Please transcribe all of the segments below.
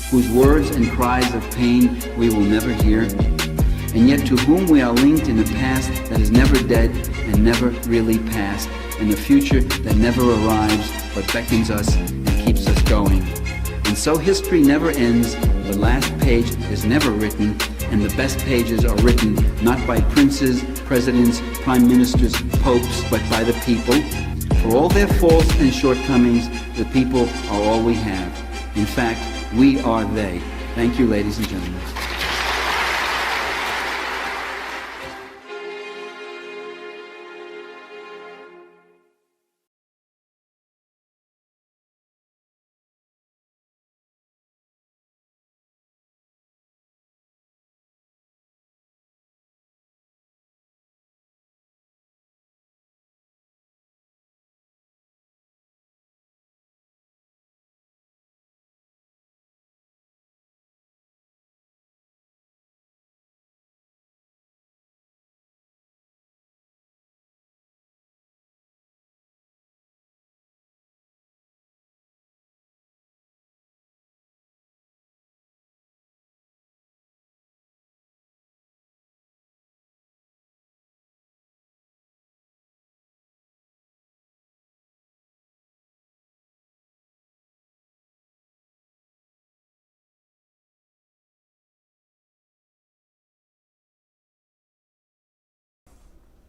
whose words and cries of pain we will never hear, and yet to whom we are linked in a past that is never dead and never really past, and a future that never arrives but beckons us and keeps us going. And so history never ends, the last page is never written, and the best pages are written not by princes, presidents, prime ministers, popes, but by the people. For all their faults and shortcomings, the people are all we have. In fact, we are they. Thank you, ladies and gentlemen.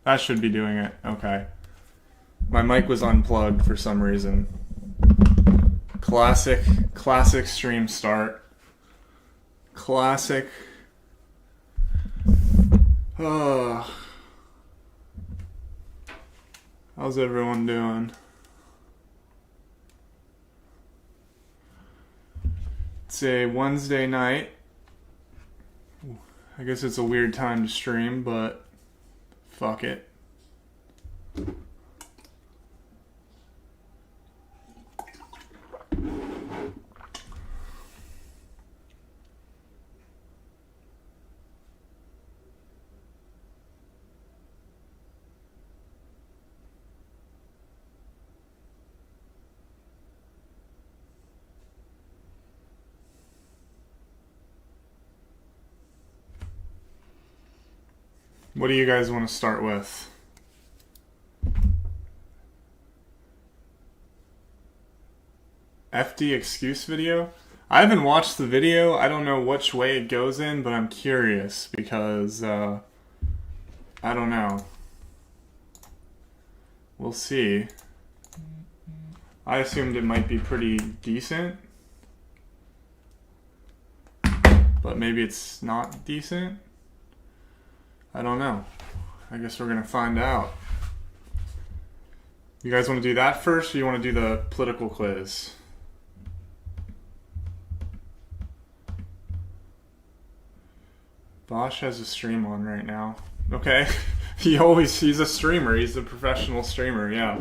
That should be doing it. Okay. My mic was unplugged for some reason. Classic stream start. Classic. Oh. How's everyone doing? It's a Wednesday night. I guess it's a weird time to stream, but fuck it. What do you guys want to start with? FD excuse video? I haven't watched the video. I don't know which way it goes in, but I'm curious because, I don't know. We'll see. I assumed it might be pretty decent, but maybe it's not decent. I don't know. I guess we're gonna find out. You guys want to do that first, or you want to do the political quiz? Bosch has a stream on right now. Okay. He's a streamer. He's a professional streamer, yeah.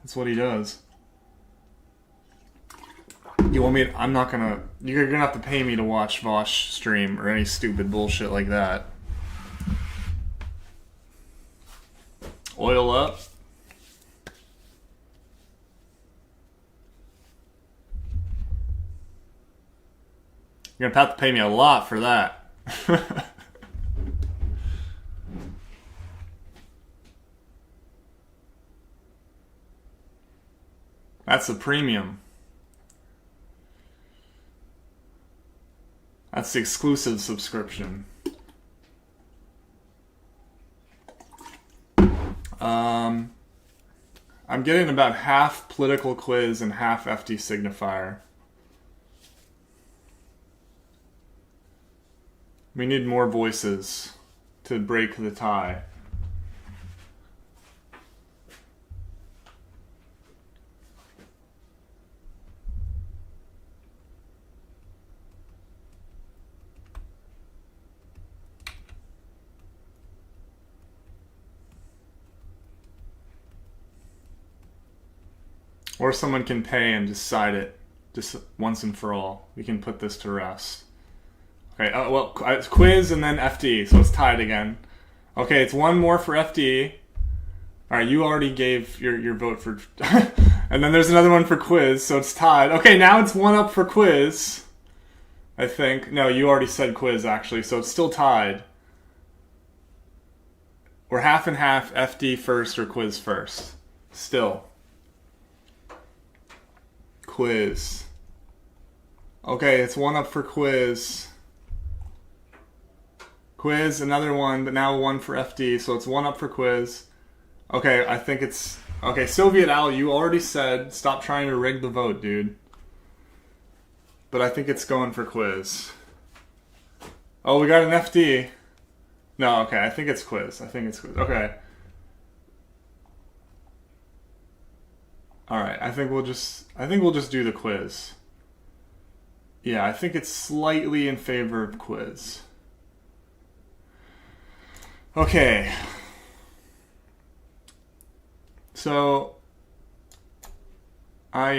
That's what he does. You want me to, I'm not gonna, you're gonna have to pay me to watch Bosch stream or any stupid bullshit like that. Oil up. You're gonna have to pay me a lot for that. That's the premium. That's the exclusive subscription. I'm getting about half political quiz and half FD Signifier. We need more voices to break the tie. Or someone can pay and decide it just once and for all. We can put this to rest. Okay, well, it's quiz and then FD, so it's tied again. Okay, it's one more for FD. Alright, you already gave your vote for... and then there's another one for quiz, so it's tied. Okay, now it's 1 up for quiz. I think. No, you already said quiz, actually, so it's still tied. We're half and half, FD first or quiz first. Still. Quiz. Okay, it's 1 up for quiz. Quiz, another one, but now 1 for FD, so it's 1 up for quiz. Okay, I think it's... Okay, Soviet Al, you already said, stop trying to rig the vote, dude. But I think it's going for quiz. Oh, we got an FD. No, okay, I think it's quiz. I think it's quiz. Okay. Alright, I think we'll just do the quiz. Yeah, I think it's slightly in favor of quiz. Okay. So I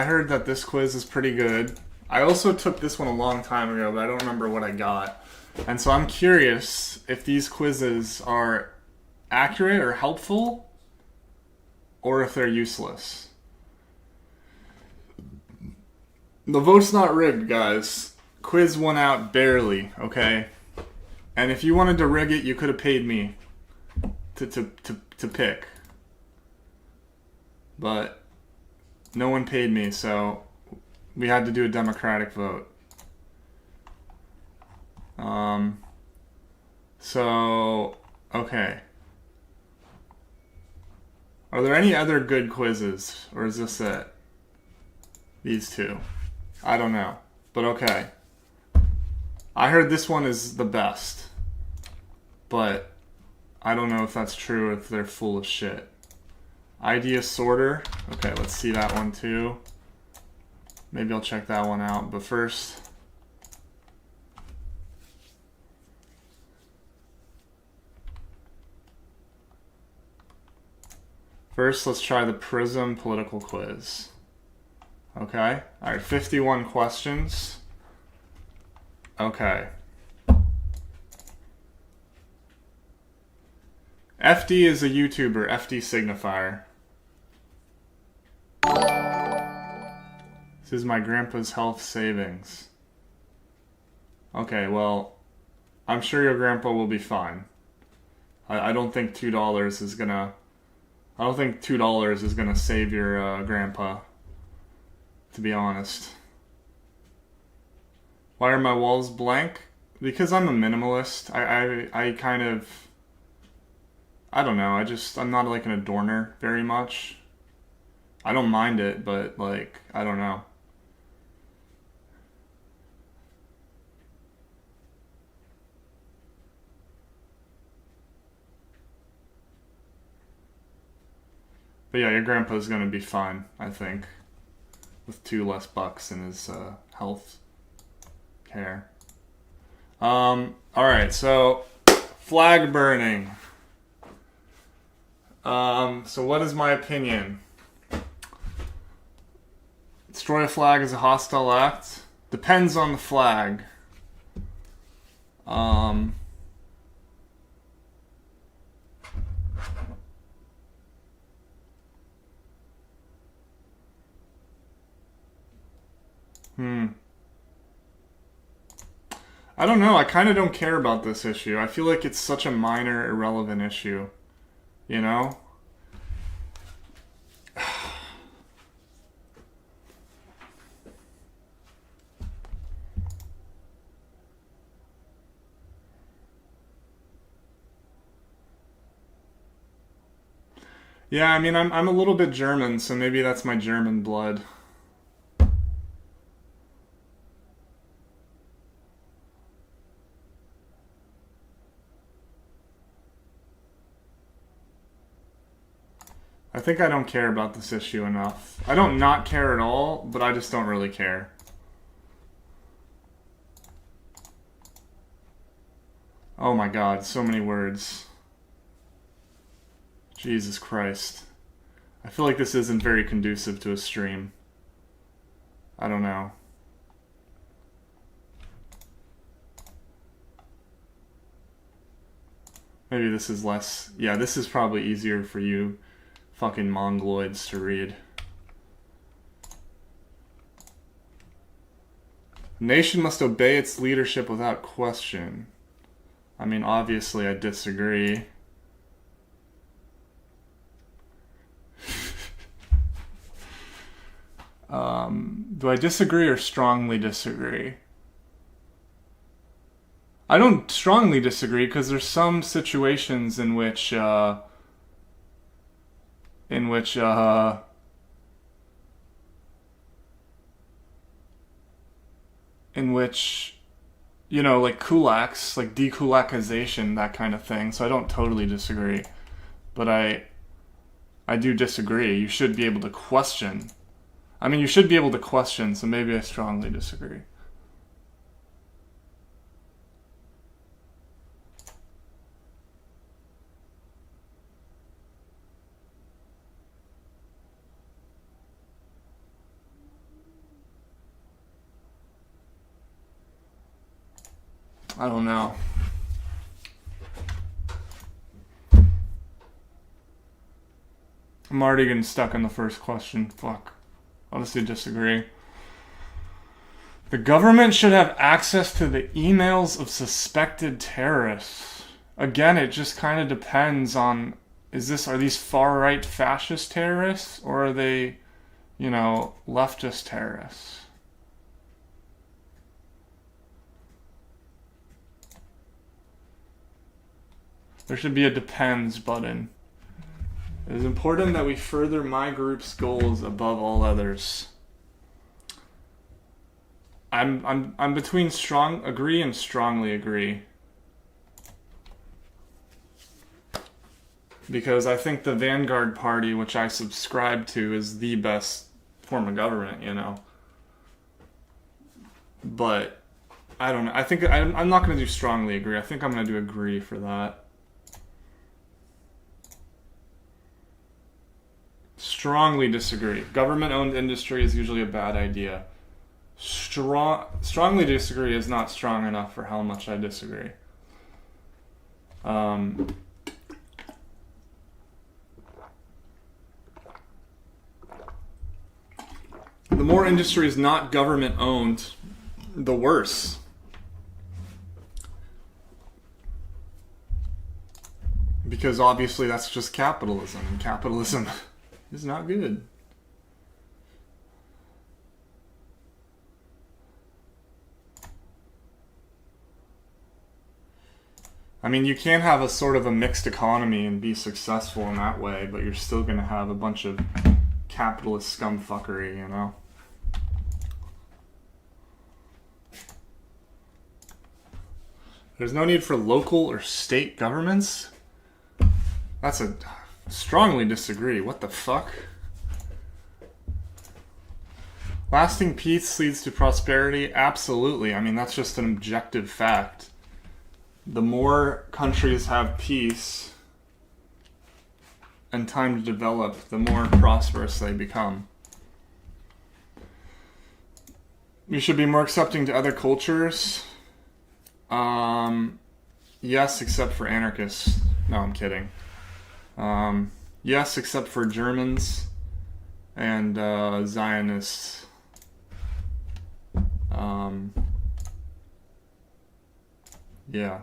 heard that this quiz is pretty good. I also took this one a long time ago, but I don't remember what I got. And so I'm curious if these quizzes are accurate or helpful, or if they're useless. The vote's not rigged, guys. Quiz won out barely, okay? And if you wanted to rig it, you could have paid me to pick. But no one paid me, so we had to do a democratic vote. So, okay. Are there any other good quizzes, or is this it? These two. I don't know, but okay. I heard this one is the best, but I don't know if that's true or if they're full of shit. Idea sorter. Okay, let's see that one too. Maybe I'll check that one out, but first... First, let's try the Prism political quiz. Okay. Alright, 51 questions. Okay. FD is a YouTuber, FD Signifier. This is my grandpa's health savings. Okay, well, I'm sure your grandpa will be fine. I don't think $2 is gonna... I don't think $2 is gonna save your grandpa, to be honest. Why are my walls blank? Because I'm a minimalist. I kind of... I don't know, I'm not like an adorner very much. I don't mind it, but like, I don't know. But yeah, your grandpa's gonna be fine, I think. With 2 less bucks in his health care. Alright, so flag burning. So what is my opinion? Destroy a flag is a hostile act. Depends on the flag. I don't know, I kind of don't care about this issue. I feel like it's such a minor, irrelevant issue. You know? Yeah, I mean, I'm a little bit German, so maybe that's my German blood. I think I don't care about this issue enough. I don't not care at all, but I just don't really care. Oh my god, so many words. Jesus Christ. I feel like this isn't very conducive to a stream. I don't know. Maybe this is less... Yeah, this is probably easier for you fucking mongoloids to read. A nation must obey its leadership without question. I mean, obviously I disagree. Do I disagree or strongly disagree? I don't strongly disagree because there's some situations in which you know, like kulaks, like dekulakization, that kind of thing. So I don't totally disagree, but I do disagree. You should be able to question. I mean, you should be able to question, so maybe I strongly disagree. I don't know. I'm already getting stuck on the first question. Fuck. Honestly, disagree. The government should have access to the emails of suspected terrorists. Again, it just kind of depends on, are these far-right fascist terrorists, or are they, you know, leftist terrorists? There should be a depends button. It is important that we further my group's goals above all others. I'm between strong agree and strongly agree. Because I think the Vanguard Party, which I subscribe to, is the best form of government, you know. But I don't know. I think I'm not going to do strongly agree. I think I'm going to do agree for that. Strongly disagree. Government-owned industry is usually a bad idea. Strongly disagree is not strong enough for how much I disagree. The more industry is not government-owned, the worse. Because obviously that's just capitalism, and capitalism is not good. I mean, you can have a sort of a mixed economy and be successful in that way, but you're still going to have a bunch of capitalist scumfuckery, you know? There's no need for local or state governments? That's a... Strongly disagree. What the fuck? Lasting peace leads to prosperity? Absolutely. I mean, that's just an objective fact. The more countries have peace and time to develop, the more prosperous they become. We should be more accepting to other cultures. Yes, except for anarchists. No, I'm kidding. Yes, except for Germans and Zionists. Yeah.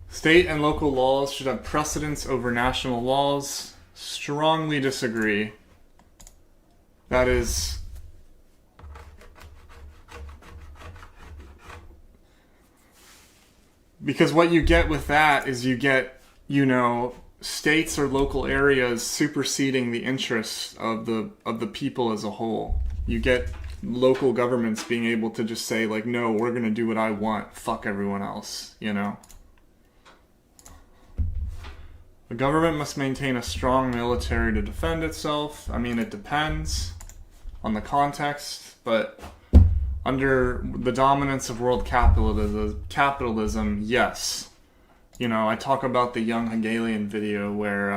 State and local laws should have precedence over national laws. Strongly disagree. That is... Because what you get with that is you get, you know, states or local areas superseding the interests of the people as a whole. You get local governments being able to just say, like, no, we're going to do what I want. Fuck everyone else, you know? The government must maintain a strong military to defend itself. I mean, it depends on the context, but under the dominance of world capitalism, yes. You know, I talk about the Young Hegelian video where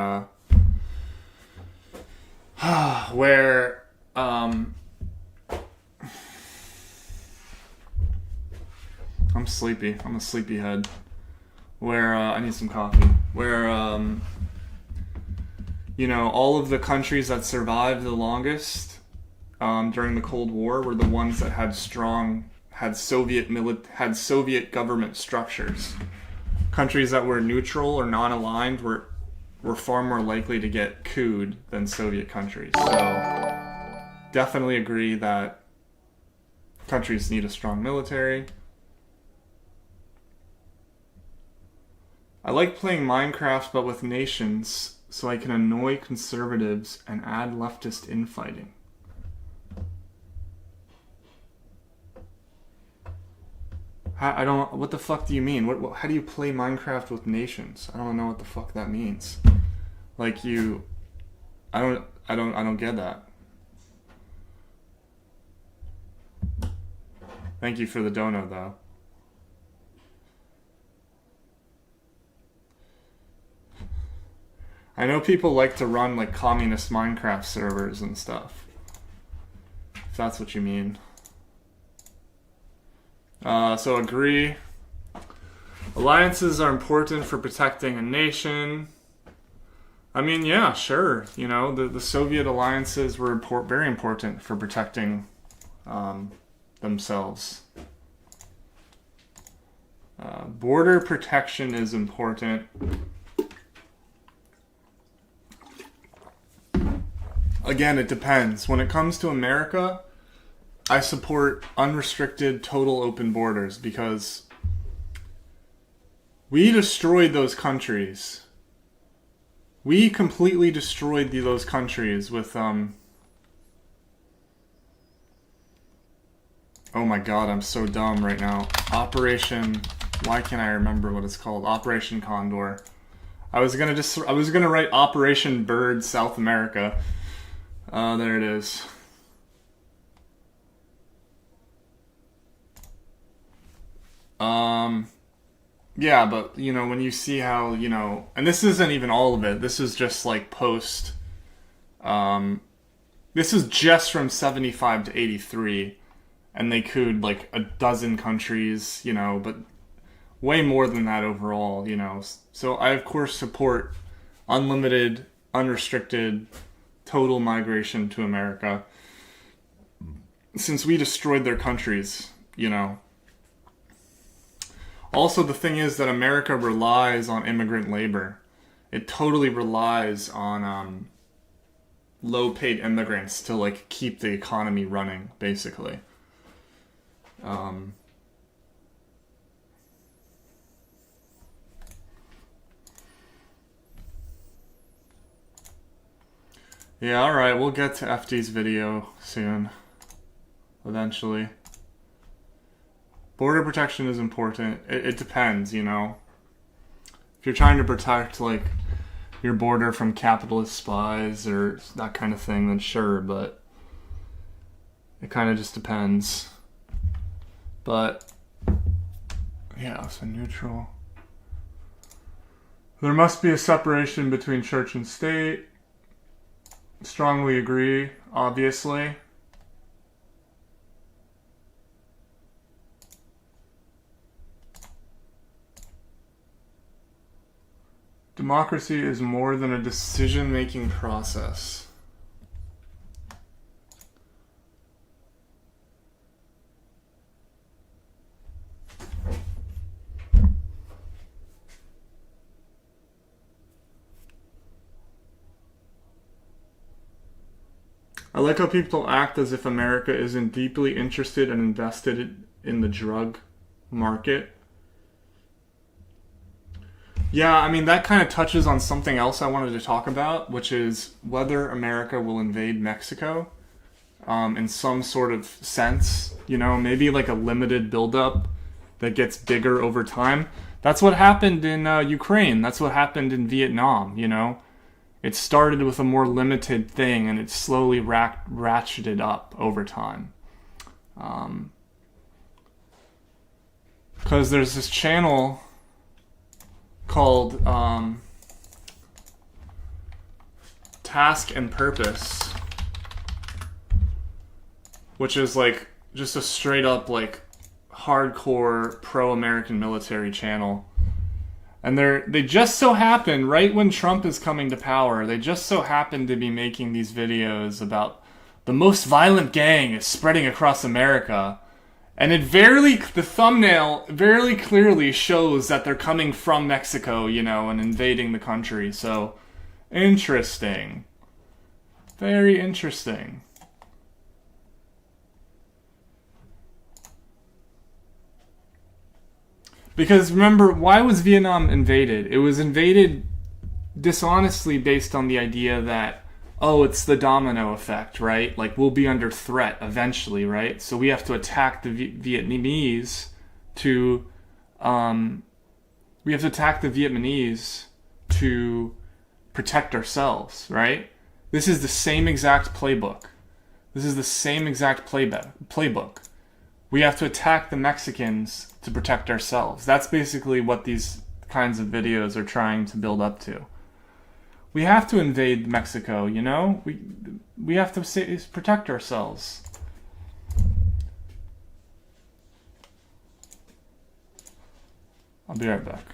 I'm sleepy. I'm a sleepyhead. where I need some coffee. Where you know, all of the countries that survived the longest during the Cold War were the ones that had Soviet government structures. Countries that were neutral or non-aligned were far more likely to get couped than Soviet countries. So definitely agree that countries need a strong military. I like playing Minecraft but with nations so I can annoy conservatives and add leftist infighting. I don't. What the fuck do you mean? How do you play Minecraft with nations? I don't know what the fuck that means. Like you, I don't get that. Thank you for the dono though. I know people like to run like communist Minecraft servers and stuff. If that's what you mean. So agree. Alliances are important for protecting a nation. I mean, yeah, sure. You know, the Soviet alliances were very important for protecting themselves. Border protection is important. Again, it depends. When it comes to America, I support unrestricted, total open borders because we destroyed those countries. We completely destroyed those countries with, oh my god, I'm so dumb right now. Why can't I remember what it's called? Operation Condor. I was gonna write Operation Bird South America. There it is. Yeah, but, you know, when you see how, you know, and this isn't even all of it, this is just, like, this is just from 75 to 83, and they couped, like, a dozen countries, you know, but way more than that overall, you know. So I, of course, support unlimited, unrestricted, total migration to America, since we destroyed their countries, you know. Also, the thing is that America relies on immigrant labor. It totally relies on low-paid immigrants to, like, keep the economy running, basically. Yeah, alright, we'll get to FD's video soon. Eventually. Border protection is important. It depends, you know. If you're trying to protect, like, your border from capitalist spies or that kind of thing, then sure, but it kind of just depends. But, yeah, so neutral. There must be a separation between church and state. Strongly agree, obviously. Democracy is more than a decision-making process. I like how people act as if America isn't deeply interested and invested in the drug market. Yeah, I mean, that kind of touches on something else I wanted to talk about, which is whether America will invade Mexico in some sort of sense. You know, maybe like a limited buildup that gets bigger over time. That's what happened in Ukraine. That's what happened in Vietnam, you know. It started with a more limited thing, and it slowly ratcheted up over time. Because there's this channel called Task and Purpose, which is like just a straight up like hardcore pro-American military channel. And they just so happen, right when Trump is coming to power, they just so happen to be making these videos about the most violent gang is spreading across America. And the thumbnail very clearly shows that they're coming from Mexico, you know, and invading the country. So, interesting. Very interesting. Because remember, why was Vietnam invaded? It was invaded dishonestly based on the idea that, oh, it's the domino effect, right? Like, we'll be under threat eventually, right? So we have to attack the Vietnamese to protect ourselves, right? This is the same exact playbook. We have to attack the Mexicans to protect ourselves. That's basically what these kinds of videos are trying to build up to. We have to invade Mexico, you know? We have to protect ourselves. I'll be right back.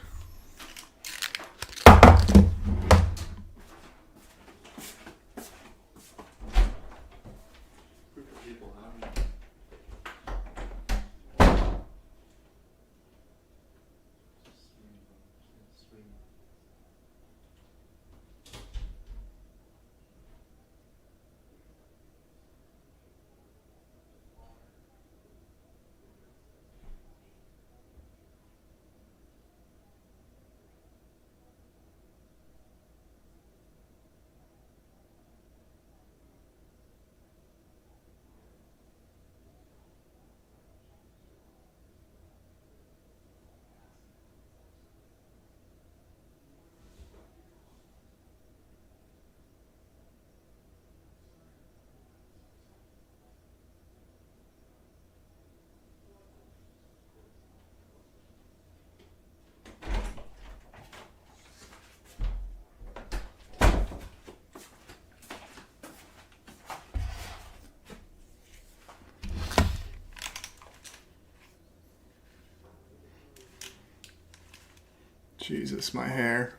Jesus, my hair.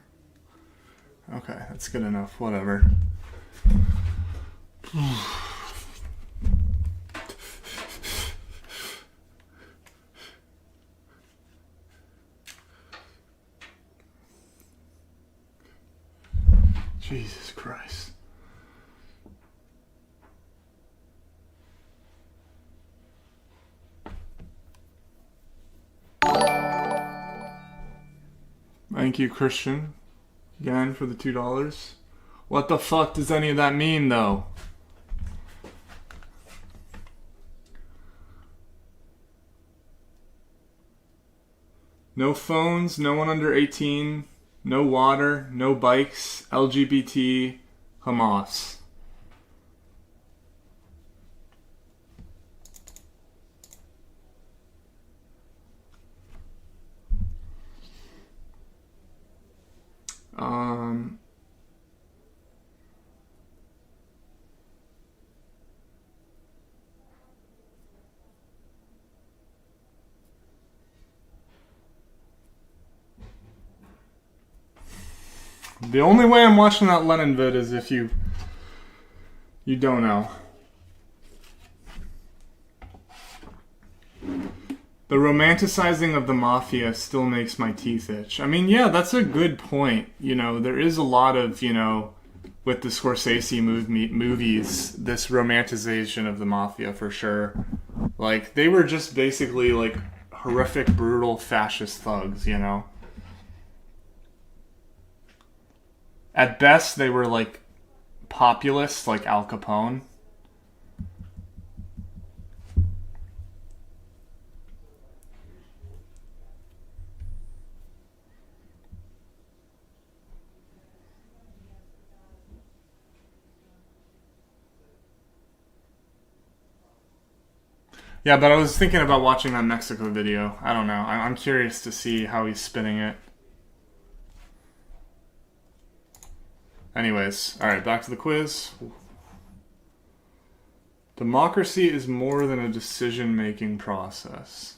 Okay, that's good enough. Whatever. Jesus Christ. Thank you, Christian, again for the $2. What the fuck does any of that mean, though? No phones, no one under 18, no water, no bikes, LGBT, Hamas. The only way I'm watching that Lenin vid is if you don't know. The romanticizing of the mafia still makes my teeth itch. I mean, yeah, that's a good point. You know, there is a lot of, you know, with the Scorsese movies, this romanticization of the mafia for sure. Like, they were just basically, like, horrific, brutal, fascist thugs, you know? At best, they were, like, populists, like Al Capone. Yeah, but I was thinking about watching that Mexico video. I don't know. I'm curious to see how he's spinning it. Anyways, alright, back to the quiz. Democracy is more than a decision-making process.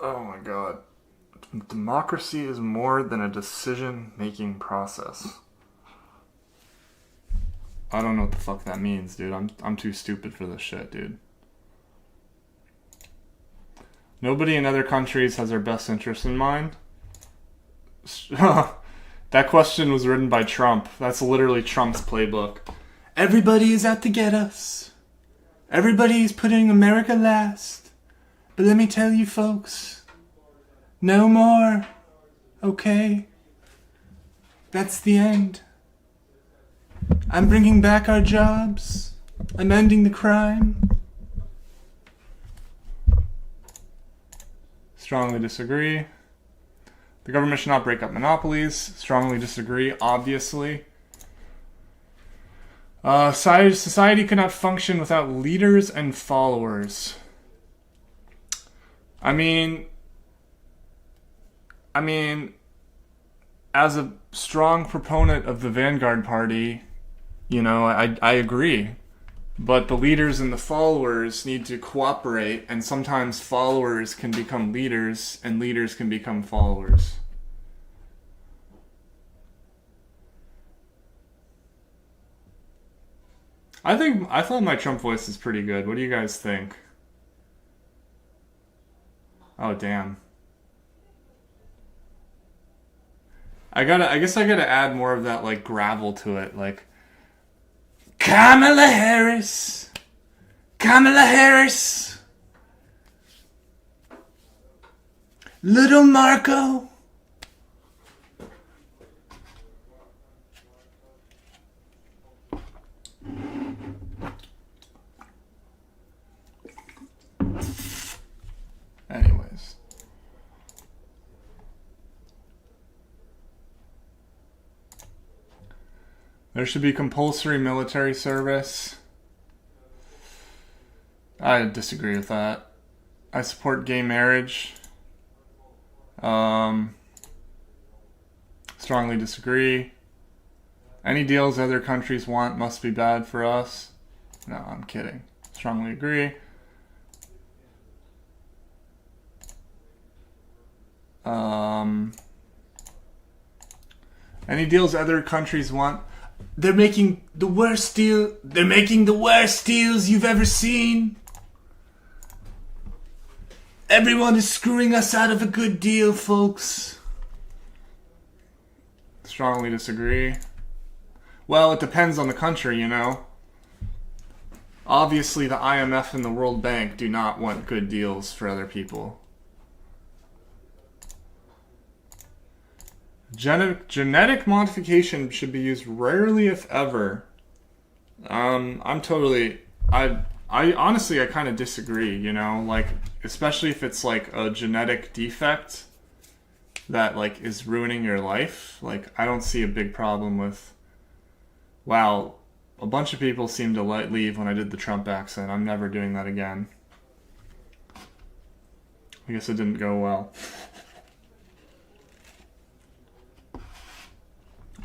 Oh my god. Democracy is more than a decision-making process. I don't know what the fuck that means, dude. I'm too stupid for this shit, dude. Nobody in other countries has their best interests in mind. That question was written by Trump. That's literally Trump's playbook. Everybody is out to get us. Everybody is putting America last. But let me tell you folks, no more. Okay? That's the end. I'm bringing back our jobs. I'm ending the crime. Strongly disagree. The government should not break up monopolies. Strongly disagree, obviously. Society cannot function without leaders and followers. I mean, as a strong proponent of the Vanguard Party, you know, I agree. But the leaders and the followers need to cooperate, and sometimes followers can become leaders, and leaders can become followers. I thought my Trump voice is pretty good. What do you guys think? Oh, damn. I guess I gotta add more of that, like, gravel to it, like, Kamala Harris, little Marco. Anyways. There should be compulsory military service. I disagree with that. I support gay marriage. Strongly disagree. Any deals other countries want must be bad for us. No, I'm kidding. Strongly agree. Any deals other countries want. They're making the worst deals you've ever seen. Everyone is screwing us out of a good deal, folks. Strongly disagree. Well, it depends on the country, you know. Obviously, the IMF and the World Bank do not want good deals for other people. Genetic modification should be used rarely, if ever. I honestly, I kind of disagree, you know, like, especially if it's like a genetic defect that like is ruining your life. Like, I don't see a big problem with, wow, a bunch of people seemed to leave when I did the Trump accent. I'm never doing that again. I guess it didn't go well.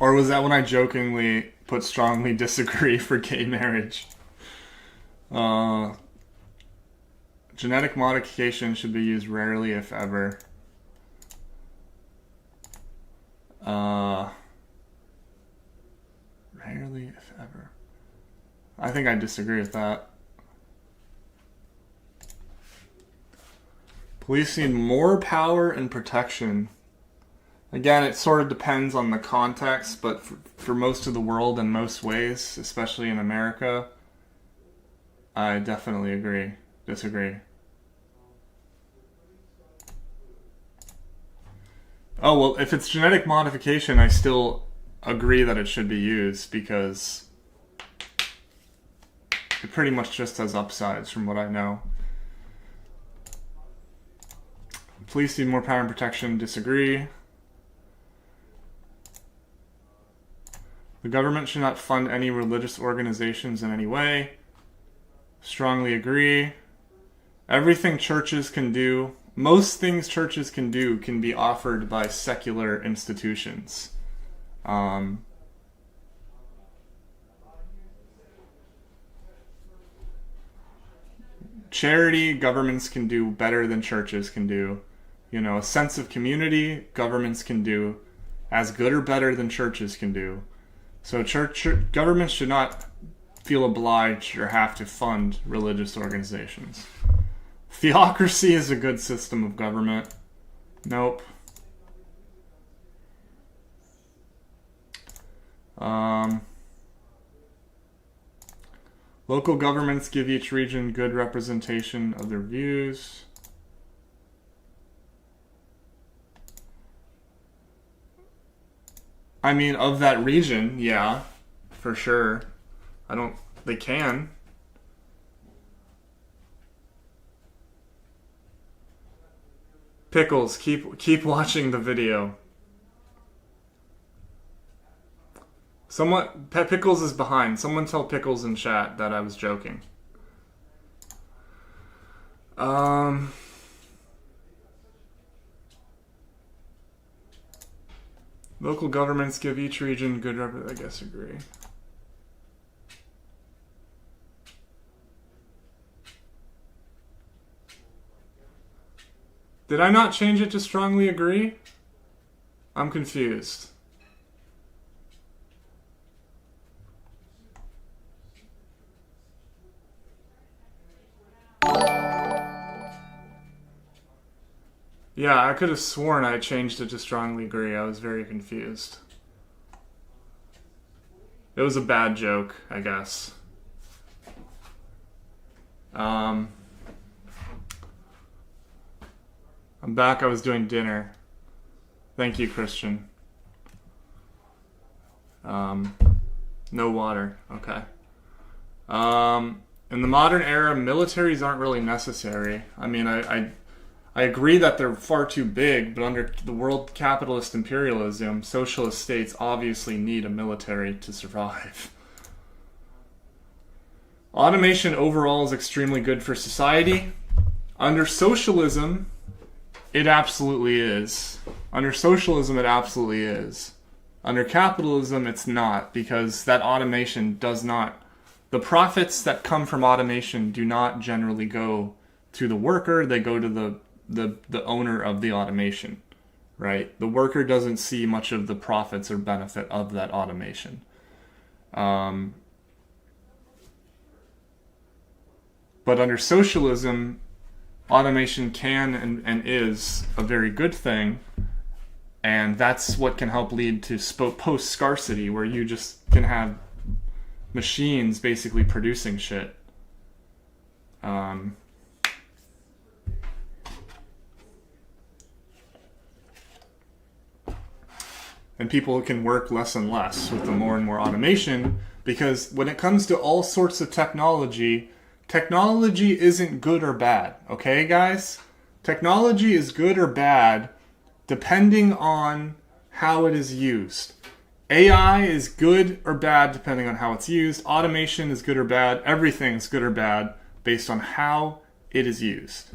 Or was that when I jokingly put strongly disagree for gay marriage? Genetic modification should be used rarely, if ever. Rarely, if ever. I think I disagree with that. Police need more power and protection. Again, it sort of depends on the context, but for most of the world in most ways, especially in America, I definitely disagree. Oh, well, if it's genetic modification, I still agree that it should be used because it pretty much just has upsides from what I know. Police need more power and protection, disagree. The government should not fund any religious organizations in any way. Strongly agree. Everything churches can do, most things churches can do, can be offered by secular institutions. Charity, governments can do better than churches can do. a sense of community, governments can do as good or better than churches can do. So governments should not feel obliged or have to fund religious organizations. Theocracy is a good system of government. Nope. Local governments give each region good representation of their views. I mean, of that region, yeah, for sure. They can. Pickles, keep watching the video. Pickles is behind. Someone tell Pickles in chat that I was joking. Local governments give each region good I guess agree. Did I not change it to strongly agree? I'm confused. Yeah, I could have sworn I changed it to strongly agree. I was very confused. It was a bad joke, I guess. I'm back. I was doing dinner. Thank you, Christian. No water. Okay. In the modern era, militaries aren't really necessary. I mean, I agree that they're far too big, but under the world capitalist imperialism, socialist states obviously need a military to survive. Automation overall is extremely good for society. Under socialism, it absolutely is. Under socialism, it absolutely is. Under capitalism, it's not, because that automation does not... The profits that come from automation do not generally go to the worker, they go to the owner of the automation, right? The worker doesn't see much of the profits or benefit of that automation. But under socialism, automation can and is a very good thing, and that's what can help lead to post-scarcity, where you just can have machines basically producing shit. And people can work less and less with the more and more automation, because when it comes to all sorts of technology isn't good or bad, okay, guys? Technology is good or bad depending on how it is used. AI is good or bad depending on how it's used. Automation is good or bad. Everything's good or bad based on how it is used.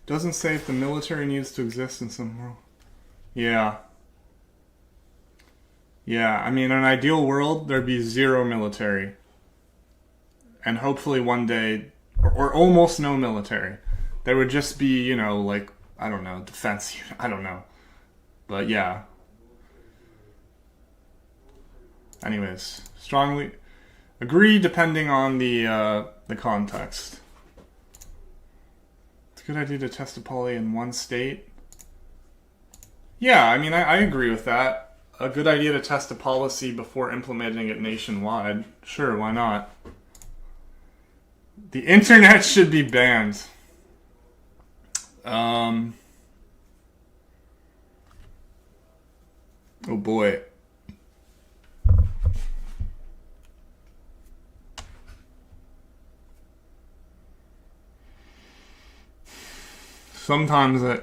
Doesn't say if the military needs to exist in some world. Yeah. Yeah, I mean, in an ideal world, there'd be zero military. And hopefully one day, or almost no military. There would just be, I don't know, defense, I don't know. But yeah. Anyways, strongly agree depending on the context. It's a good idea to test a poly in one state. Yeah, I mean, I agree with that. A good idea to test a policy before implementing it nationwide. Sure, why not? The internet should be banned. Oh boy. Sometimes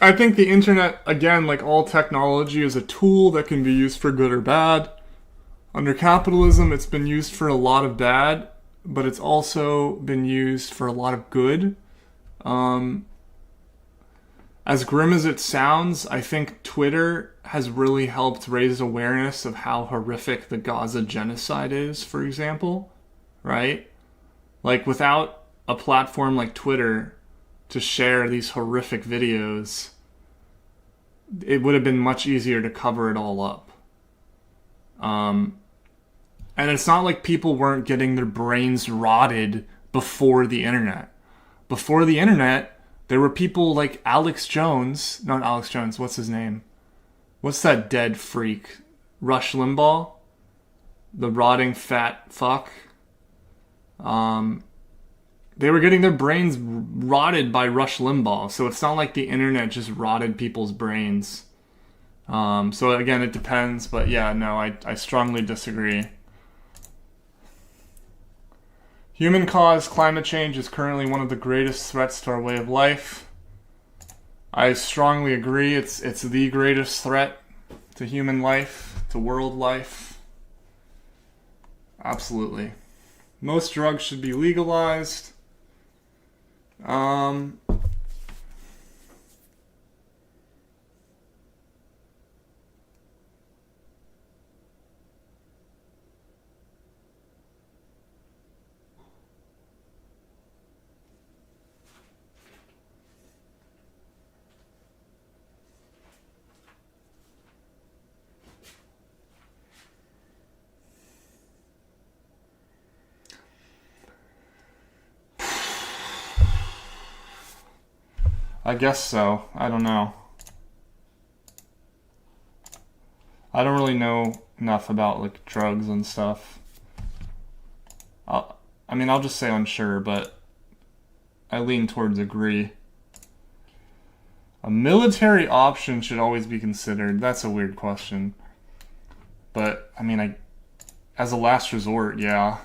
I think the internet, again, like all technology, is a tool that can be used for good or bad. Under capitalism, it's been used for a lot of bad, but it's also been used for a lot of good. as grim as it sounds, I think Twitter has really helped raise awareness of how horrific the Gaza genocide is, for example, right? Like, without a platform like Twitter to share these horrific videos, it would have been much easier to cover it all up. And it's not like people weren't getting their brains rotted before the internet. Before the internet, there were people like Alex Jones, not Alex Jones, what's his name? What's that dead freak? Rush Limbaugh? The rotting fat fuck? They were getting their brains rotted by Rush Limbaugh, so it's not like the internet just rotted people's brains. So again, it depends, but yeah, no, I strongly disagree. Human-caused climate change is currently one of the greatest threats to our way of life. I strongly agree. It's the greatest threat to human life, to world life. Absolutely. Most drugs should be legalized. I guess so. I don't know. I don't really know enough about like drugs and stuff. I'll just say unsure, but I lean towards agree. A military option should always be considered. That's a weird question. But, as a last resort, yeah.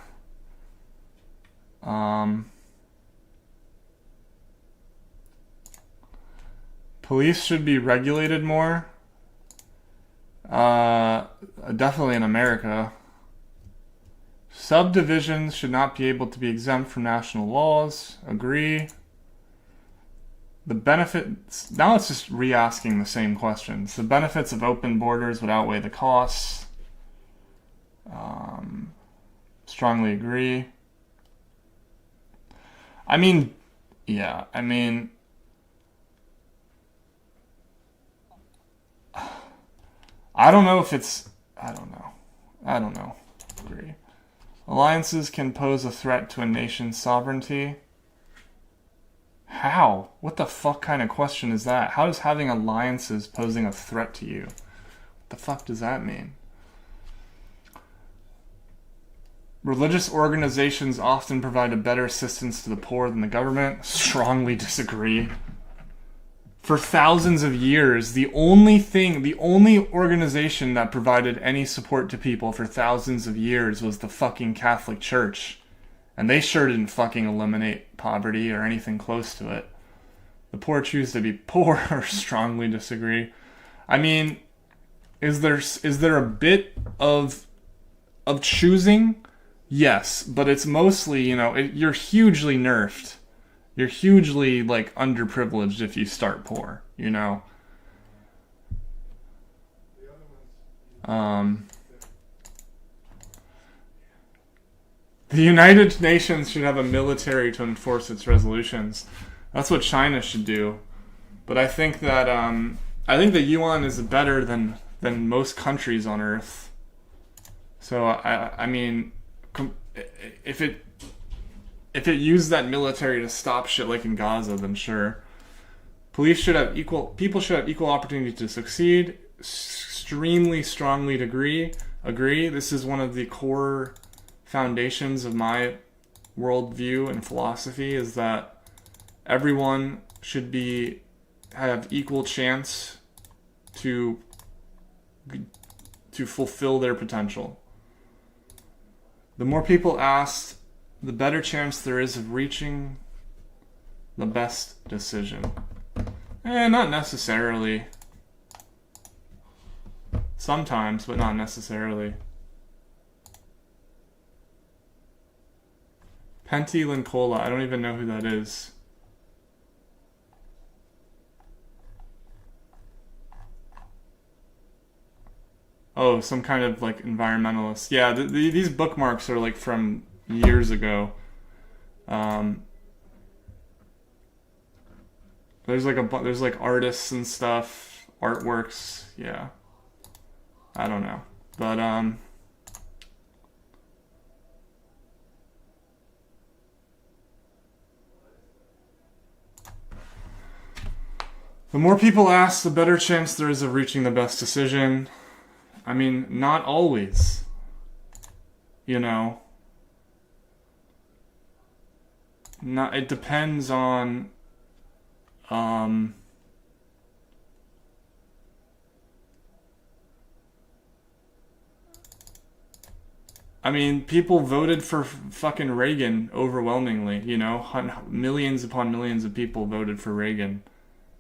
Police should be regulated more. Definitely in America. Subdivisions should not be able to be exempt from national laws. Agree. The benefits... Now it's just re-asking the same questions. The benefits of open borders would outweigh the costs. Strongly agree. I don't know if it's... I don't know. Agree. Alliances can pose a threat to a nation's sovereignty. How? What the fuck kind of question is that? How does having alliances posing a threat to you? What the fuck does that mean? Religious organizations often provide a better assistance to the poor than the government. Strongly disagree. For thousands of years, the only organization that provided any support to people for thousands of years was the fucking Catholic Church. And they sure didn't fucking eliminate poverty or anything close to it. The poor choose to be poor, or strongly disagree. Is there a bit of choosing? Yes, but it's mostly, you're hugely nerfed. You're hugely, underprivileged if you start poor, The United Nations should have a military to enforce its resolutions. That's what China should do. But I think that, the yuan is better than most countries on Earth. So, if it used that military to stop shit like in Gaza, then sure. People should have equal opportunity to succeed. Extremely strongly agree. This is one of the core foundations of my worldview and philosophy, is that everyone should have equal chance to fulfill their potential. The more people asked, the better chance there is of reaching the best decision. Not necessarily. Sometimes, but not necessarily. Penty Lincola, I don't even know who that is. Oh, some kind of like environmentalist. Yeah, these bookmarks are like from years ago. There's like artists and stuff, artworks. Yeah, I don't know, but the more people ask, the better chance there is of reaching the best decision. I mean, not always. You know, not. It depends on. I mean, people voted for fucking Reagan overwhelmingly. You know, millions upon millions of people voted for Reagan.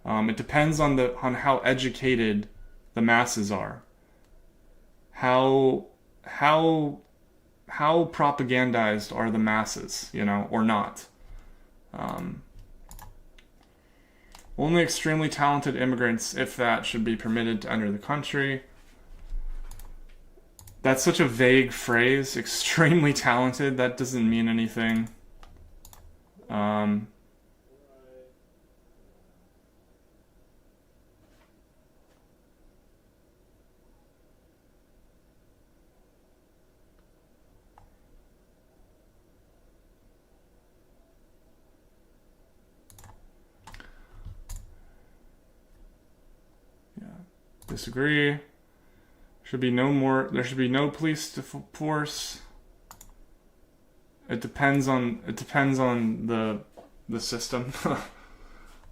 It depends on how educated the masses are. How propagandized are the masses, you know, or not. Only extremely talented immigrants, if that, should be permitted to enter the country. That's such a vague phrase. Extremely talented. That doesn't mean anything. Disagree. Should be no more. There should be no police force. It depends on the system.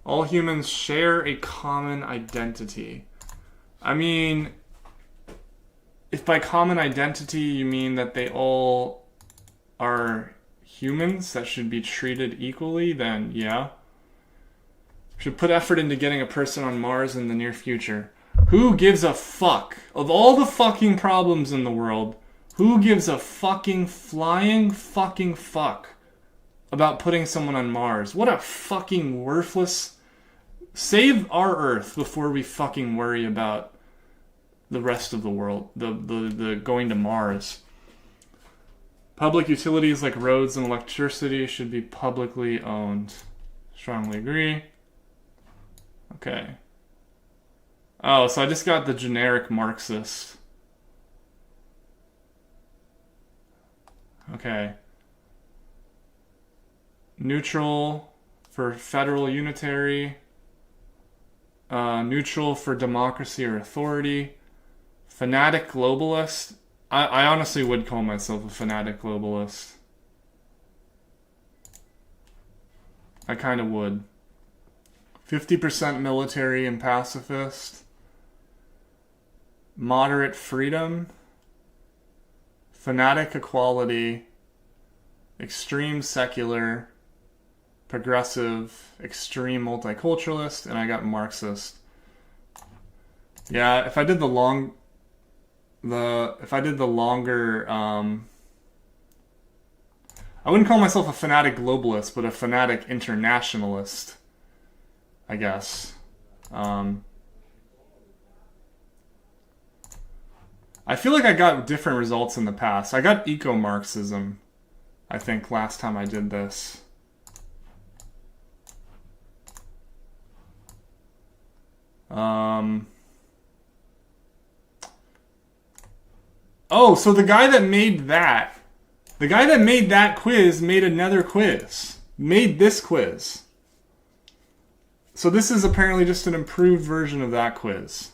All humans share a common identity. I mean, if by common identity you mean that they all are humans that should be treated equally, then yeah. Should put effort into getting a person on Mars in the near future. Who gives a fuck? Of all the fucking problems in the world, who gives a fucking flying fucking fuck about putting someone on Mars? What a fucking worthless... Save our Earth before we fucking worry about the rest of the world. The going to Mars. Public utilities like roads and electricity should be publicly owned. Strongly agree. Okay. Oh, so I just got the generic Marxist. Okay. Neutral for federal unitary. Neutral for democracy or authority. Fanatic globalist. I honestly would call myself a fanatic globalist. I kind of would. 50% military and pacifist. Moderate freedom. Fanatic equality. Extreme secular. Progressive. Extreme multiculturalist. And I got Marxist. Yeah, if I did the longer... I wouldn't call myself a fanatic globalist, but a fanatic internationalist, I guess. I feel like I got different results in the past. I got eco-Marxism, I think, last time I did this. Oh, so the guy that made that quiz made another quiz. Made this quiz. So this is apparently just an improved version of that quiz.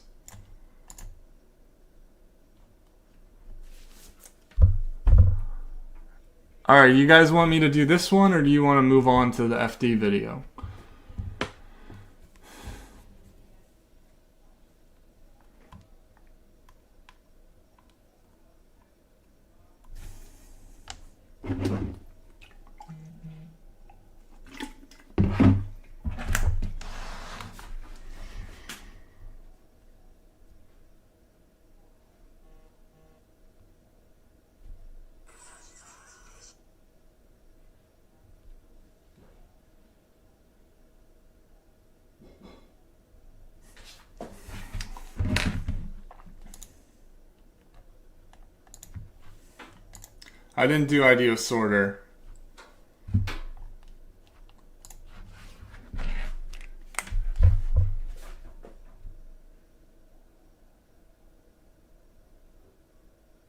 Alright, you guys want me to do this one, or do you want to move on to the FD video? I didn't do idea sorter.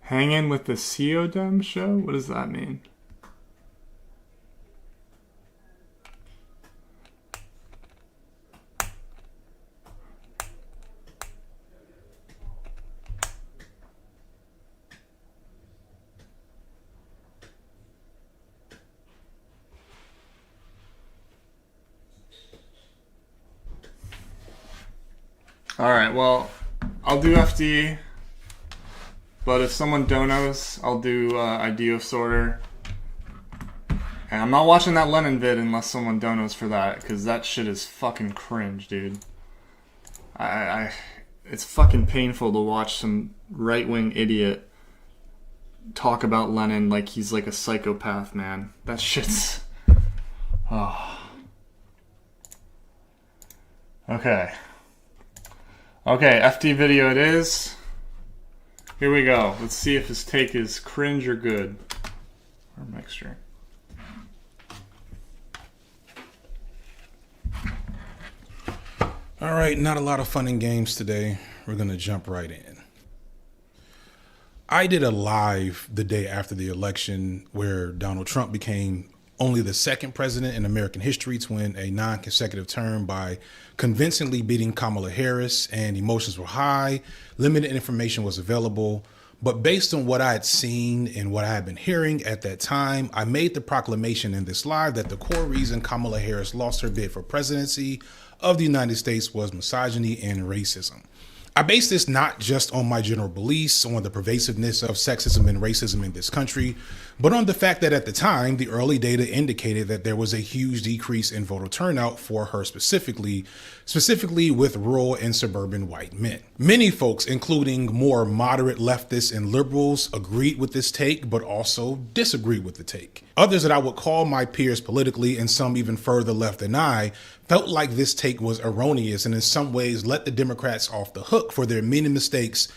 Hanging with the Ceodem show? What does that mean? Alright, well, I'll do FD, but if someone donos, I'll do idea sorter. And I'm not watching that Lenin vid unless someone donos for that, because that shit is fucking cringe, dude. It's fucking painful to watch some right-wing idiot talk about Lenin like he's like a psychopath, man. That shit's... Oh. Okay. Okay, FD video it is. Here we go. Let's see if his take is cringe or good. Or mixture. All right, not a lot of fun and games today. We're going to jump right in. I did a live the day after the election where Donald Trump became only the second president in American history to win a non-consecutive term by convincingly beating Kamala Harris, and emotions were high, limited information was available. But based on what I had seen and what I had been hearing at that time, I made the proclamation in this live that the core reason Kamala Harris lost her bid for presidency of the United States was misogyny and racism. I base this not just on my general beliefs on the pervasiveness of sexism and racism in this country, but on the fact that at the time, the early data indicated that there was a huge decrease in voter turnout for her specifically with rural and suburban white men. Many folks, including more moderate leftists and liberals, agreed with this take, but also disagreed with the take. Others that I would call my peers politically, and some even further left than I, felt like this take was erroneous and in some ways let the Democrats off the hook for their many mistakes,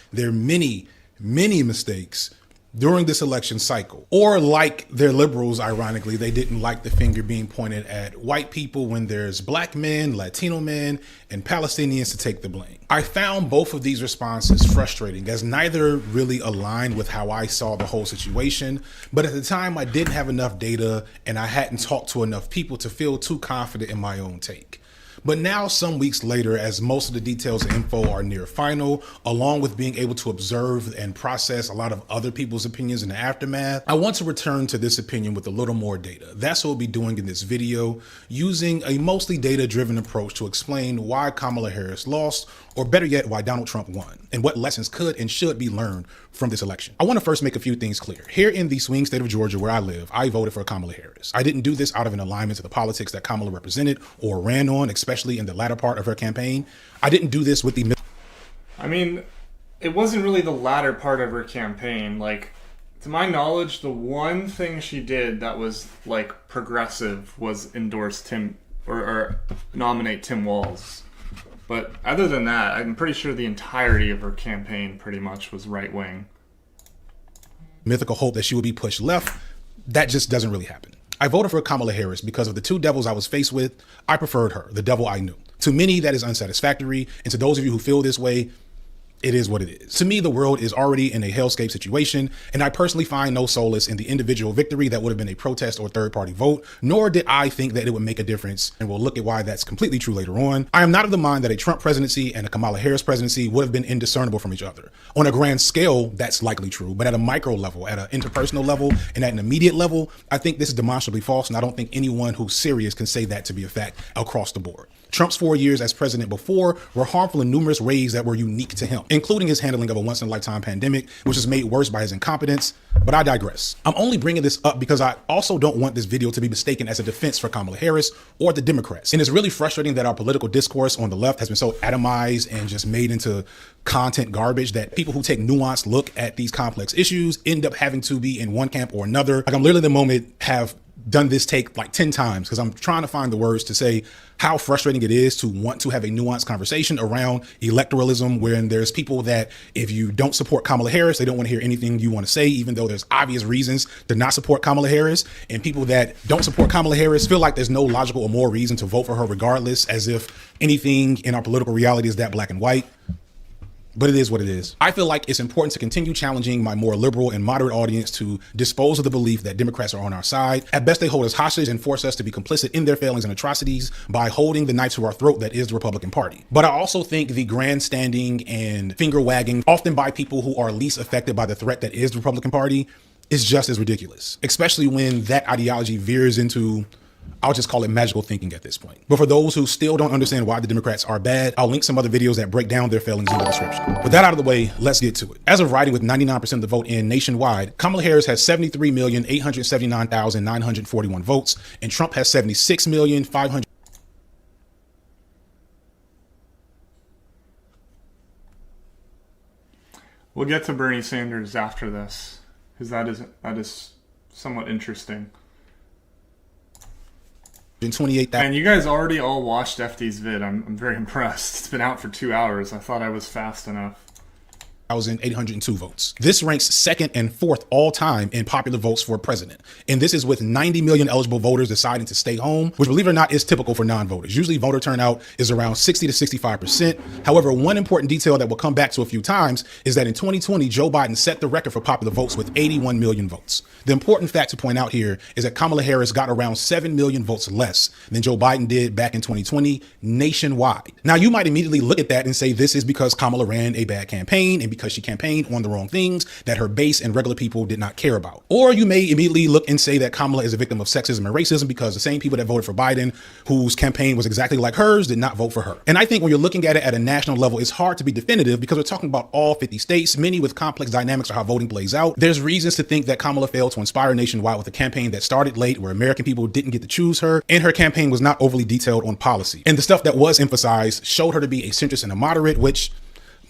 during this election cycle. Or like their liberals, ironically, they didn't like the finger being pointed at white people when there's black men, Latino men, and Palestinians to take the blame. I found both of these responses frustrating as neither really aligned with how I saw the whole situation, but at the time I didn't have enough data and I hadn't talked to enough people to feel too confident in my own take. But now, some weeks later, as most of the details and info are near final, along with being able to observe and process a lot of other people's opinions in the aftermath, I want to return to this opinion with a little more data. That's what we'll be doing in this video, using a mostly data-driven approach to explain why Kamala Harris lost, or better yet, why Donald Trump won, and what lessons could and should be learned from this election. I want to first make a few things clear. Here in the swing state of Georgia, where I live, I voted for Kamala Harris. I didn't do this out of an alignment to the politics that Kamala represented or ran on, especially in the latter part of her campaign. I didn't do this with the... I mean, it wasn't really the latter part of her campaign. Like, to my knowledge, the one thing she did that was, like, progressive was endorse Tim, or nominate Tim Walz. But other than that, I'm pretty sure the entirety of her campaign pretty much was right-wing. Mythical hope that she would be pushed left, that just doesn't really happen. I voted for Kamala Harris because of the two devils I was faced with. I preferred her, the devil I knew. To many, that is unsatisfactory. And to those of you who feel this way, it is what it is. To me, the world is already in a hellscape situation, and I personally find no solace in the individual victory that would have been a protest or third-party vote, nor did I think that it would make a difference, and we'll look at why that's completely true later on. I am not of the mind that a Trump presidency and a Kamala Harris presidency would have been indiscernible from each other. On a grand scale, that's likely true, but at a micro level, at an interpersonal level, and at an immediate level, I think this is demonstrably false, and I don't think anyone who's serious can say that to be a fact across the board. Trump's 4 years as president before were harmful in numerous ways that were unique to him, including his handling of a once-in-a-lifetime pandemic, which was made worse by his incompetence. But I digress. I'm only bringing this up because I also don't want this video to be mistaken as a defense for Kamala Harris or the Democrats. And it's really frustrating that our political discourse on the left has been so atomized and just made into content garbage that people who take nuanced look at these complex issues end up having to be in one camp or another. Like, I'm literally at the moment have done this take like 10 times because I'm trying to find the words to say how frustrating it is to want to have a nuanced conversation around electoralism, wherein there's people that if you don't support Kamala Harris, they don't want to hear anything you want to say, even though there's obvious reasons to not support Kamala Harris. And people that don't support Kamala Harris feel like there's no logical or moral reason to vote for her regardless, as if anything in our political reality is that black and white. But it is what it is. I feel like it's important to continue challenging my more liberal and moderate audience to dispose of the belief that Democrats are on our side. At best, they hold us hostage and force us to be complicit in their failings and atrocities by holding the knife to our throat that is the Republican Party. But I also think the grandstanding and finger wagging, often by people who are least affected by the threat that is the Republican Party, is just as ridiculous, especially when that ideology veers into, I'll just call it magical thinking at this point. But for those who still don't understand why the Democrats are bad, I'll link some other videos that break down their failings in the description. With that out of the way, let's get to it. As of writing with 99% of the vote in nationwide, Kamala Harris has 73,879,941 votes, and Trump has 76,500,000. We'll get to Bernie Sanders after this, because that is somewhat interesting. In 28,000. And you guys already all watched FD's vid. I'm very impressed. It's been out for 2 hours. I thought I was fast enough. 1,802 votes. This ranks second and fourth all time in popular votes for president. And this is with 90 million eligible voters deciding to stay home, which, believe it or not, is typical for non-voters. Usually voter turnout is around 60 to 65%. However, one important detail that we'll come back to a few times is that in 2020, Joe Biden set the record for popular votes with 81 million votes. The important fact to point out here is that Kamala Harris got around 7 million votes less than Joe Biden did back in 2020 nationwide. Now, you might immediately look at that and say this is because Kamala ran a bad campaign and because she campaigned on the wrong things that her base and regular people did not care about. Or you may immediately look and say that Kamala is a victim of sexism and racism because the same people that voted for Biden, whose campaign was exactly like hers, did not vote for her. And I think when you're looking at it at a national level, it's hard to be definitive because we're talking about all 50 states, many with complex dynamics of how voting plays out. There's reasons to think that Kamala failed to inspire nationwide with a campaign that started late, where American people didn't get to choose her, and her campaign was not overly detailed on policy. And the stuff that was emphasized showed her to be a centrist and a moderate, which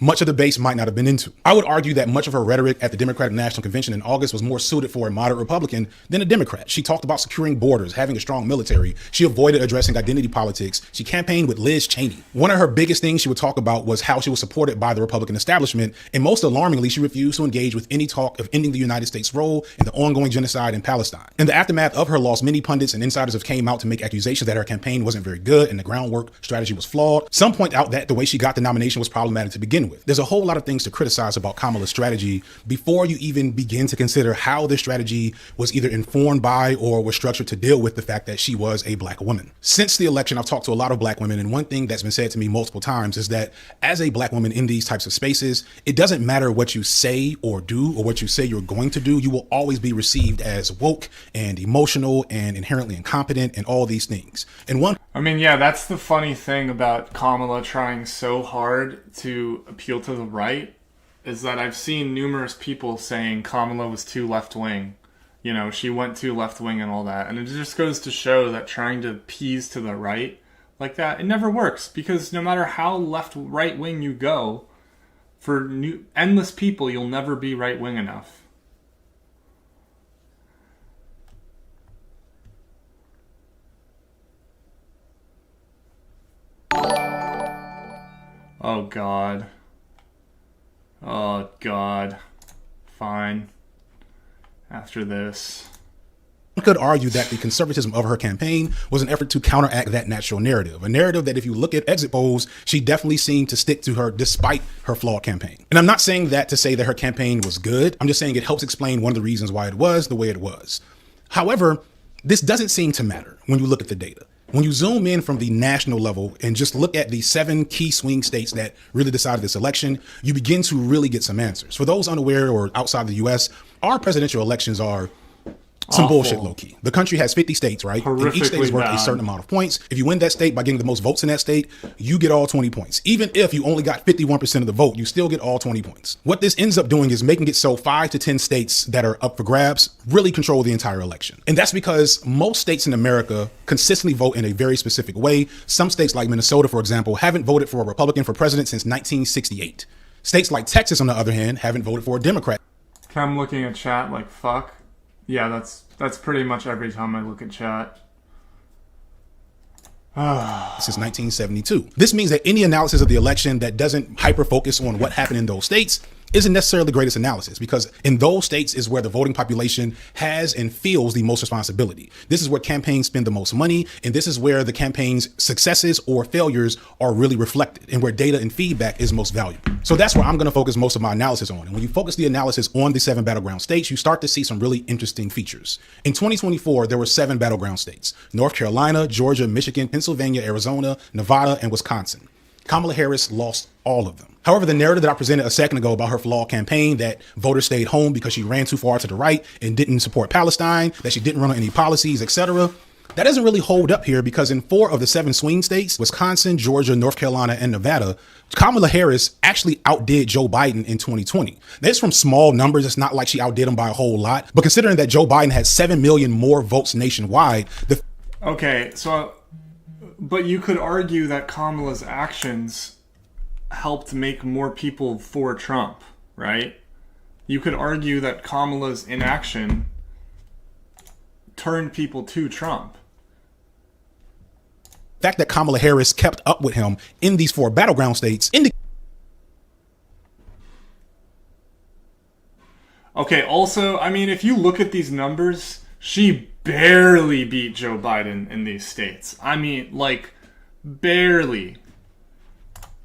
much of the base might not have been into. I would argue that much of her rhetoric at the Democratic National Convention in August was more suited for a moderate Republican than a Democrat. She talked about securing borders, having a strong military. She avoided addressing identity politics. She campaigned with Liz Cheney. One of her biggest things she would talk about was how she was supported by the Republican establishment, and most alarmingly, she refused to engage with any talk of ending the United States' role in the ongoing genocide in Palestine. In the aftermath of her loss, many pundits and insiders have came out to make accusations that her campaign wasn't very good and the groundwork strategy was flawed. Some point out that the way she got the nomination was problematic to begin with. There's a whole lot of things to criticize about Kamala's strategy before you even begin to consider how this strategy was either informed by or was structured to deal with the fact that she was a black woman. Since the election, I've talked to a lot of black women, and one thing that's been said to me multiple times is that as a black woman in these types of spaces, it doesn't matter what you say or do or what you say you're going to do, you will always be received as woke and emotional and inherently incompetent and all these things. And yeah, that's the funny thing about Kamala trying so hard to appeal to the right, is that I've seen numerous people saying Kamala was too left-wing. You know, she went too left-wing and all that. And it just goes to show that trying to appease to the right like that, it never works. Because no matter how right-wing you go, for endless people, you'll never be right-wing enough. Oh, God. Oh, God. Fine. After this. One could argue that the conservatism of her campaign was an effort to counteract that natural narrative, a narrative that if you look at exit polls, she definitely seemed to stick to her despite her flawed campaign. And I'm not saying that to say that her campaign was good. I'm just saying it helps explain one of the reasons why it was the way it was. However, this doesn't seem to matter when you look at the data. When you zoom in from the national level and just look at the 7 key swing states that really decided this election, you begin to really get some answers. For those unaware or outside the US, our presidential elections are some bullshit, low key. The country has 50 states, right? And each state is worth a certain amount of points. If you win that state by getting the most votes in that state, you get all 20 points. Even if you only got 51% of the vote, you still get all 20 points. What this ends up doing is making it so 5 to 10 states that are up for grabs really control the entire election. And that's because most states in America consistently vote in a very specific way. Some states like Minnesota, for example, haven't voted for a Republican for president since 1968. States like Texas, on the other hand, haven't voted for a Democrat. I'm looking at chat like, fuck. Yeah, that's That's pretty much every time I look at chat. Since 1972. This means that any analysis of the election that doesn't hyper focus on what happened in those states isn't necessarily the greatest analysis, because in those states is where the voting population has and feels the most responsibility. This is where campaigns spend the most money, and this is where the campaign's successes or failures are really reflected, and where data and feedback is most valuable. So that's where I'm going to focus most of my analysis on. And when you focus the analysis on the 7 battleground states, you start to see some really interesting features. In 2024, there were 7 battleground states: North Carolina, Georgia, Michigan, Pennsylvania, Arizona, Nevada, and Wisconsin. Kamala Harris lost all of them. However, the narrative that I presented a second ago about her flawed campaign, that voters stayed home because she ran too far to the right and didn't support Palestine, that she didn't run on any policies, etc., that doesn't really hold up here, because in 4 of the 7 swing states, Wisconsin, Georgia, North Carolina, and Nevada, Kamala Harris actually outdid Joe Biden in 2020. That's from small numbers. It's not like she outdid him by a whole lot. But considering that Joe Biden had 7 million more votes nationwide, okay, so, but you could argue that Kamala's actions helped make more people for Trump, right? You could argue that Kamala's inaction turned people to Trump. The fact that Kamala Harris kept up with him in these 4 battleground states Okay, also, I mean, if you look at these numbers, she barely beat Joe Biden in these states. I mean, like, barely.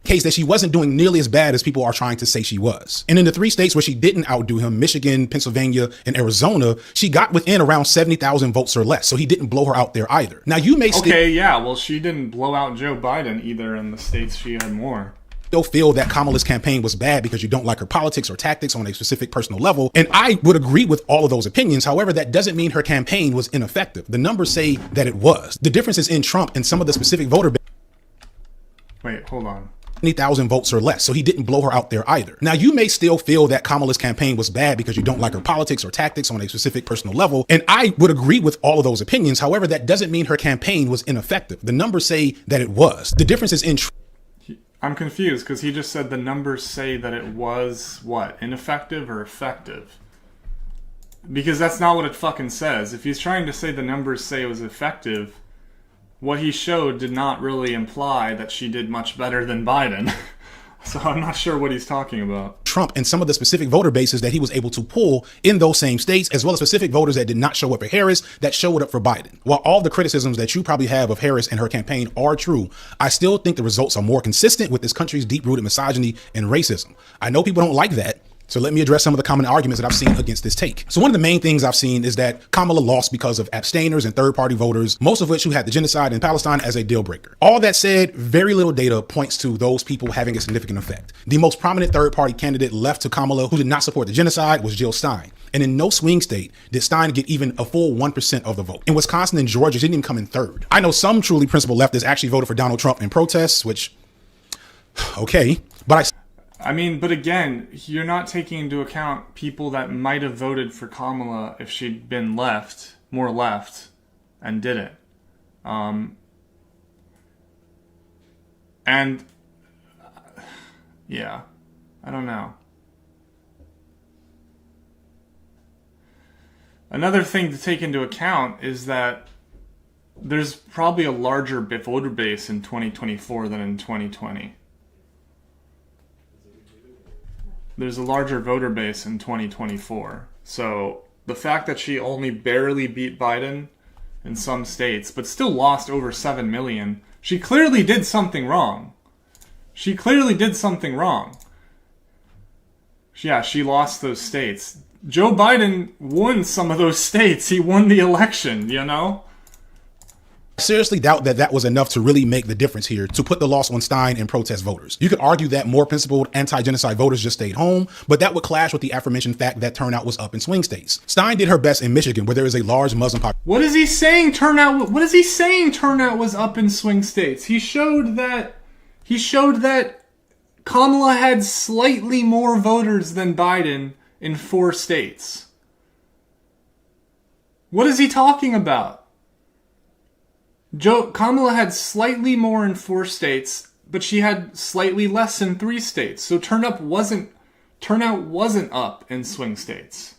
Case that she wasn't doing nearly as bad as people are trying to say she was. And in the 3 states where she didn't outdo him, Michigan, Pennsylvania, and Arizona, she got within around 70,000 votes or less. So he didn't blow her out there either. Now you may okay, yeah, well, she didn't blow out Joe Biden either in the states she had more. Still feel that Kamala's campaign was bad because you don't like her politics or tactics on a specific personal level. And I would agree with all of those opinions. However, that doesn't mean her campaign was ineffective. The numbers say that it was. The difference is in Trump and some of the specific voter base. Wait, hold on. 70,000 votes or less. So he didn't blow her out there either. Now, you may still feel that Kamala's campaign was bad because you don't like her politics or tactics on a specific personal level. And I would agree with all of those opinions. However, that doesn't mean her campaign was ineffective. The numbers say that it was. The difference is in I'm confused because he just said the numbers say that it was, what, ineffective or effective? Because that's not what it fucking says. If he's trying to say the numbers say it was effective, what he showed did not really imply that she did much better than Biden. So I'm not sure what he's talking about. Trump and some of the specific voter bases that he was able to pull in those same states, as well as specific voters that did not show up for Harris that showed up for Biden. While all the criticisms that you probably have of Harris and her campaign are true, I still think the results are more consistent with this country's deep-rooted misogyny and racism. I know people don't like that, so let me address some of the common arguments that I've seen against this take. So one of the main things I've seen is that Kamala lost because of abstainers and third-party voters, most of which who had the genocide in Palestine as a deal breaker. All that said, very little data points to those people having a significant effect. The most prominent third-party candidate left to Kamala who did not support the genocide was Jill Stein. And in no swing state did Stein get even a full 1% of the vote. In Wisconsin and Georgia, she didn't even come in third. I know some truly principled leftists actually voted for Donald Trump in protests, which, okay, but I mean, but again, you're not taking into account people that might have voted for Kamala if she'd been left, more left, and didn't. And, yeah, I don't know. Another thing to take into account is that there's probably a larger voter base in 2024 than in 2020. There's a larger voter base in 2024. So the fact that she only barely beat Biden in some states, but still lost over 7 million, she clearly did something wrong. She clearly did something wrong. Yeah, she lost those states. Joe Biden won some of those states. He won the election, you know? I seriously doubt that that was enough to really make the difference here to put the loss on Stein and protest voters. You could argue that more principled anti-genocide voters just stayed home, but that would clash with the aforementioned fact that turnout was up in swing states. Stein did her best in Michigan, where there is a large Muslim population. What is he saying turnout? What is he saying turnout was up in swing states? He showed that Kamala had slightly more voters than Biden in 4 states. What is he talking about? Kamala had slightly more in 4 states, but she had slightly less in 3 states. So turnout wasn't up in swing states.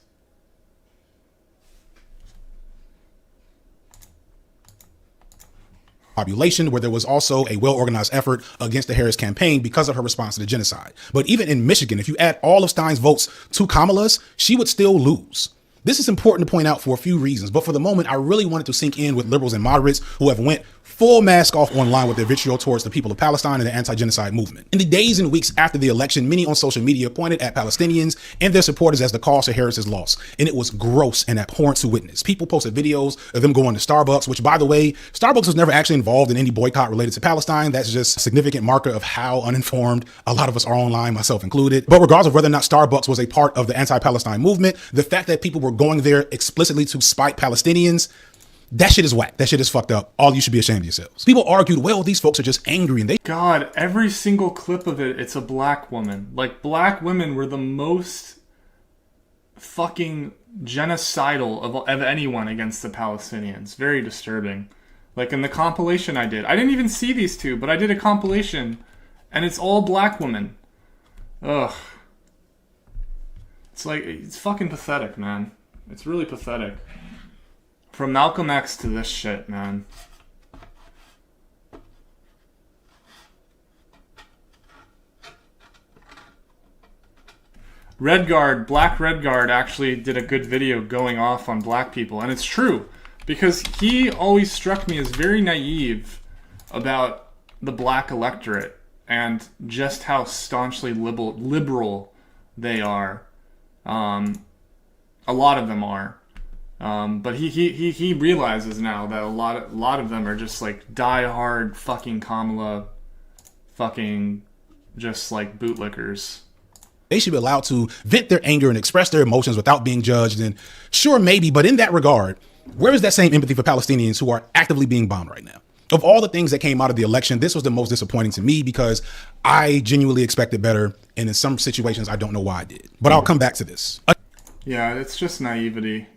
population, where there was also a well-organized effort against the Harris campaign because of her response to the genocide. But even in Michigan, if you add all of Stein's votes to Kamala's, she would still lose. This is important to point out for a few reasons, but for the moment, I really wanted to sink in with liberals and moderates who have went full mask off online with their vitriol towards the people of Palestine and the anti-genocide movement. In the days and weeks after the election, many on social media pointed at Palestinians and their supporters as the cause for Harris's loss, and it was gross and abhorrent to witness. People posted videos of them going to Starbucks, which, by the way, Starbucks was never actually involved in any boycott related to Palestine. That's just a significant marker of how uninformed a lot of us are online, myself included. But regardless of whether or not Starbucks was a part of the anti-Palestine movement, the fact that people were going there explicitly to spite Palestinians, that shit is whack. That shit is fucked up. All you should be ashamed of yourselves. People argued, well, these folks are just angry and they... God, every single clip of it, it's a black woman. Like, black women were the most fucking genocidal of anyone against the Palestinians. Very disturbing. Like, in the compilation I didn't even see these two, but I did a compilation, and it's all black women. Ugh. It's like, it's fucking pathetic, man. It's really pathetic. From Malcolm X to this shit, man. Redguard, Black Redguard actually did a good video going off on black people. And it's true, because he always struck me as very naive about the black electorate and just how staunchly liberal they are. A lot of them are. But he realizes now that a lot of them are just like die-hard fucking Kamala fucking just like bootlickers. They should be allowed to vent their anger and express their emotions without being judged. And sure, maybe, but in that regard, where is that same empathy for Palestinians who are actively being bombed right now? Of all the things that came out of the election, this was the most disappointing to me because I genuinely expected better. And in some situations, I don't know why I did. But I'll come back to this. Yeah, it's just naivete.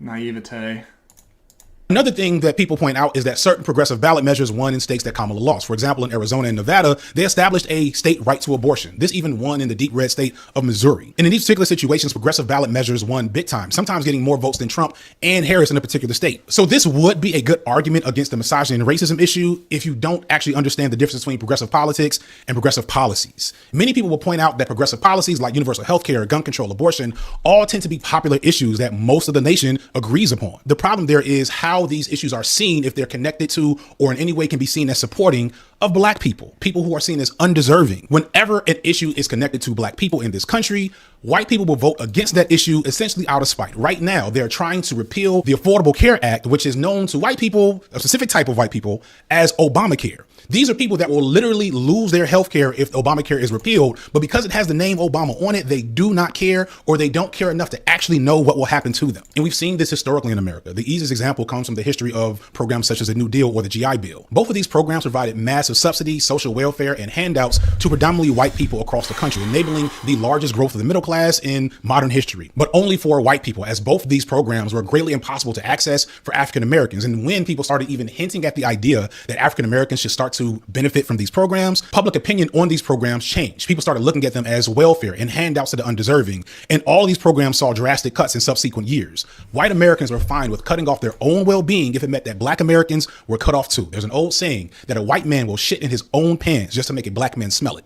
Another thing that people point out is that certain progressive ballot measures won in states that Kamala lost. For example, in Arizona and Nevada, they established a state right to abortion. This even won in the deep red state of Missouri. And in these particular situations, progressive ballot measures won big time, sometimes getting more votes than Trump and Harris in a particular state. So this would be a good argument against the misogyny and racism issue if you don't actually understand the difference between progressive politics and progressive policies. Many people will point out that progressive policies like universal health care, gun control, abortion, all tend to be popular issues that most of the nation agrees upon. The problem there is how these issues are seen if they're connected to or in any way can be seen as supporting of black people who are seen as undeserving. Whenever an issue is connected to black people in this country, white people will vote against that issue essentially out of spite. Right now, they're trying to repeal the Affordable Care Act, which is known to white people, a specific type of white people, as Obamacare. These are people that will literally lose their health care if Obamacare is repealed, but because it has the name Obama on it, they do not care, or they don't care enough to actually know what will happen to them. And we've seen this historically in America. The easiest example comes from the history of programs such as the New Deal or the GI Bill. Both of these programs provided massive subsidies, social welfare, and handouts to predominantly white people across the country, enabling the largest growth of the middle class in modern history, but only for white people, as both of these programs were greatly impossible to access for African Americans. And when people started even hinting at the idea that African Americans should start to benefit from these programs, public opinion on these programs changed. People started looking at them as welfare and handouts to the undeserving. And all these programs saw drastic cuts in subsequent years. White Americans were fine with cutting off their own well-being if it meant that black Americans were cut off too. There's an old saying that a white man will shit in his own pants just to make a black man smell it.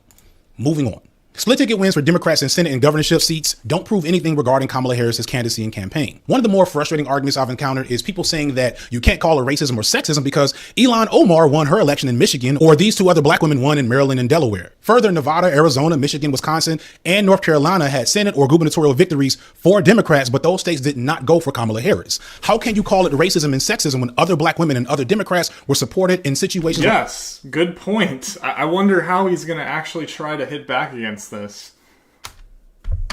Moving on. Split ticket wins for Democrats in Senate and governorship seats don't prove anything regarding Kamala Harris's candidacy and campaign. One of the more frustrating arguments I've encountered is people saying that you can't call it racism or sexism because Ilhan Omar won her election in Michigan, or these two other black women won in Maryland and Delaware. Further, Nevada, Arizona, Michigan, Wisconsin, and North Carolina had Senate or gubernatorial victories for Democrats, but those states did not go for Kamala Harris. How can you call it racism and sexism when other black women and other Democrats were supported in situations? Yes, good point. I wonder how he's going to actually try to hit back against this.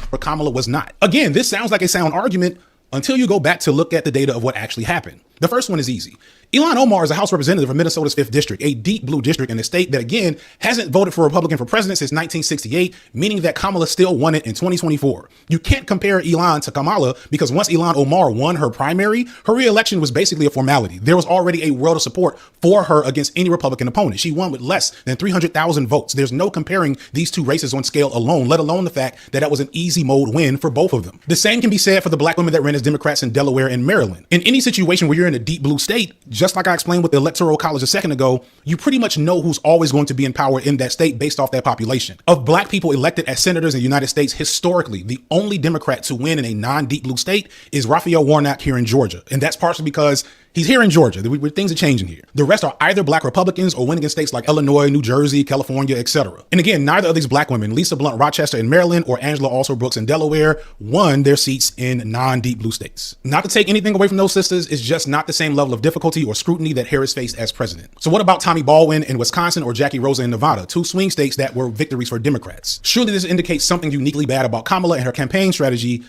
Where Kamala was not. Again, this sounds like a sound argument until you go back to look at the data of what actually happened. The first one is easy. Ilhan Omar is a House representative from Minnesota's 5th District, a deep blue district in a state that, again, hasn't voted for a Republican for president since 1968, meaning that Kamala still won it in 2024. You can't compare Ilhan to Kamala because once Ilhan Omar won her primary, her re-election was basically a formality. There was already a world of support for her against any Republican opponent. She won with less than 300,000 votes. There's no comparing these two races on scale alone, let alone the fact that was an easy mode win for both of them. The same can be said for the black women that ran as Democrats in Delaware and Maryland. In any situation where you're in a deep blue state, just like I explained with the Electoral College a second ago, you pretty much know who's always going to be in power in that state based off that population. Of black people elected as senators in the United States, historically, the only Democrat to win in a non-deep blue state is Raphael Warnock here in Georgia. And that's partially because he's here in Georgia. Things are changing here. The rest are either black Republicans or winning in states like Illinois, New Jersey, California, etc. And again, neither of these black women, Lisa Blunt Rochester in Maryland or Angela Also Brooks in Delaware, won their seats in non-deep blue states. Not to take anything away from those sisters, it's just not the same level of difficulty or scrutiny that Harris faced as president. So what about Tommy Baldwin in Wisconsin or Jackie Rosa in Nevada, two swing states that were victories for Democrats? Surely this indicates something uniquely bad about Kamala and her campaign strategy.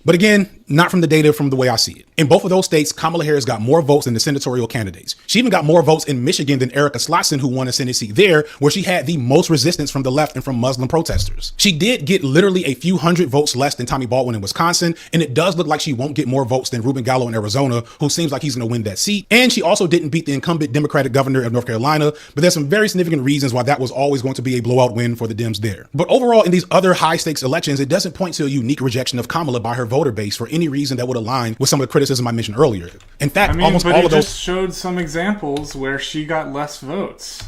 But again, not from the data, from the way I see it. In both of those states, Kamala Harris got more votes than the senatorial candidates. She even got more votes in Michigan than Erica Slotson, who won a Senate seat there, where she had the most resistance from the left and from Muslim protesters. She did get literally a few hundred votes less than Tommy Baldwin in Wisconsin, and it does look like she won't get more votes than Ruben Gallo in Arizona, who seems like he's going to win that seat. And she also didn't beat the incumbent Democratic governor of North Carolina, but there's some very significant reasons why that was always going to be a blowout win for the Dems there. But overall, in these other high-stakes elections, it doesn't point to a unique rejection of Kamala by her voter base for any reason that would align with some of the criticism I mentioned earlier. In fact, almost all of those just showed some examples where she got less votes.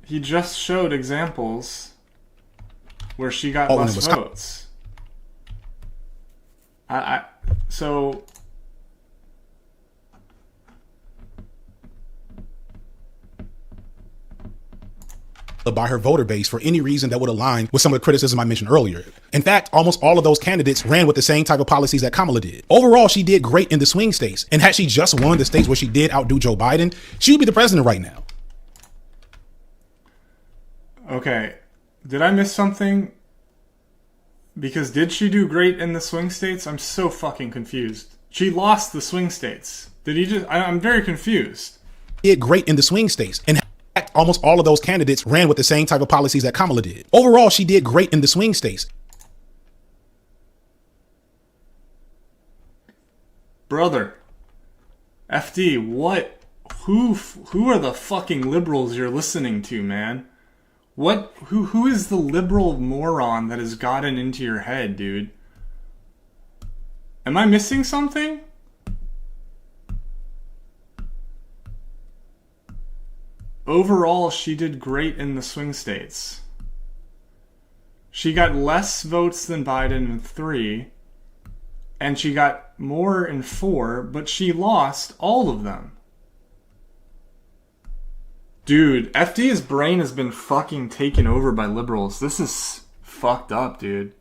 He just showed examples where she got less votes. So by her voter base for any reason that would align with some of the criticism I mentioned earlier. In fact, almost all of those candidates ran with the same type of policies that Kamala did. Overall, she did great in the swing states. And had she just won the states where she did outdo Joe Biden, she would be the president right now. Okay, did I miss something? Because did she do great in the swing states? I'm so fucking confused. She lost the swing states. Did he just... I'm very confused. Did great in the swing states. And almost all of those candidates ran with the same type of policies that Kamala did. Overall, she did great in the swing states. Brother, FD, what? Who are the fucking liberals you're listening to, man? What? Who is the liberal moron that has gotten into your head, dude? Am I missing something? Overall, she did great in the swing states. She got less votes than Biden in 3, and she got more in 4, but she lost all of them. Dude, FD's brain has been fucking taken over by liberals. This is fucked up, dude.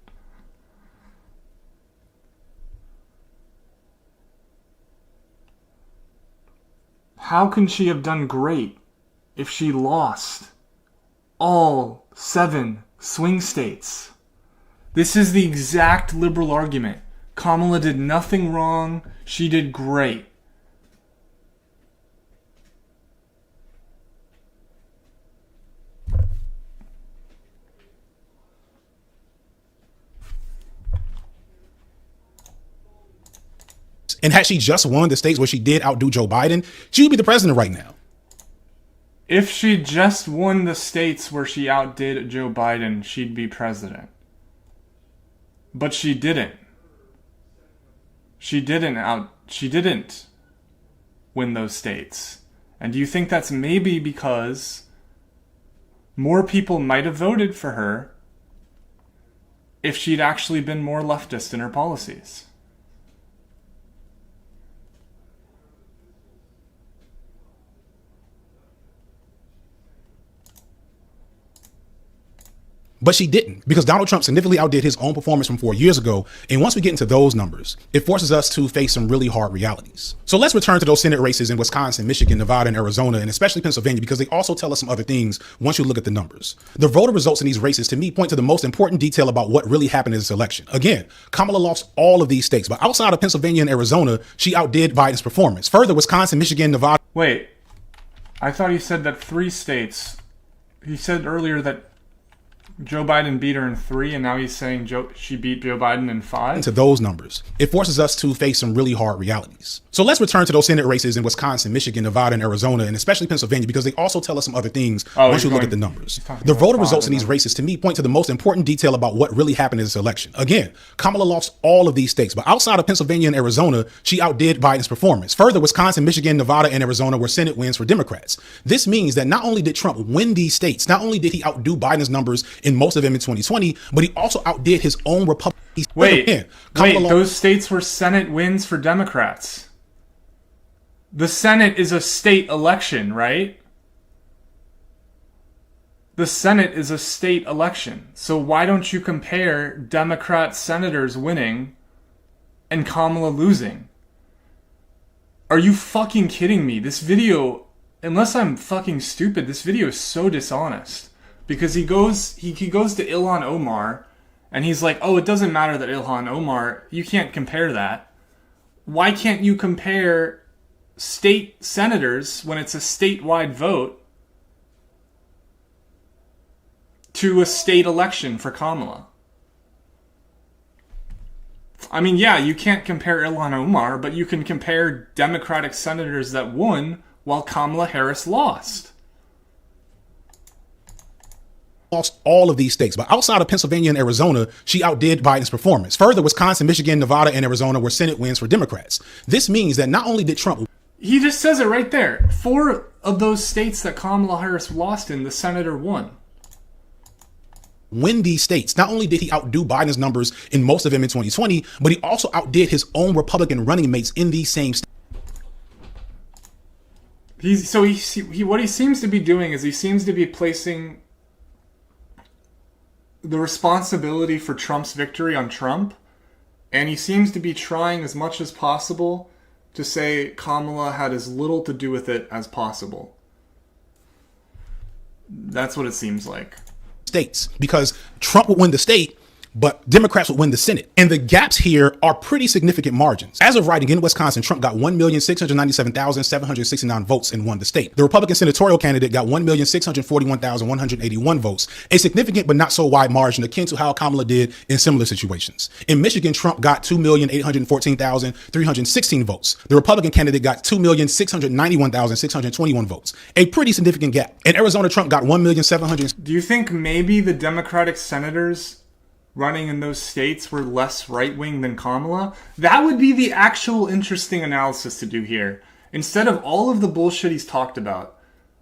How can she have done great if she lost all 7 swing states? This is the exact liberal argument. Kamala did nothing wrong. She did great. And had she just won the states where she did outdo Joe Biden, she would be the president right now. If she just won the states where she outdid Joe Biden, she'd be president. But she didn't. She didn't win those states. And do you think that's maybe because more people might have voted for her if she'd actually been more leftist in her policies? But she didn't, because Donald Trump significantly outdid his own performance from 4 years ago. And once we get into those numbers, it forces us to face some really hard realities. So let's return to those Senate races in Wisconsin, Michigan, Nevada, and Arizona, and especially Pennsylvania, because they also tell us some other things once you look at the numbers. The voter results in these races, to me, point to the most important detail about what really happened in this election. Again, Kamala lost all of these states, but outside of Pennsylvania and Arizona, she outdid Biden's performance. Further, Wisconsin, Michigan, Nevada. Wait, I thought he said that 3 states, he said earlier that Joe Biden beat her in 3, and now he's saying she beat Joe Biden in 5? To those numbers, it forces us to face some really hard realities. So let's return to those Senate races in Wisconsin, Michigan, Nevada, and Arizona, and especially Pennsylvania, because they also tell us some other things once you look at the numbers. The voter results in these races, to me, point to the most important detail about what really happened in this election. Again, Kamala lost all of these states, but outside of Pennsylvania and Arizona, she outdid Biden's performance. Further, Wisconsin, Michigan, Nevada, and Arizona were Senate wins for Democrats. This means that not only did Trump win these states, not only did he outdo Biden's numbers in most of them in 2020, but he also outdid his own Republican. Wait, those states were Senate wins for Democrats. The Senate is a state election, right? The Senate is a state election. So why don't you compare Democrat senators winning and Kamala losing? Are you fucking kidding me? This video, unless I'm fucking stupid, this video is so dishonest. Because he goes to Ilhan Omar, and he's like, oh, it doesn't matter that Ilhan Omar, you can't compare that. Why can't you compare state senators, when it's a statewide vote, to a state election for Kamala? I mean, yeah, you can't compare Ilhan Omar, but you can compare Democratic senators that won while Kamala Harris lost. Lost all of these states, but outside of Pennsylvania and Arizona, she outdid Biden's performance. Further, Wisconsin, Michigan, Nevada, and Arizona were Senate wins for Democrats. This means that not only did Trump... He just says it right there. 4 of those states that Kamala Harris lost in, the senator won. Win these states. Not only did he outdo Biden's numbers in most of them in 2020, but he also outdid his own Republican running mates in these same states. What he seems to be doing is he seems to be placing the responsibility for Trump's victory on Trump, and he seems to be trying as much as possible to say Kamala had as little to do with it as possible. That's what it seems like. States, because Trump would win the state, but Democrats would win the Senate. And the gaps here are pretty significant margins. As of writing, in Wisconsin, Trump got 1,697,769 votes and won the state. The Republican senatorial candidate got 1,641,181 votes, a significant but not so wide margin akin to how Kamala did in similar situations. In Michigan, Trump got 2,814,316 votes. The Republican candidate got 2,691,621 votes, a pretty significant gap. In Arizona, Trump got 1,700,000. Do you think maybe the Democratic senators running in those states were less right-wing than Kamala? That would be the actual interesting analysis to do here. Instead of all of the bullshit he's talked about,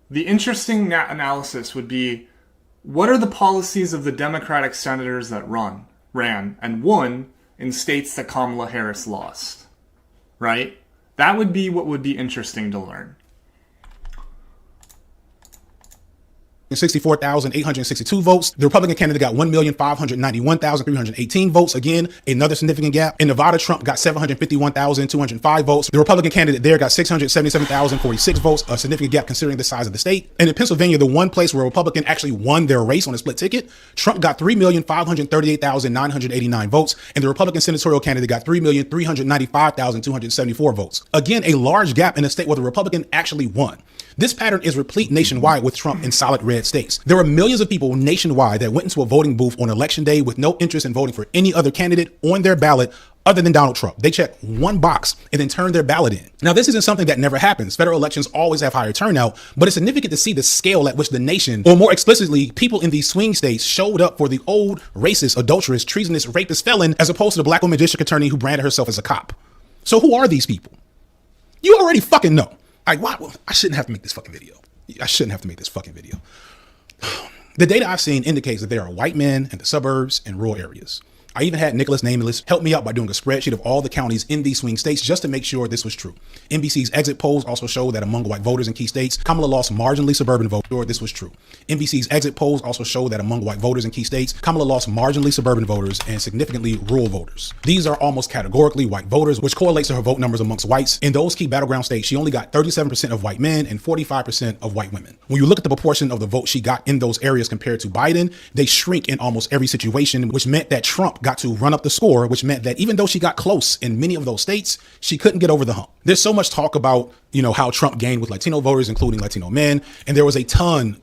the interesting analysis would be, what are the policies of the Democratic senators that ran and won in states that Kamala Harris lost? Right? That would be what would be interesting to learn. 64,862 votes. The Republican candidate got 1,591,318 votes. Again, another significant gap. In Nevada, Trump got 751,205 votes. The Republican candidate there got 677,046 votes, a significant gap considering the size of the state. And in Pennsylvania, the one place where a Republican actually won their race on a split ticket, Trump got 3,538,989 votes, and the Republican senatorial candidate got 3,395,274 votes. Again, a large gap in a state where the Republican actually won. This pattern is replete nationwide with Trump in solid red states. There are millions of people nationwide that went into a voting booth on election day with no interest in voting for any other candidate on their ballot other than Donald Trump. They check one box and then turn their ballot in. Now, this isn't something that never happens. Federal elections always have higher turnout, but it's significant to see the scale at which the nation, or more explicitly, people in these swing states, showed up for the old racist, adulterous, treasonous, rapist felon, as opposed to the black woman district attorney who branded herself as a cop. So who are these people? You already fucking know. I shouldn't have to make this fucking video. The data I've seen indicates that there are white men in the suburbs and rural areas. I even had Nicholas Nameless help me out by doing a spreadsheet of all the counties in these swing states just to make sure this was true. NBC's exit polls also show that among white voters in key states, Kamala lost marginally suburban voters. Sure, this was true. NBC's exit polls also show that among white voters in key states, Kamala lost marginally suburban voters and significantly rural voters. These are almost categorically white voters, which correlates to her vote numbers amongst whites. In those key battleground states, she only got 37% of white men and 45% of white women. When you look at the proportion of the vote she got in those areas compared to Biden, they shrink in almost every situation, which meant that Trump got to run up the score, which meant that even though she got close in many of those states, she couldn't get over the hump. There's so much talk about, you know, how Trump gained with Latino voters, including Latino men. And there was a ton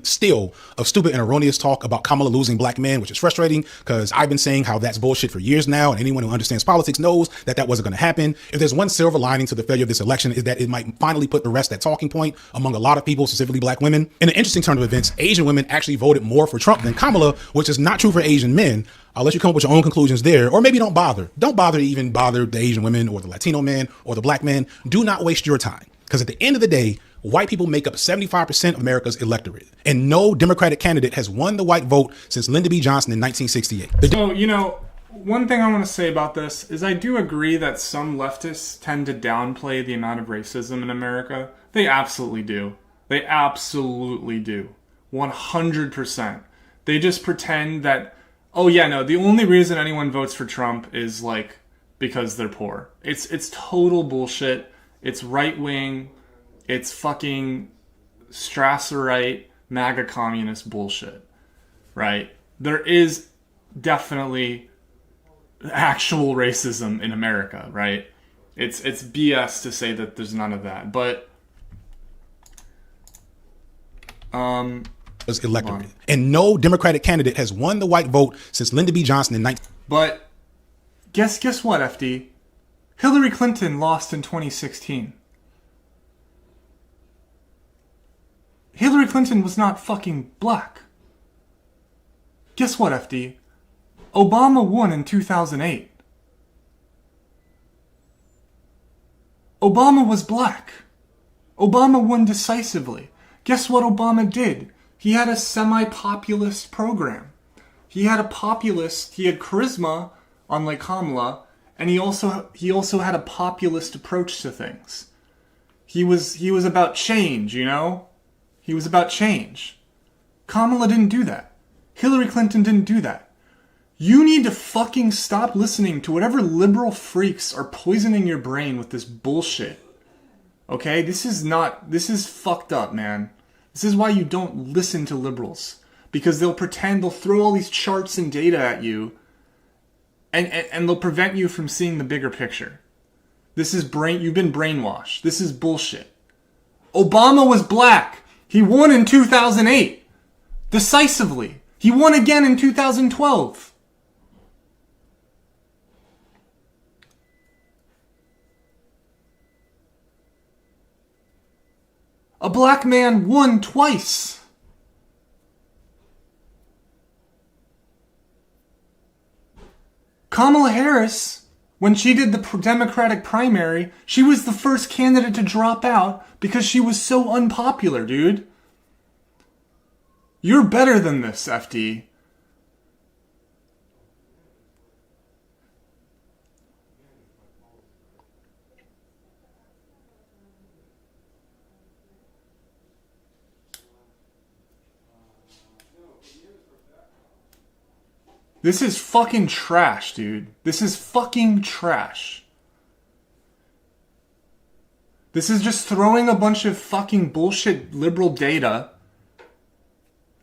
still of stupid and erroneous talk about Kamala losing black men, which is frustrating because I've been saying how that's bullshit for years now. And anyone who understands politics knows that that wasn't going to happen. If there's one silver lining to the failure of this election, is that it might finally put to rest that talking point among a lot of people, specifically black women. In an interesting turn of events, Asian women actually voted more for Trump than Kamala, which is not true for Asian men. I'll let you come up with your own conclusions there, or maybe don't bother. Don't bother to even bother the Asian women or the Latino men or the black men. Do not waste your time. Because at the end of the day, white people make up 75% of America's electorate. And no Democratic candidate has won the white vote since Lyndon B. Johnson in 1968. So, you know, one thing I want to say about this is I do agree that some leftists tend to downplay the amount of racism in America. They absolutely do. They absolutely do. 100%. They just pretend that, oh yeah, no, the only reason anyone votes for Trump is like because they're poor. It's total bullshit. It's right wing. It's fucking Strasserite MAGA communist bullshit. Right? There is definitely actual racism in America, right? It's BS to say that there's none of that. But was electorate. And no Democratic candidate has won the white vote since Lyndon B. Johnson in 19... But guess what, FD? Hillary Clinton lost in 2016. Hillary Clinton was not fucking black. Guess what, FD? Obama won in 2008. Obama was black. Obama won decisively. Guess what Obama did? He had a semi-populist program. He had charisma, unlike Kamala, and he also had a populist approach to things. He was about change, you know? He was about change. Kamala didn't do that. Hillary Clinton didn't do that. You need to fucking stop listening to whatever liberal freaks are poisoning your brain with this bullshit. Okay? This is fucked up, man. This is why you don't listen to liberals. Because they'll throw all these charts and data at you, and they'll prevent you from seeing the bigger picture. You've been brainwashed. This is bullshit. Obama was black. He won in 2008. Decisively. He won again in 2012. A black man won twice. Kamala Harris, when she did the Democratic primary, she was the first candidate to drop out because she was so unpopular, dude. You're better than this, FD. This is fucking trash, dude. This is fucking trash. This is just throwing a bunch of fucking bullshit liberal data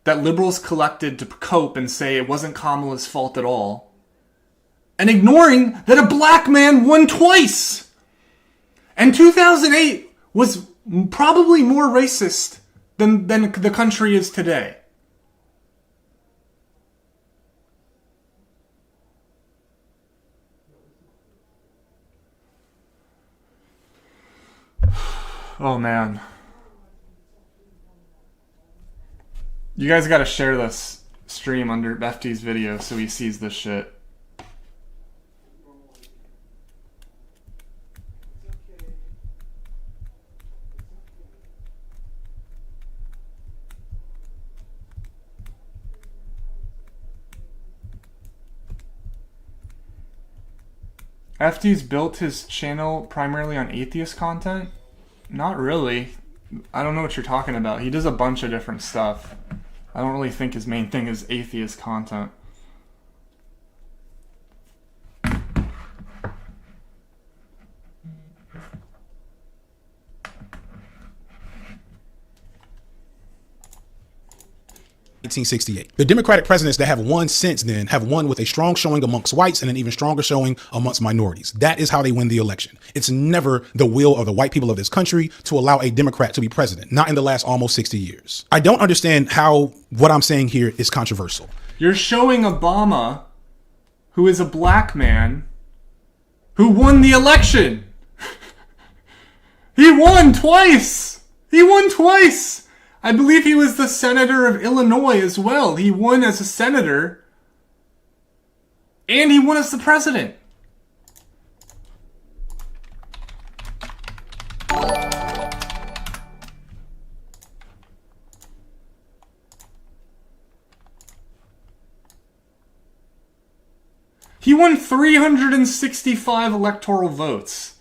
that liberals collected to cope and say it wasn't Kamala's fault at all, and ignoring that a black man won twice. And 2008 was probably more racist than the country is today. Oh, man. You guys gotta share this stream under FD's video so he sees this shit. FD's built his channel primarily on atheist content? Not really. I don't know what you're talking about. He does a bunch of different stuff. I don't really think his main thing is atheist content. 1968. The Democratic presidents that have won since then have won with a strong showing amongst whites and an even stronger showing amongst minorities. That is how they win the election. It's never the will of the white people of this country to allow a Democrat to be president, not in the last almost 60 years. I don't understand how what I'm saying here is controversial. You're showing Obama, who is a black man, who won the election. He won twice. He won twice. I believe he was the senator of Illinois as well. He won as a senator. And he won as the president. He won 365 electoral votes.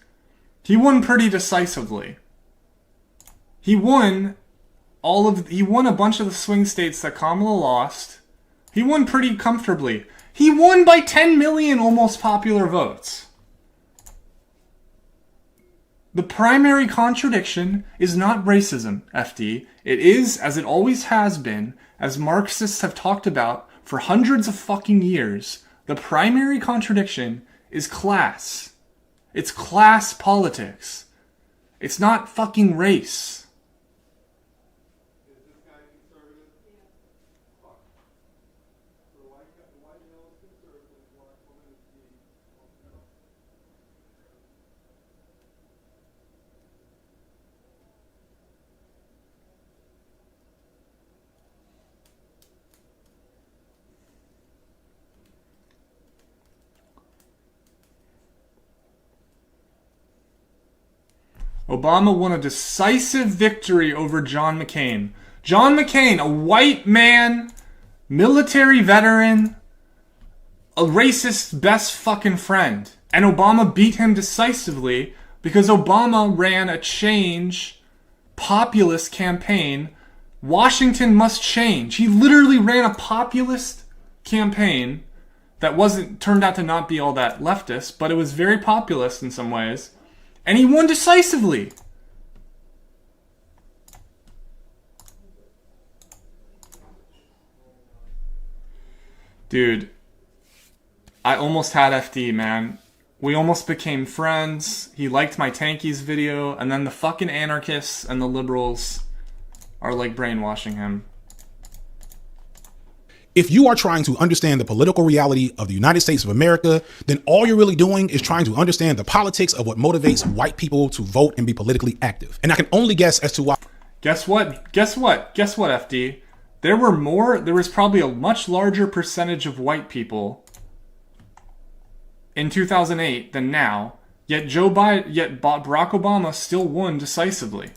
He won pretty decisively. He won a bunch of the swing states that Kamala lost. He won pretty comfortably. He won by 10 million almost popular votes. The primary contradiction is not racism, FD. It is, as it always has been, as Marxists have talked about for hundreds of fucking years, the primary contradiction is class. It's class politics. It's not fucking race. Obama won a decisive victory over John McCain. John McCain, a white man, military veteran, a racist best fucking friend. And Obama beat him decisively because Obama ran a change, populist campaign. Washington must change. He literally ran a populist campaign that turned out to not be all that leftist, but it was very populist in some ways. And he won decisively. Dude, I almost had FD, man. We almost became friends. He liked my Tankies video, and then the fucking anarchists and the liberals are like brainwashing him. If you are trying to understand the political reality of the United States of America, then all you're really doing is trying to understand the politics of what motivates white people to vote and be politically active. And I can only guess as to why. Guess what, FD? There was probably a much larger percentage of white people in 2008 than now, yet Barack Obama still won decisively.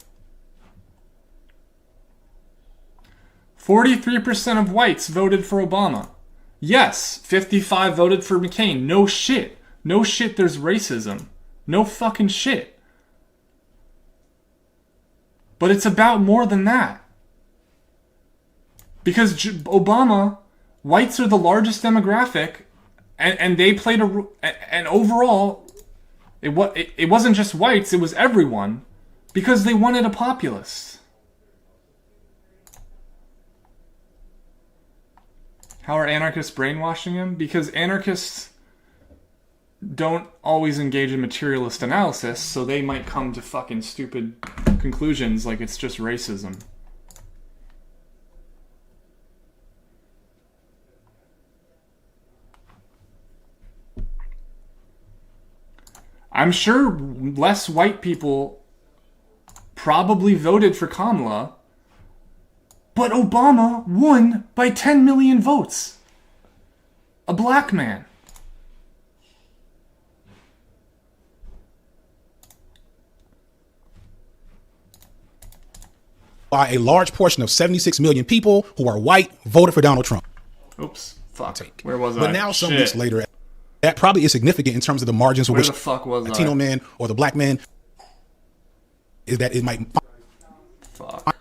43% of whites voted for Obama. Yes, 55 voted for McCain. No shit. No shit, there's racism. No fucking shit. But it's about more than that. Because Obama, whites are the largest demographic, and they played and overall, it wasn't just whites, it was everyone, because they wanted a populist. How are anarchists brainwashing him? Because anarchists don't always engage in materialist analysis, so they might come to fucking stupid conclusions like it's just racism. I'm sure less white people probably voted for Kamala, but Obama won by 10 million votes. A black man. By a large portion of 76 million people who are white voted for Donald Trump. Oops. Fuck. Where was I? But now, some weeks later, that probably is significant in terms of the margins for Where which the fuck was Latino I? man or the black man is that it might Fuck.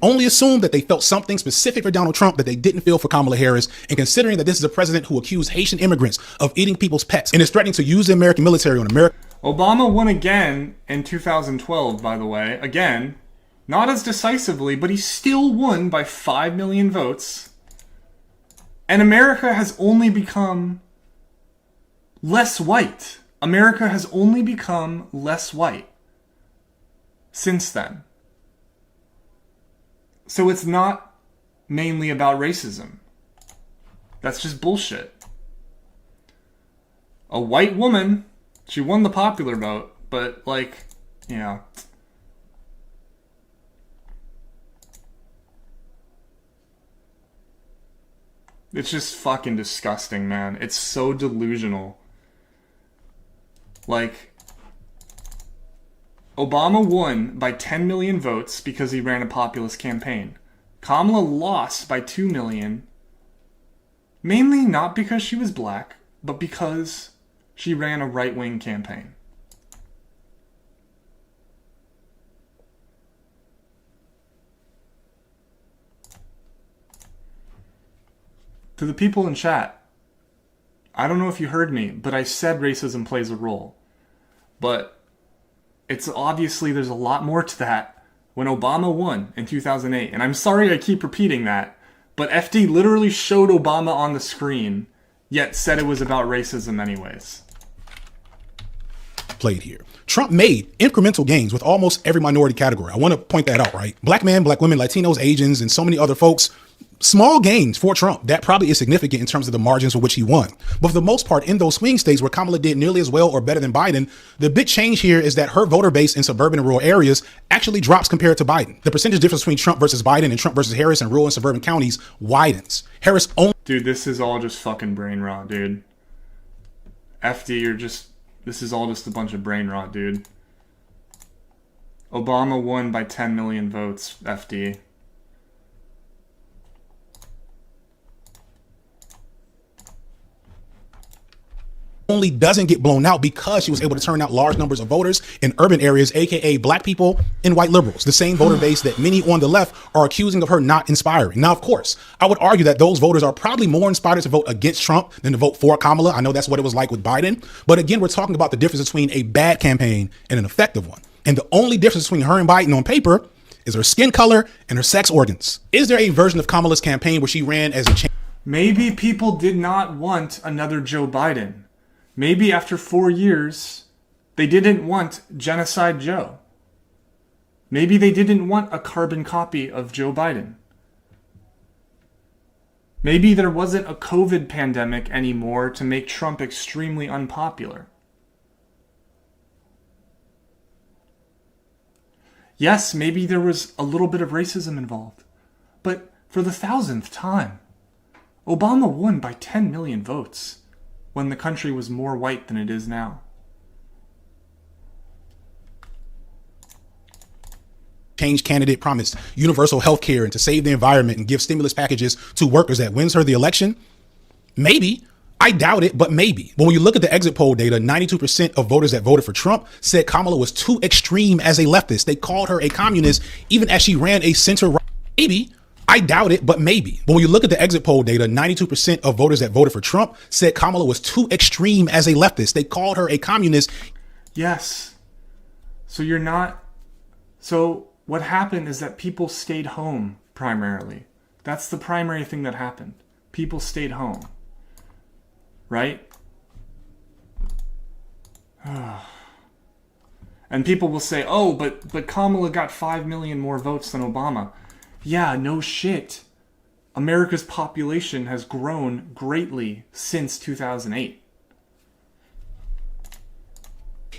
only assume that they felt something specific for Donald Trump that they didn't feel for Kamala Harris, and considering that this is a president who accused Haitian immigrants of eating people's pets and is threatening to use the American military on America. Obama won again in 2012, by the way. Again. Not as decisively, but he still won by 5 million votes. And America has only become less white. America has only become less white since then. So it's not mainly about racism. That's just bullshit. A white woman, she won the popular vote, but like, you know. It's just fucking disgusting, man. It's so delusional. Like, Obama won by 10 million votes because he ran a populist campaign. Kamala lost by 2 million, mainly not because she was black, but because she ran a right-wing campaign. To the people in chat, I don't know if you heard me, but I said racism plays a role. But it's obviously there's a lot more to that when Obama won in 2008. And I'm sorry I keep repeating that, but FD literally showed Obama on the screen, yet said it was about racism anyways. Played here. Trump made incremental gains with almost every minority category. I want to point that out, right? Black men, black women, Latinos, Asians, and so many other folks. Small gains for Trump. That probably is significant in terms of the margins for which he won. But for the most part, in those swing states where Kamala did nearly as well or better than Biden, the big change here is that her voter base in suburban and rural areas actually drops compared to Biden. The percentage difference between Trump versus Biden and Trump versus Harris in rural and suburban counties widens. Harris only... Dude, this is all just fucking brain rot, dude. FD, you're just... This is all just a bunch of brain rot, dude. Obama won by 10 million votes, FD. only doesn't get blown out because she was able to turn out large numbers of voters in urban areas, aka black people and white liberals, the same voter base that many on the left are accusing of her not inspiring. Now, of course, I would argue that those voters are probably more inspired to vote against Trump than to vote for Kamala. I know that's what it was like with Biden. But again, we're talking about the difference between a bad campaign and an effective one. And the only difference between her and Biden on paper is her skin color and her sex organs. Is there a version of Kamala's campaign where she ran as a Maybe people did not want another Joe Biden. Maybe after 4 years, they didn't want Genocide Joe. Maybe they didn't want a carbon copy of Joe Biden. Maybe there wasn't a COVID pandemic anymore to make Trump extremely unpopular. Yes, maybe there was a little bit of racism involved. But for the 1000th time, Obama won by 10 million votes when the country was more white than it is now. change candidate promised universal health care and to save the environment and give stimulus packages to workers that wins her the election? Maybe. I doubt it, but maybe. But when you look at the exit poll data, 92% of voters that voted for Trump said Kamala was too extreme as a leftist. They called her a communist even as she ran a center-right. Maybe. I doubt it, but maybe. But when you look at the exit poll data, 92% of voters that voted for Trump said Kamala was too extreme as a leftist. They called her a communist. Yes. So you're not... So what happened is that people stayed home primarily. That's the primary thing that happened. People stayed home. Right? And people will say, oh, but Kamala got 5 million more votes than Obama. Yeah, no shit. America's population has grown greatly since 2008.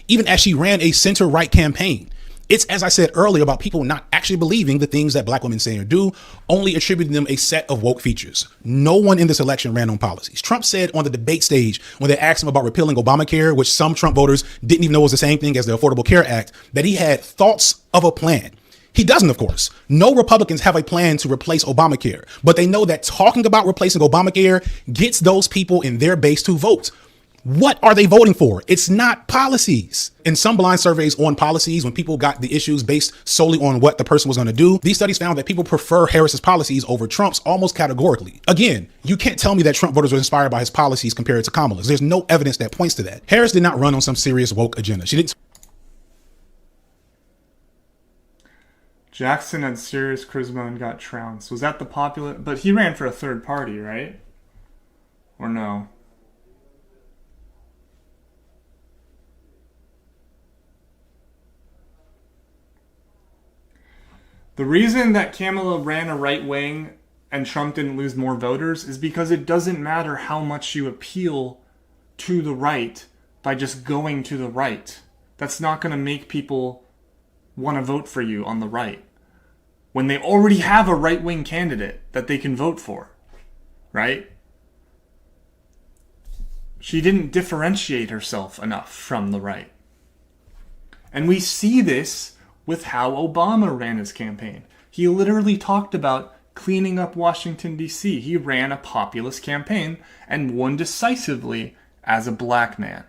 Even as she ran a center-right campaign. It's, as I said earlier, about people not actually believing the things that black women say or do, only attributing them a set of woke features. No one in this election ran on policies. Trump said on the debate stage, when they asked him about repealing Obamacare, which some Trump voters didn't even know was the same thing as the Affordable Care Act, that he had thoughts of a plan. He doesn't, of course. No Republicans have a plan to replace Obamacare, but they know that talking about replacing Obamacare gets those people in their base to vote. What are they voting for? It's not policies. In some blind surveys on policies, when people got the issues based solely on what the person was going to do, these studies found that people prefer Harris's policies over Trump's almost categorically. Again, you can't tell me that Trump voters were inspired by his policies compared to Kamala's. There's no evidence that points to that. Harris did not run on some serious woke agenda. She didn't. Jackson had serious charisma and got trounced. Was that the popular... But he ran for a third party, right? Or no? The reason that Kamala ran a right wing and Trump didn't lose more voters is because it doesn't matter how much you appeal to the right by just going to the right. That's not going to make people want to vote for you on the right when they already have a right-wing candidate that they can vote for, right? She didn't differentiate herself enough from the right. And we see this with how Obama ran his campaign. He literally talked about cleaning up Washington, D.C. He ran a populist campaign and won decisively as a black man.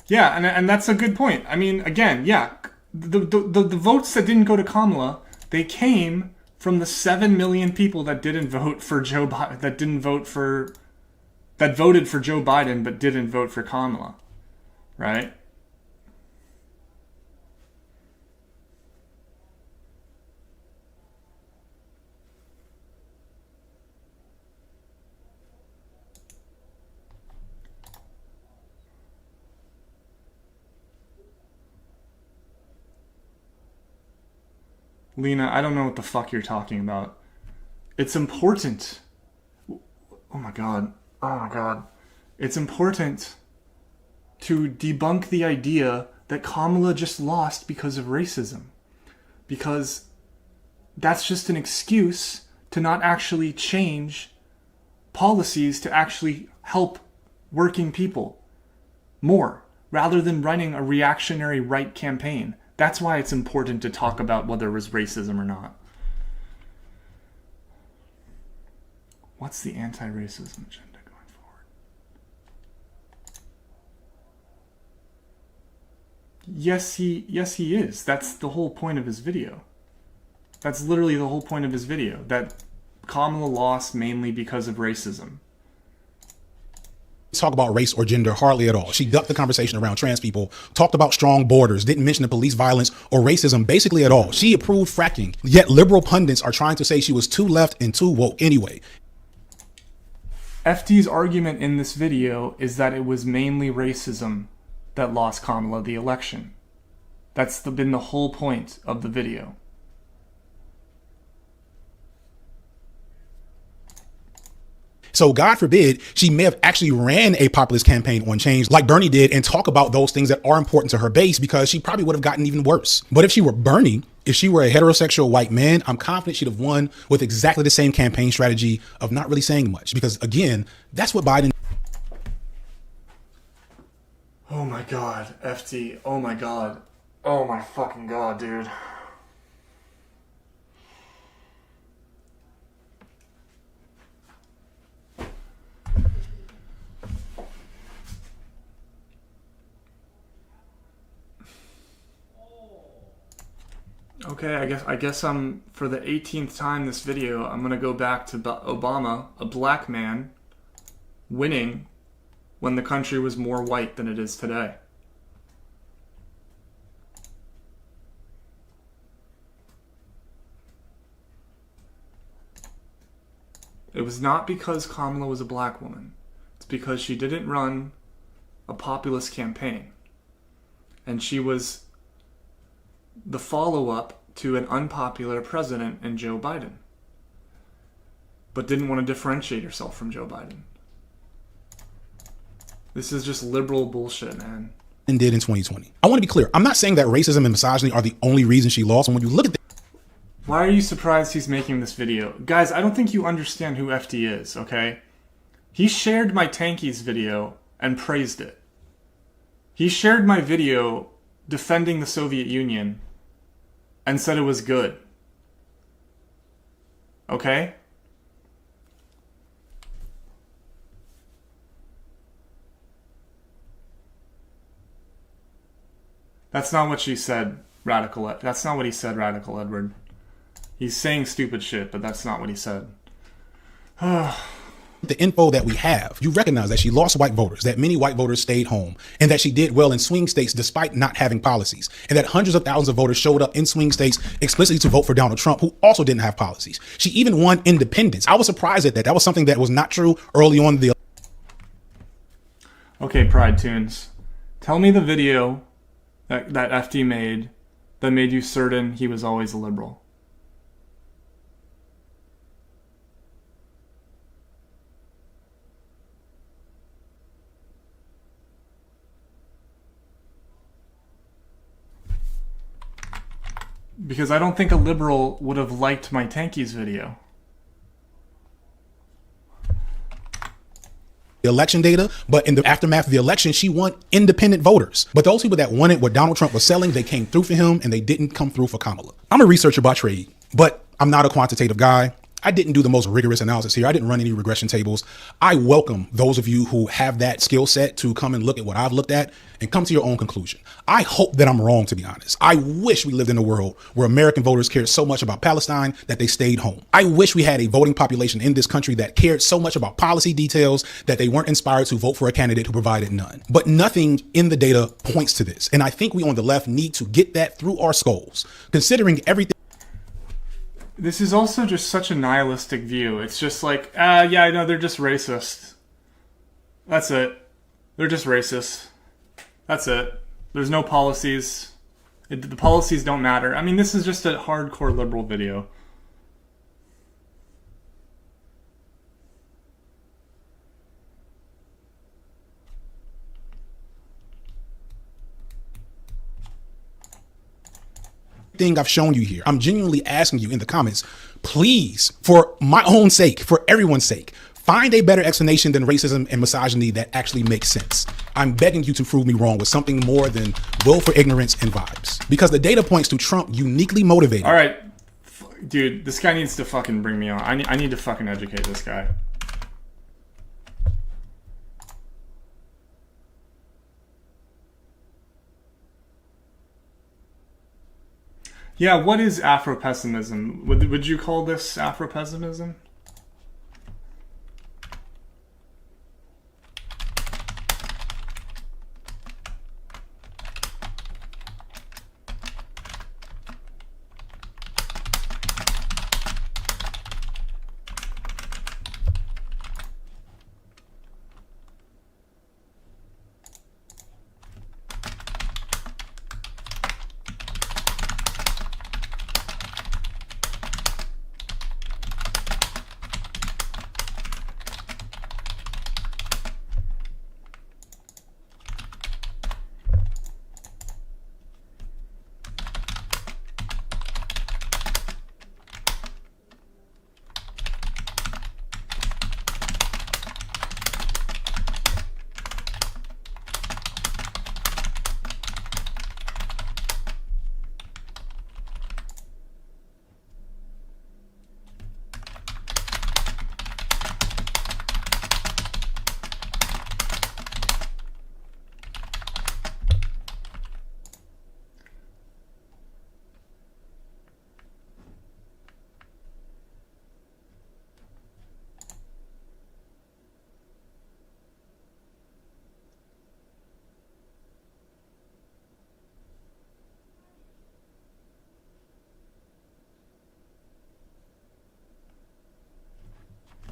Yeah, and that's a good point. I mean, again, yeah, the votes that didn't go to Kamala, they came from the 7 million people that didn't vote for Joe Biden, that voted for Joe Biden but didn't vote for Kamala, right? Lena, I don't know what the fuck you're talking about. It's important. Oh my god. Oh my god. It's important to debunk the idea that Kamala just lost because of racism. Because that's just an excuse to not actually change policies to actually help working people more, rather than running a reactionary right campaign. That's why it's important to talk about whether it was racism or not. What's the anti-racism agenda going forward? Yes, he is. That's the whole point of his video. That's literally the whole point of his video. That Kamala lost mainly because of racism. Talk about race or gender hardly at all. She ducked the conversation around trans people, talked about strong borders, didn't mention the police violence or racism basically at all. She approved fracking, yet liberal pundits are trying to say she was too left and too woke anyway. FD's argument in this video is that it was mainly racism that lost Kamala the election. That's been the whole point of the video. So God forbid she may have actually ran a populist campaign on change like Bernie did and talk about those things that are important to her base, because she probably would have gotten even worse. But if she were Bernie, if she were a heterosexual white man, I'm confident she'd have won with exactly the same campaign strategy of not really saying much, because again, that's what Biden. Oh my god, FD. Oh my god. Oh my fucking god, dude. Okay, I guess I'm, for the 18th time this video, I'm gonna go back to Obama, a black man, winning when the country was more white than it is today. It was not because Kamala was a black woman. It's because she didn't run a populist campaign. And she was the follow-up to an unpopular president in Joe Biden, but didn't want to differentiate herself from Joe Biden. This is just liberal bullshit, man. And did in 2020. I want to be clear. I'm not saying that racism and misogyny are the only reason she lost. And when you look at Why are you surprised he's making this video? Guys, I don't think you understand who FD is, okay? He shared my Tankies video and praised it. He shared my video defending the Soviet Union and said it was good. Okay? That's not what she said, Radical. That's not what he said, Radical Edward. He's saying stupid shit, but that's not what he said. The info that we have, you recognize that she lost white voters, that many white voters stayed home, and that she did well in swing states despite not having policies, and that hundreds of thousands of voters showed up in swing states explicitly to vote for Donald Trump, who also didn't have policies. She even won independents. I was surprised at that. That was something that was not true early on in the. Okay, Pride Tunes, tell me the video that FD made that made you certain he was always a liberal. Because I don't think a liberal would have liked my Tankies video. Election data, but in the aftermath of the election, she won independent voters. But those people that wanted what Donald Trump was selling, they came through for him and they didn't come through for Kamala. I'm a researcher by trade, but I'm not a quantitative guy. I didn't do the most rigorous analysis here. I didn't run any regression tables. I welcome those of you who have that skill set to come and look at what I've looked at and come to your own conclusion. I hope that I'm wrong, to be honest. I wish we lived in a world where American voters cared so much about Palestine that they stayed home. I wish we had a voting population in this country that cared so much about policy details that they weren't inspired to vote for a candidate who provided none. But nothing in the data points to this. And I think we on the left need to get that through our skulls, considering everything. This is also just such a nihilistic view. It's just like, yeah, I know, they're just racist. That's it. They're just racist. That's it. There's no policies. The policies don't matter. I mean, this is just a hardcore liberal video. Thing I've shown you here, I'm genuinely asking you in the comments, please, for my own sake, for everyone's sake, find a better explanation than racism and misogyny that actually makes sense. I'm begging you to prove me wrong with something more than will for ignorance and vibes, because the data points to Trump uniquely motivated. All right, dude, this guy needs to fucking bring me on. I need to fucking educate this guy. Yeah, what is Afro-pessimism? Would you call this Afro-pessimism?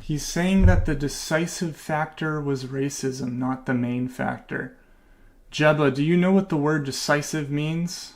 He's saying that the decisive factor was racism, not the main factor. Jebba, do you know what the word decisive means?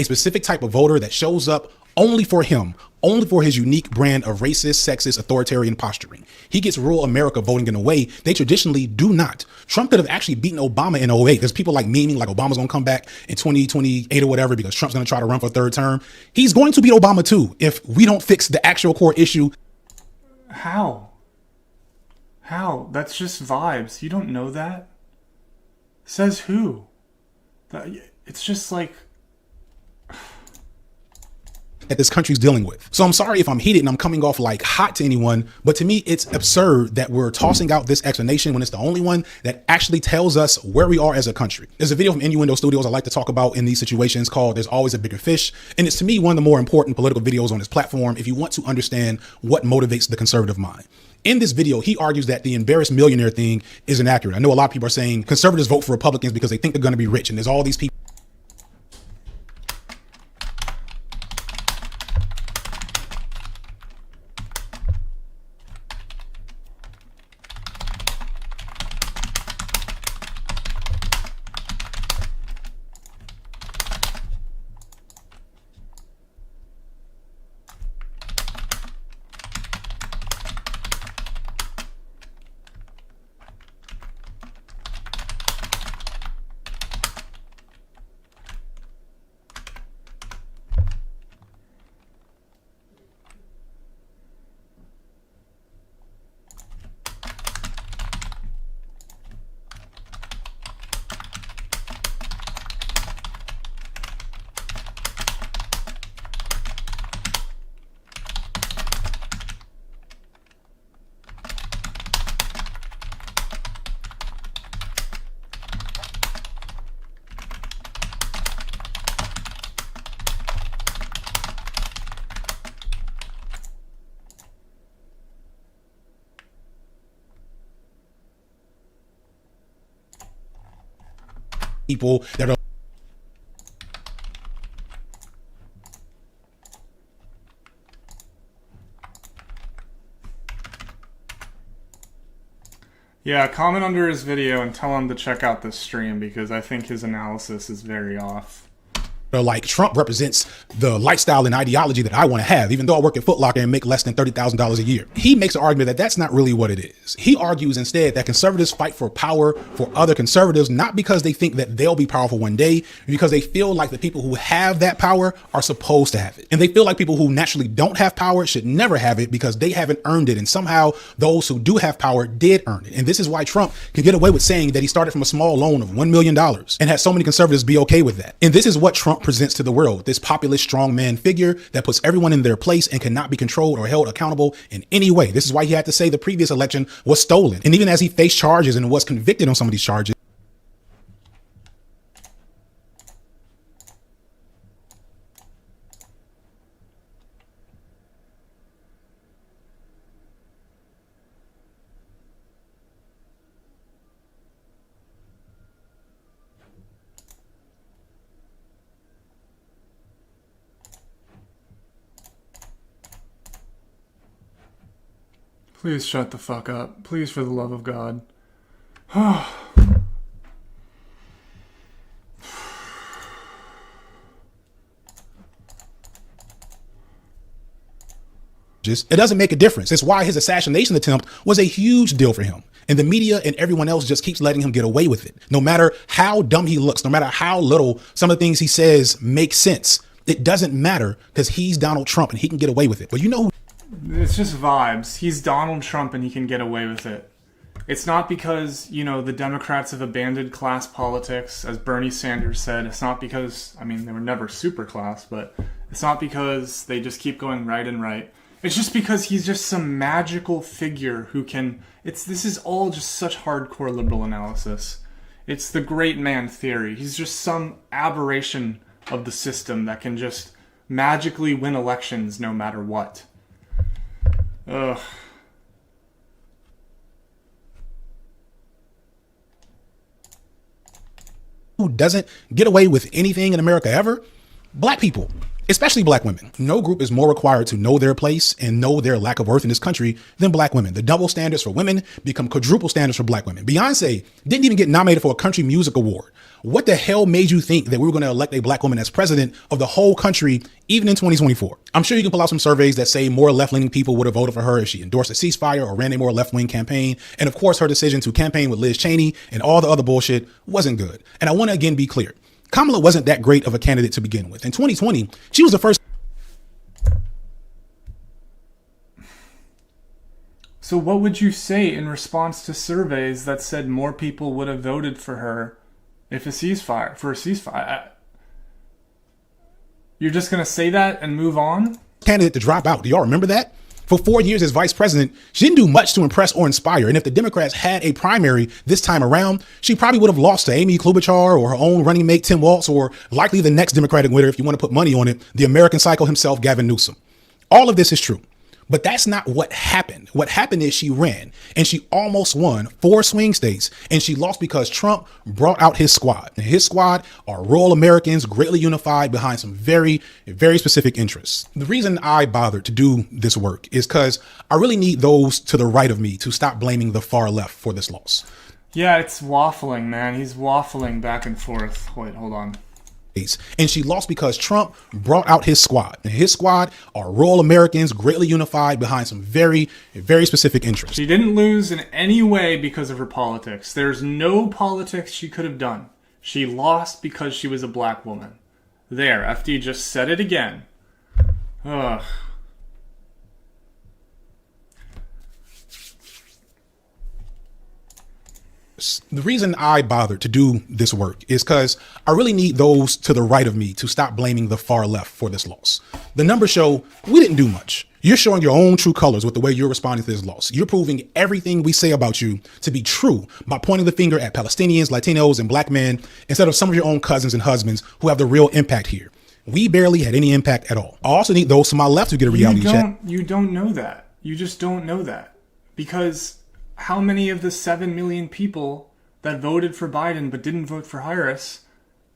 a specific type of voter that shows up only for him, only for his unique brand of racist, sexist, authoritarian posturing. He gets rural America voting in a way they traditionally do not. Trump could have actually beaten Obama in '08. There's people like memeing like Obama's gonna come back in 2028 or whatever because Trump's gonna try to run for a third term. He's going to beat Obama too if we don't fix the actual core issue. How? That's just vibes. You don't know that? Says who? It's just like... that this country's dealing with. So I'm sorry if I'm heated and I'm coming off like hot to anyone, but to me, it's absurd that we're tossing out this explanation when it's the only one that actually tells us where we are as a country. There's a video from Innuendo Studios I like to talk about in these situations called There's Always a Bigger Fish. And it's to me one of the more important political videos on this platform if you want to understand what motivates the conservative mind. In this video, he argues that the embarrassed millionaire thing is inaccurate. I know a lot of people are saying conservatives vote for Republicans because they think they're going to be rich. And there's all these people that are Yeah, comment under his video and tell him to check out this stream because I think his analysis is very off. like Trump represents the lifestyle and ideology that I want to have, even though I work at Foot Locker and make less than $30,000 a year. He makes an argument that that's not really what it is. He argues instead that conservatives fight for power for other conservatives, not because they think that they'll be powerful one day, because they feel like the people who have that power are supposed to have it. And they feel like people who naturally don't have power should never have it because they haven't earned it. And somehow those who do have power did earn it. And this is why Trump can get away with saying that he started from a small loan of $1 million and had so many conservatives be okay with that. And this is what Trump presents to the world, this populist strongman figure that puts everyone in their place and cannot be controlled or held accountable in any way. This is why he had to say the previous election was stolen. And even as he faced charges and was convicted on some of these charges, Please shut the fuck up. Please, for the love of God. it doesn't make a difference. It's why his assassination attempt was a huge deal for him. And the media and everyone else just keeps letting him get away with it. No matter how dumb he looks, no matter how little some of the things he says make sense, it doesn't matter because he's Donald Trump and he can get away with it. But you know who? It's just vibes. He's Donald Trump and he can get away with it. It's not because, you know, the Democrats have abandoned class politics, as Bernie Sanders said. It's not because, I mean, they were never super class, but it's not because they just keep going right and right. It's just because he's just some magical figure who can... This is all just such hardcore liberal analysis. It's the great man theory. He's just some aberration of the system that can just magically win elections no matter what. Ugh. Who doesn't get away with anything in America ever? Black people. especially black women. No group is more required to know their place and know their lack of worth in this country than black women. The double standards for women become quadruple standards for black women. Beyonce didn't even get nominated for a country music award. What the hell made you think that we were going to elect a black woman as president of the whole country, even in 2024? I'm sure you can pull out some surveys that say more left-leaning people would have voted for her if she endorsed a ceasefire or ran a more left-wing campaign. And of course, her decision to campaign with Liz Cheney and all the other bullshit wasn't good. And I want to again be clear. Kamala wasn't that great of a candidate to begin with. In 2020, she was the first. So what would you say in response to surveys that said more people would have voted for her if for a ceasefire? You're just going to say that and move on? Candidate to drop out. Do y'all remember that? For 4 years as vice president, she didn't do much to impress or inspire. And if the Democrats had a primary this time around, she probably would have lost to Amy Klobuchar or her own running mate, Tim Walz, or likely the next Democratic winner, if you want to put money on it, the American Psycho himself, Gavin Newsom. All of this is true. But that's not what happened. What happened is she ran and she almost won 4 swing states, and she lost because Trump brought out his squad. And his squad are rural Americans greatly unified behind some very, very specific interests. The reason I bothered to do this work is because I really need those to the right of me to stop blaming the far left for this loss. Yeah, it's waffling, man. He's waffling back and forth. Wait, hold on. And she lost because Trump brought out his squad. And his squad are rural Americans greatly unified behind some very, very specific interests. She didn't lose in any way because of her politics. There's no politics she could have done. She lost because she was a black woman. There, FD just said it again. Ugh. The reason I bothered to do this work is because I really need those to the right of me to stop blaming the far left for this loss. The numbers show we didn't do much. You're showing your own true colors with the way you're responding to this loss. You're proving everything we say about you to be true by pointing the finger at Palestinians, Latinos, and black men instead of some of your own cousins and husbands who have the real impact here. We barely had any impact at all. I also need those to my left to get a reality check. You don't know that. You just don't know that. Because how many of the 7 million people that voted for Biden but didn't vote for Harris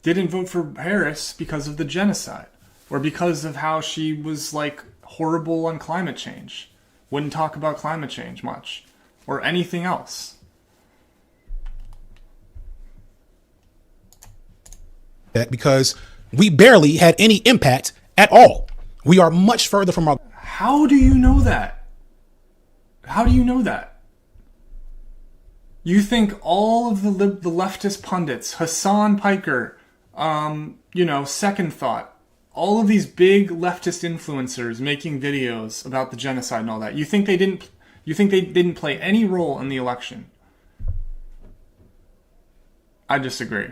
didn't vote for Harris because of the genocide or because of how she was like horrible on climate change, wouldn't talk about climate change much or anything else? That because we barely had any impact at all. We are much further from our... How do you know that? How do you know that? You think all of the leftist pundits, Hassan Piker, Second Thought, all of these big leftist influencers making videos about the genocide and all that, you think they didn't play any role in the election? I disagree.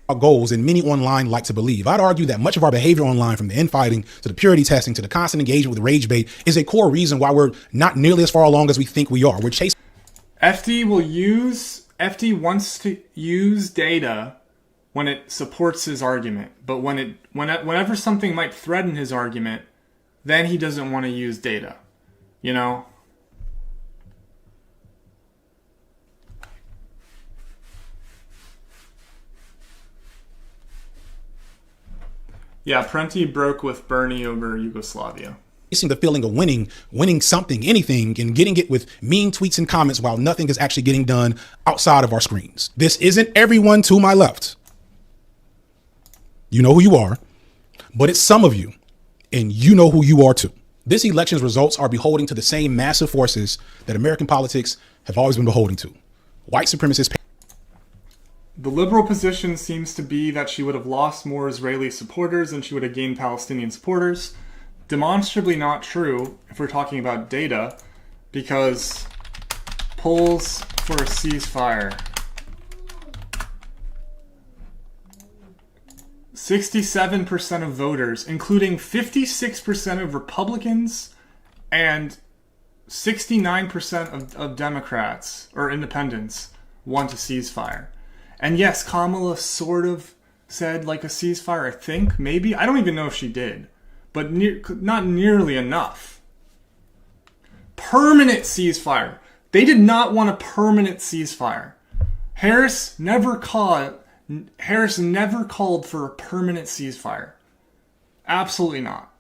Our goals, and many online like to believe. I'd argue that much of our behavior online, from the infighting to the purity testing to the constant engagement with rage bait, is a core reason why we're not nearly as far along as we think we are. We're chasing. FD wants to use data when it supports his argument, but whenever something might threaten his argument, then he doesn't want to use data. You know? Yeah, Prenti broke with Bernie over Yugoslavia. The feeling of winning something, anything, and getting it with mean tweets and comments while nothing is actually getting done outside of our screens. This isn't everyone to my left. You know who you are, but it's some of you, and you know who you are too. This election's results are beholden to the same massive forces that American politics have always been beholden to. White supremacists. The liberal position seems to be that she would have lost more Israeli supporters than she would have gained Palestinian supporters. Demonstrably not true if we're talking about data, because polls for a ceasefire. 67% of voters, including 56% of Republicans and 69% of Democrats or independents, want a ceasefire. And yes, Kamala sort of said like a ceasefire, I think, maybe. I don't even know if she did. But not nearly enough. Permanent ceasefire. They did not want a permanent ceasefire. Harris never called Harris never called for a permanent ceasefire. Absolutely not.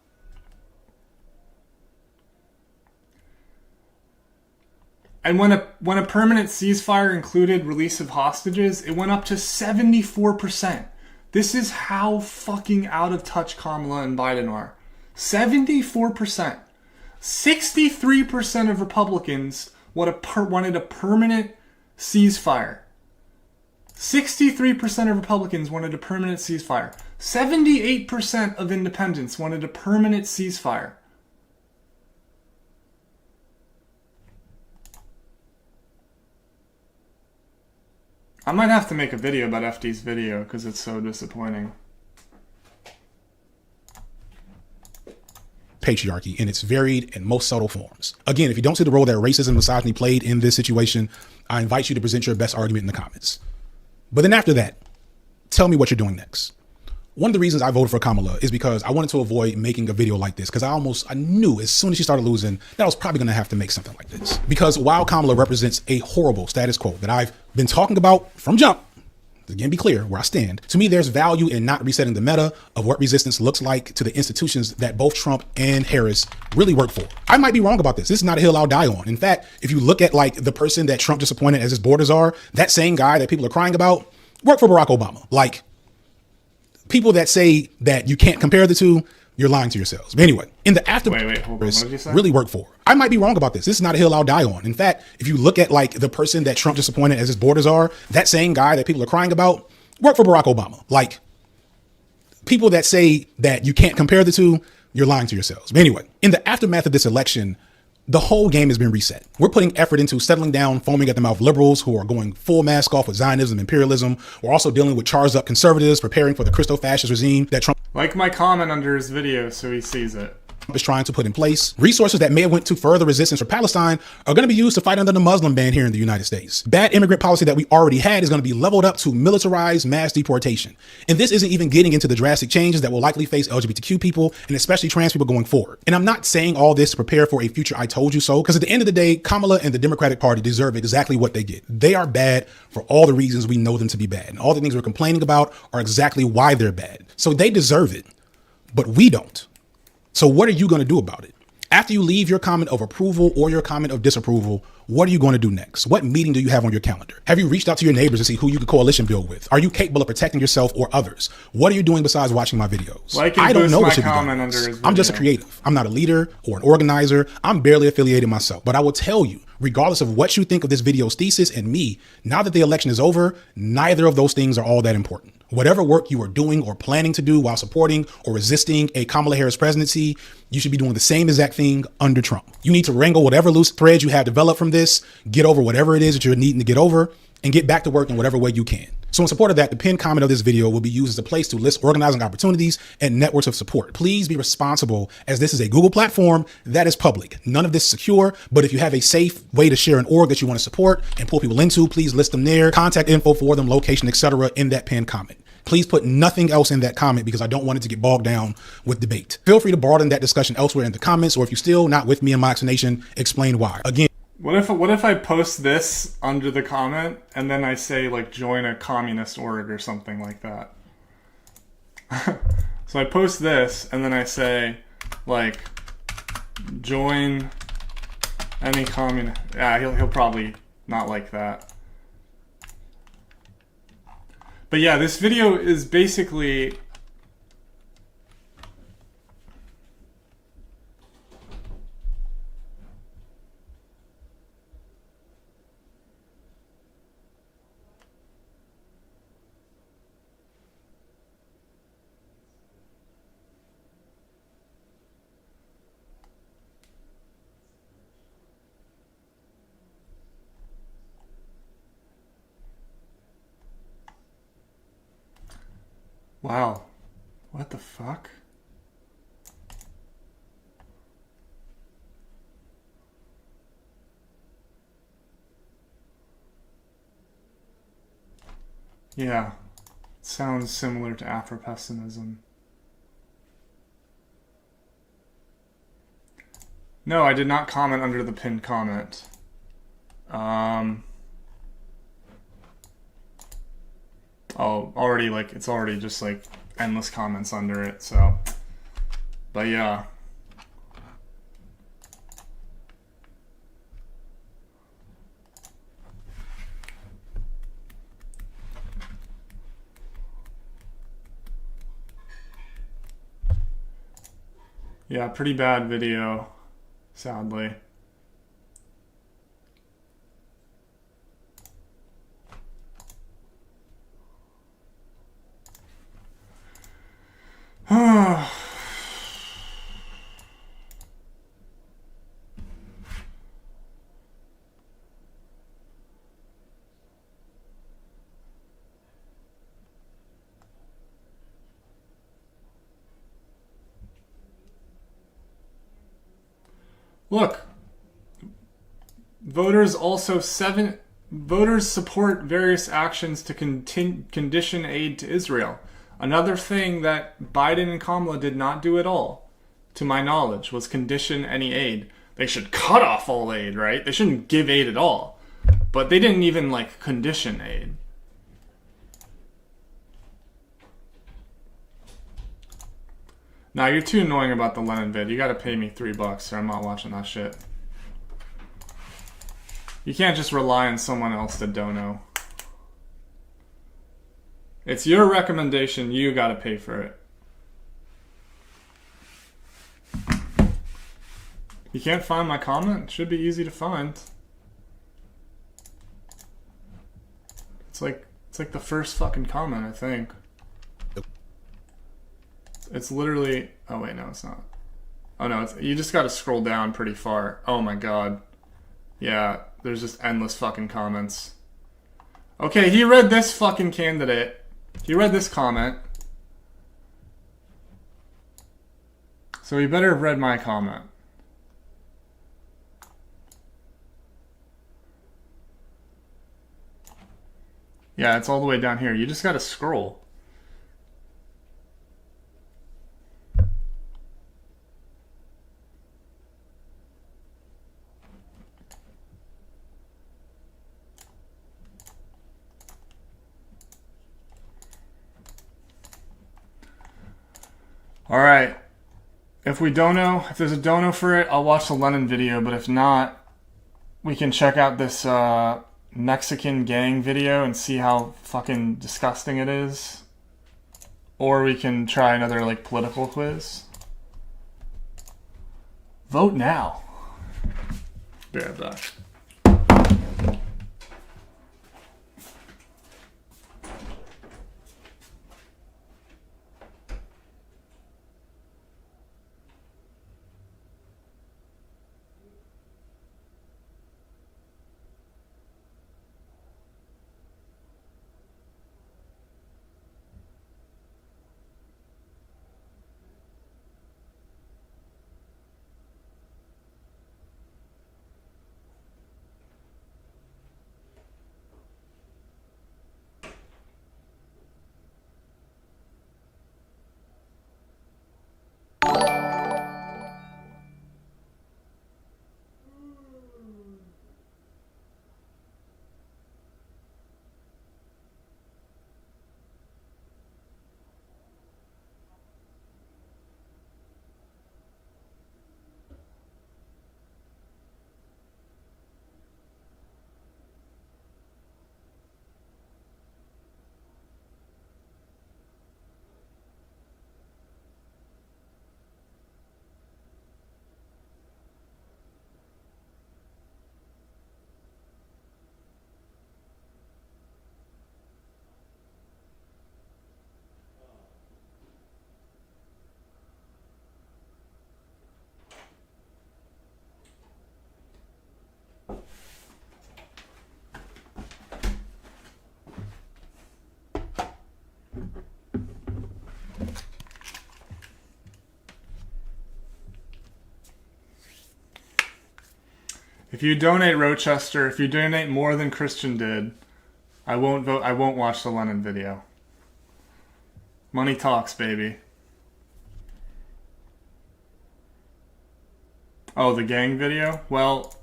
And when a permanent ceasefire included release of hostages, it went up to 74%. This is how fucking out of touch Kamala and Biden are. 74%. 63% of Republicans wanted a permanent ceasefire. 63% of Republicans wanted a permanent ceasefire. 78% of independents wanted a permanent ceasefire. I might have to make a video about FD's video because it's so disappointing. Patriarchy in its varied and most subtle forms. Again, if you don't see the role that racism and misogyny played in this situation, I invite you to present your best argument in the comments. But then after that, tell me what you're doing next. One of the reasons I voted for Kamala is because I wanted to avoid making a video like this because I knew as soon as she started losing that I was probably going to have to make something like this. Because while Kamala represents a horrible status quo that I've been talking about from jump, again, be clear where I stand. To me, there's value in not resetting the meta of what resistance looks like to the institutions that both Trump and Harris really work for. I might be wrong about this. This is not a hill I'll die on. In fact, if you look at like the person that Trump just appointed as his borders are, that same guy that people are crying about worked for Barack Obama. Like, people that say that you can't compare the two, you're lying to yourselves. But anyway, in the aftermath, hold on. What did you say? Really work for. I might be wrong about this. This is not a hill I'll die on. In fact, if you look at like the person that Trump just appointed as his borders are, that same guy that people are crying about worked for Barack Obama. Like, people that say that you can't compare the two, you're lying to yourselves. But anyway, in the aftermath of this election, the whole game has been reset. We're putting effort into settling down foaming at the mouth liberals who are going full mask off with Zionism, imperialism. We're also dealing with charged up conservatives preparing for the Christo-fascist regime that Trump Like my comment under his video so he sees it. is trying to put in place. Resources that may have went to further resistance for Palestine are going to be used to fight under the Muslim ban here in the United States. Bad immigrant policy that we already had is going to be leveled up to militarized mass deportation. And this isn't even getting into the drastic changes that will likely face LGBTQ people and especially trans people going forward. And I'm not saying all this to prepare for a future I told you so, because at the end of the day, Kamala and the Democratic Party deserve exactly what they get. They are bad for all the reasons we know them to be bad. And all the things we're complaining about are exactly why they're bad. So they deserve it, but we don't. So what are you going to do about it? After you leave your comment of approval or your comment of disapproval, what are you going to do next? What meeting do you have on your calendar? Have you reached out to your neighbors to see who you could coalition build with? Are you capable of protecting yourself or others? What are you doing besides watching my videos? I don't know what should be done. I'm just a creative. I'm not a leader or an organizer. I'm barely affiliated myself. But I will tell you, regardless of what you think of this video's thesis and me, now that the election is over, neither of those things are all that important. Whatever work you are doing or planning to do while supporting or resisting a Kamala Harris presidency, you should be doing the same exact thing under Trump. You need to wrangle whatever loose threads you have developed from this, get over whatever it is that you're needing to get over, and get back to work in whatever way you can. So in support of that, the pinned comment of this video will be used as a place to list organizing opportunities and networks of support. Please be responsible, as this is a Google platform that is public. None of this is secure, but if you have a safe way to share an org that you want to support and pull people into, please list them there, contact info for them, location, etc. in that pinned comment. Please put nothing else in that comment because I don't want it to get bogged down with debate. Feel free to broaden that discussion elsewhere in the comments, or if you're still not with me in my explanation, explain why. Again, What if I post this under the comment and then I say like join a communist org or something like that? So I post this and then I say like join any communist. Yeah, he'll probably not like that. But yeah, this video is basically wow. What the fuck? Yeah. Sounds similar to Afro-pessimism. No, I did not comment under the pinned comment. Oh, already, like, it's already just, like, endless comments under it, so. But yeah. Yeah, pretty bad video, sadly. Look, voters support various actions to condition aid to Israel. Another thing that Biden and Kamala did not do at all, to my knowledge, was condition any aid. They should cut off all aid, right? They shouldn't give aid at all. But they didn't even, like, condition aid. Nah, you're too annoying about the Lenin vid. You gotta pay me $3 or I'm not watching that shit. You can't just rely on someone else to dono. It's your recommendation, you gotta pay for it. You can't find my comment? It should be easy to find. It's like the first fucking comment, I think. It's literally... Oh, wait, no, it's not. Oh, no, you just gotta scroll down pretty far. Oh, my God. Yeah, there's just endless fucking comments. Okay, he read this fucking candidate. He read this comment. So he better have read my comment. Yeah, it's all the way down here. You just gotta scroll. Alright. If there's a dono for it, I'll watch the Lenin video, but if not, we can check out this Mexican gang video and see how fucking disgusting it is. Or we can try another, like, political quiz. Vote now. Be right back. If you donate Rochester, if you donate more than Christian did, I won't vote. I won't watch the Lenin video. Money talks, baby. Oh, the gang video? Well,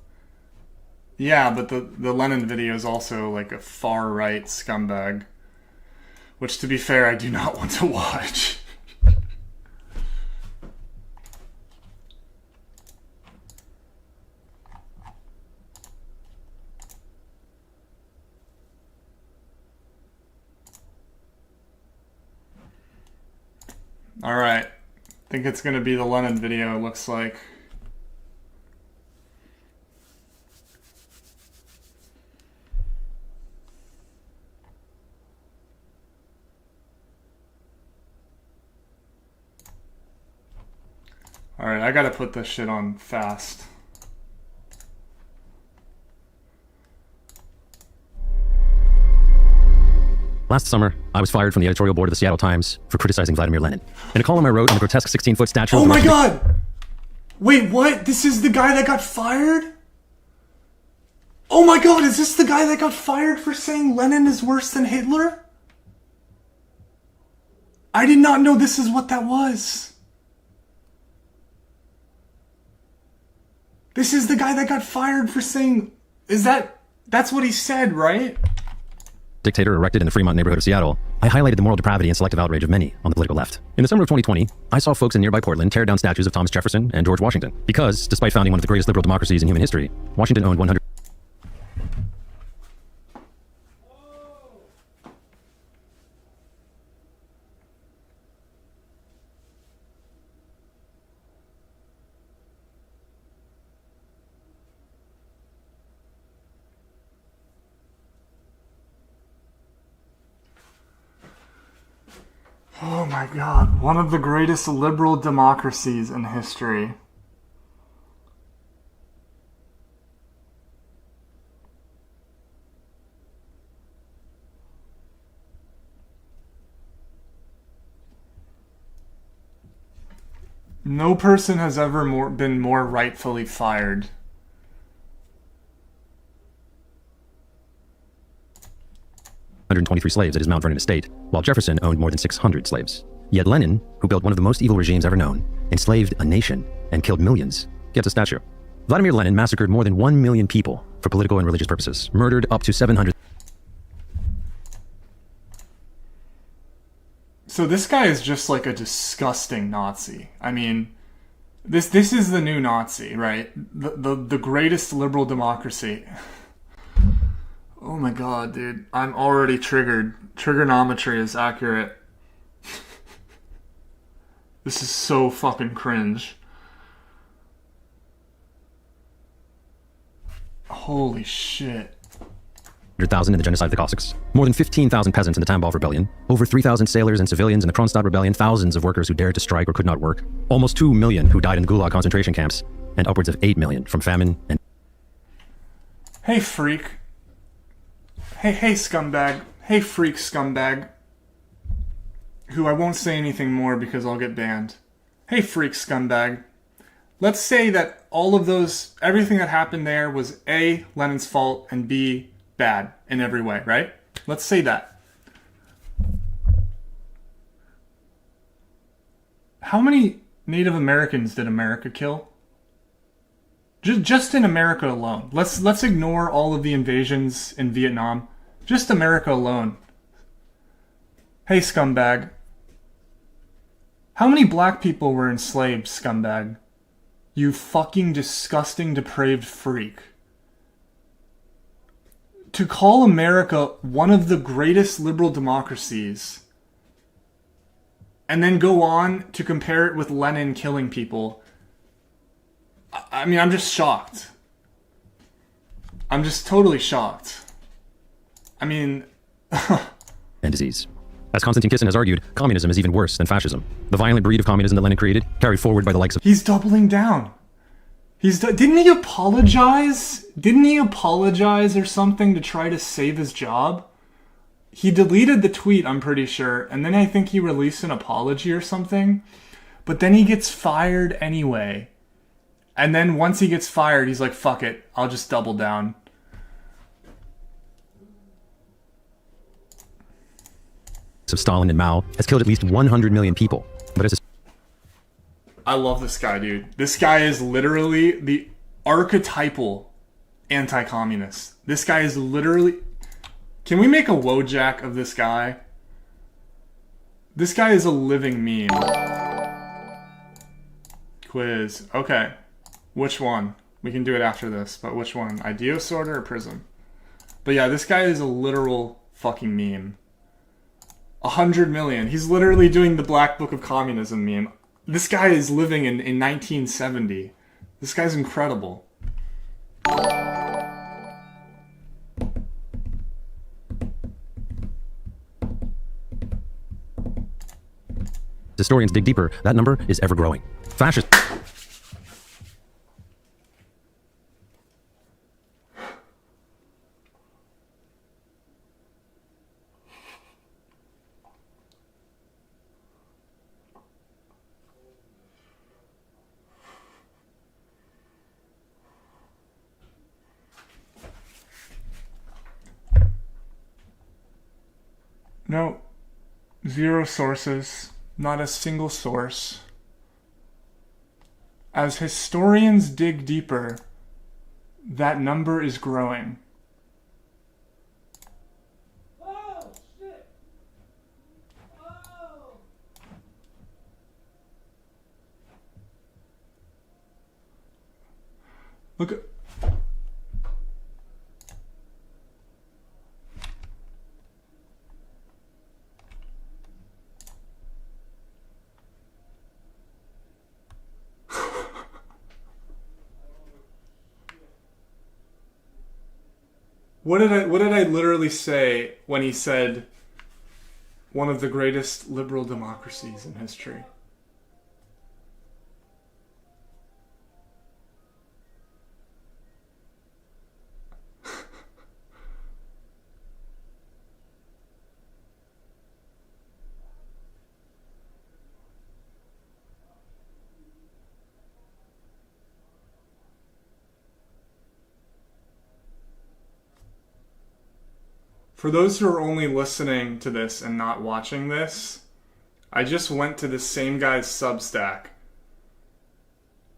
yeah, but the Lenin video is also like a far-right scumbag. which, to be fair, I do not want to watch. Alright, I think it's going to be the Lenin video, it looks like. Alright, I gotta put this shit on fast. Last summer, I was fired from the editorial board of the Seattle Times for criticizing Vladimir Lenin. In a column I wrote on the grotesque 16-foot statue... Oh my god! Wait, what? This is the guy that got fired? Oh my god, is this the guy that got fired for saying Lenin is worse than Hitler? I did not know this is what that was. This is the guy that got fired for saying... That's what he said, right? Dictator erected in the Fremont neighborhood of Seattle, I highlighted the moral depravity and selective outrage of many on the political left. In the summer of 2020, I saw folks in nearby Portland tear down statues of Thomas Jefferson and George Washington because, despite founding one of the greatest liberal democracies in human history, Washington owned 100... Oh my god, one of the greatest liberal democracies in history. No person has ever been more rightfully fired. slaves at his Mount Vernon estate, while Jefferson owned more than 600 slaves. Yet Lenin, who built one of the most evil regimes ever known, enslaved a nation and killed millions, gets a statue. Vladimir Lenin massacred more than 1 million people for political and religious purposes, murdered up to 700... So this guy is just like a disgusting Nazi. I mean, this is the new Nazi, right? The greatest liberal democracy. Oh my god, dude. I'm already triggered. Trigonometry is accurate. This is so fucking cringe. Holy shit. 100,000 in the genocide of the Cossacks, more than 15,000 peasants in the Tambov Rebellion, over 3,000 sailors and civilians in the Kronstadt Rebellion, thousands of workers who dared to strike or could not work, almost 2 million who died in the Gulag concentration camps, and upwards of 8 million from famine and... Hey, freak. Hey, scumbag. Hey, freak scumbag. Who I won't say anything more because I'll get banned. Hey, freak scumbag. Let's say that all of those, everything that happened there was A, Lenin's fault, and B, bad in every way, right? Let's say that. How many Native Americans did America kill? Just in America alone. Let's ignore all of the invasions in Vietnam. Just America alone. Hey, scumbag. How many black people were enslaved, scumbag? You fucking disgusting, depraved freak. To call America one of the greatest liberal democracies and then go on to compare it with Lenin killing people. I mean, I'm just shocked. I'm just totally shocked. I mean... and disease. As Konstantin Kisin has argued, communism is even worse than fascism. The violent breed of communism that Lenin created, carried forward by the likes of... He's doubling down. Didn't he apologize? Didn't he apologize or something to try to save his job? He deleted the tweet, I'm pretty sure, and then I think he released an apology or something. But then he gets fired anyway. And then once he gets fired, he's like, fuck it, I'll just double down. Of Stalin and Mao has killed at least 100 million people. But as I love this guy, dude. This guy is literally the archetypal anti-communist. This guy is literally... Can we make a Wojak of this guy? This guy is a living meme. Quiz. Okay. Which one? We can do it after this, but which one? Ideo sorter or Prism? But yeah, this guy is a literal fucking meme. 100 million. He's literally doing the Black Book of Communism meme. This guy is living in 1970. This guy's incredible. Historians dig deeper, that number is ever growing. Fascist. No. 0 sources. Not a single source. As historians dig deeper, that number is growing. Oh, shit. Oh. Look at... What did I literally say when he said one of the greatest liberal democracies in history? For those who are only listening to this and not watching this, I just went to this same guy's Substack,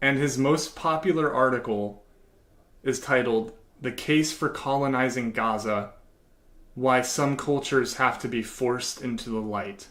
and his most popular article is titled, "The Case for Colonizing Gaza, Why Some Cultures Have to Be Forced into the Light."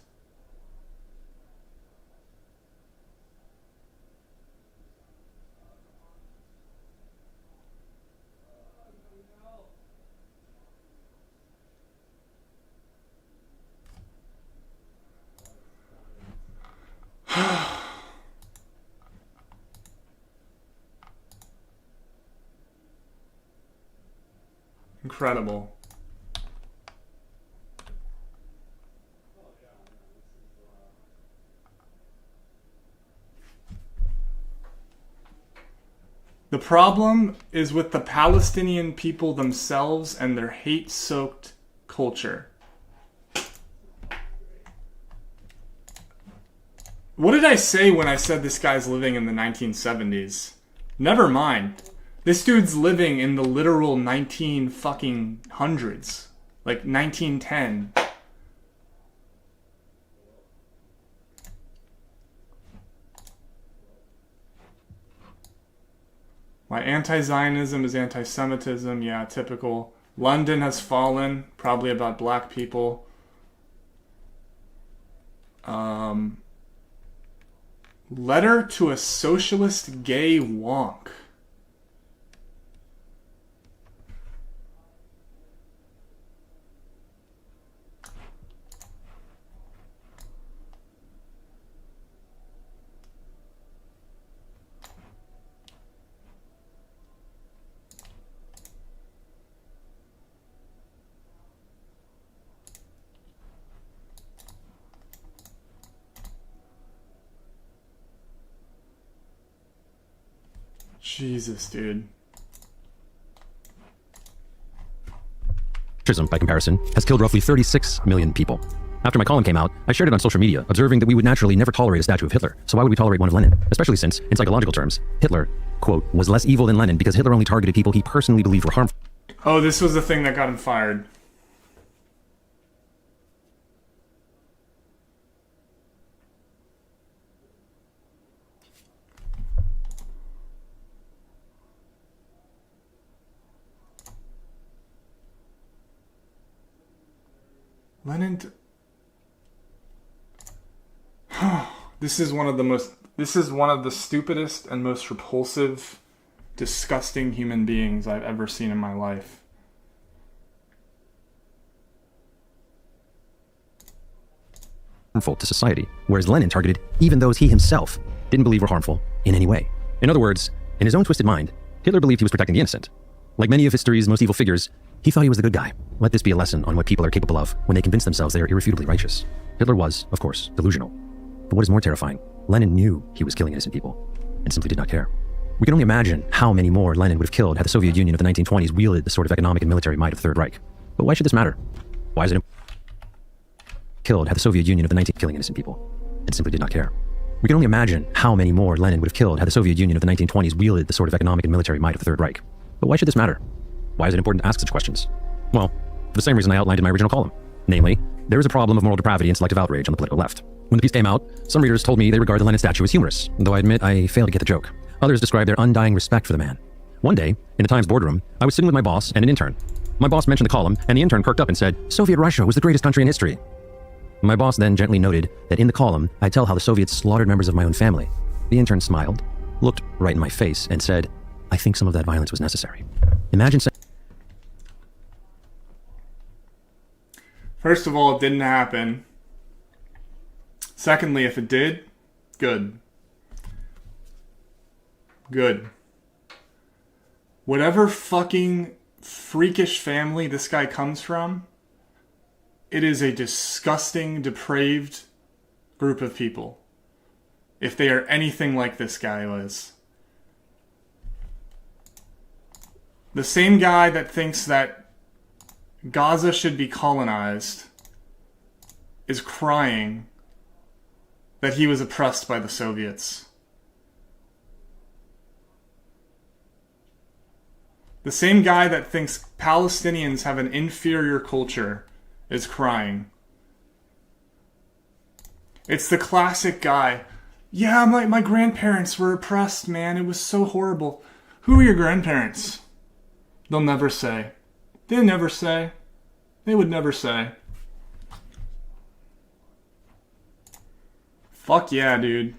Incredible. The problem is with the Palestinian people themselves and their hate-soaked culture. What did I say when I said this guy's living in the 1970s? Never mind. This dude's living in the literal 19 fucking hundreds. Like 1910. Why anti-Zionism is anti-Semitism, yeah, typical. London has fallen, probably about black people. Letter to a socialist gay wonk. Jesus, dude. Fascism, by comparison, has killed roughly 36 million people. After my column came out, I shared it on social media, observing that we would naturally never tolerate a statue of Hitler. So why would we tolerate one of Lenin? Especially since, in psychological terms, Hitler, quote, was less evil than Lenin because Hitler only targeted people he personally believed were harmful. Oh, this was the thing that got him fired. Lenin... This is one of the stupidest and most repulsive, disgusting human beings I've ever seen in my life. Harmful to society, whereas Lenin targeted even those he himself didn't believe were harmful in any way. In other words, in his own twisted mind, Hitler believed he was protecting the innocent. Like many of history's most evil figures, he thought he was the good guy. Let this be a lesson on what people are capable of when they convince themselves they are irrefutably righteous. Hitler was, of course, delusional. But what is more terrifying, Lenin knew he was killing innocent people and simply did not care. We can only imagine how many more Lenin would have killed had the Soviet Union of the 1920s wielded the sort of economic and military might of the Third Reich. But why should this matter? Why is it killed had the Soviet Union of the killing innocent people and simply did not care? We can only imagine how many more Lenin would have killed had the Soviet Union of the 1920s wielded the sort of economic and military might of the Third Reich. But why should this matter? Why is it important to ask such questions? Well, for the same reason I outlined in my original column. Namely, there is a problem of moral depravity and selective outrage on the political left. When the piece came out, some readers told me they regard the Lenin statue as humorous, though I admit I failed to get the joke. Others described their undying respect for the man. One day, in the Times boardroom, I was sitting with my boss and an intern. My boss mentioned the column, and the intern perked up and said, "Soviet Russia was the greatest country in history." My boss then gently noted that in the column, I tell how the Soviets slaughtered members of my own family. The intern smiled, looked right in my face, and said, "I think some of that violence was necessary." Imagine saying... First of all, it didn't happen. Secondly, if it did, good. Good. Whatever fucking freakish family this guy comes from, it is a disgusting, depraved group of people. If they are anything like this guy was. The same guy that thinks that Gaza should be colonized is crying that he was oppressed by the Soviets. The same guy that thinks Palestinians have an inferior culture is crying. It's the classic guy. Yeah, my grandparents were oppressed, man. It was so horrible. Who are your grandparents? They'll never say. They'll never say. They would never say. Fuck yeah, dude.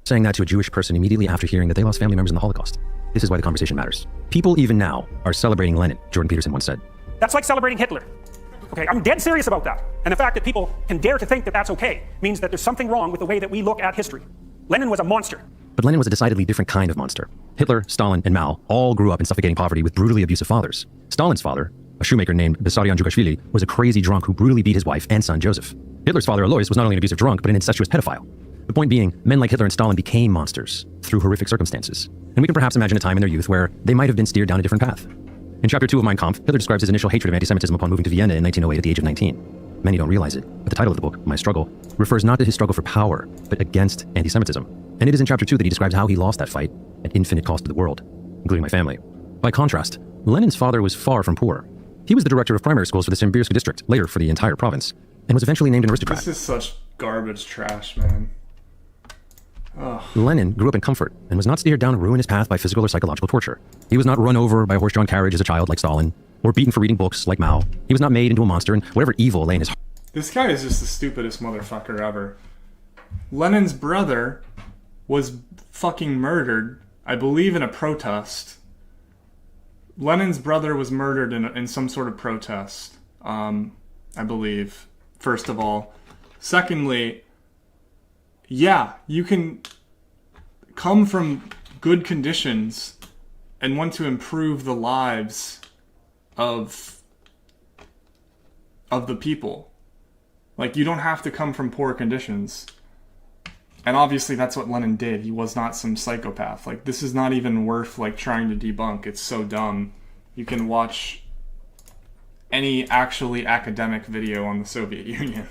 Saying that to a Jewish person immediately after hearing that they lost family members in the Holocaust. This is why the conversation matters. People even now are celebrating Lenin, Jordan Peterson once said. That's like celebrating Hitler. Okay, I'm dead serious about that. And the fact that people can dare to think that that's okay means that there's something wrong with the way that we look at history. Lenin was a monster. But Lenin was a decidedly different kind of monster. Hitler, Stalin, and Mao all grew up in suffocating poverty with brutally abusive fathers. Stalin's father, a shoemaker named Vissarion Djugashvili, was a crazy drunk who brutally beat his wife and son Joseph. Hitler's father, Alois, was not only an abusive drunk, but an incestuous pedophile. The point being, men like Hitler and Stalin became monsters through horrific circumstances. And we can perhaps imagine a time in their youth where they might have been steered down a different path. In Chapter 2 of Mein Kampf, Hitler describes his initial hatred of anti-Semitism upon moving to Vienna in 1908 at the age of 19. Many don't realize it, but the title of the book, My Struggle, refers not to his struggle for power, but against anti-Semitism. And it is in Chapter 2 that he describes how he lost that fight at infinite cost to the world, including my family. By contrast, Lenin's father was far from poor. He was the director of primary schools for the Simbirsk district, later for the entire province, and was eventually named an aristocrat. This is such garbage trash, man. Ugh. Lenin grew up in comfort and was not steered down a ruinous path by physical or psychological torture. He was not run over by a horse-drawn carriage as a child like Stalin, or beaten for reading books like Mao. He was not made into a monster, and whatever evil lay in his heart. This guy is just the stupidest motherfucker ever. Lenin's brother was fucking murdered, I believe, in a protest. Lenin's brother was murdered in some sort of protest, I believe, first of all. Secondly, yeah, you can come from good conditions and want to improve the lives of the people. Like, you don't have to come from poor conditions. And obviously that's what Lenin did. He was not some psychopath. Like, this is not even worth, like, trying to debunk. It's so dumb. You can watch any actually academic video on the Soviet Union.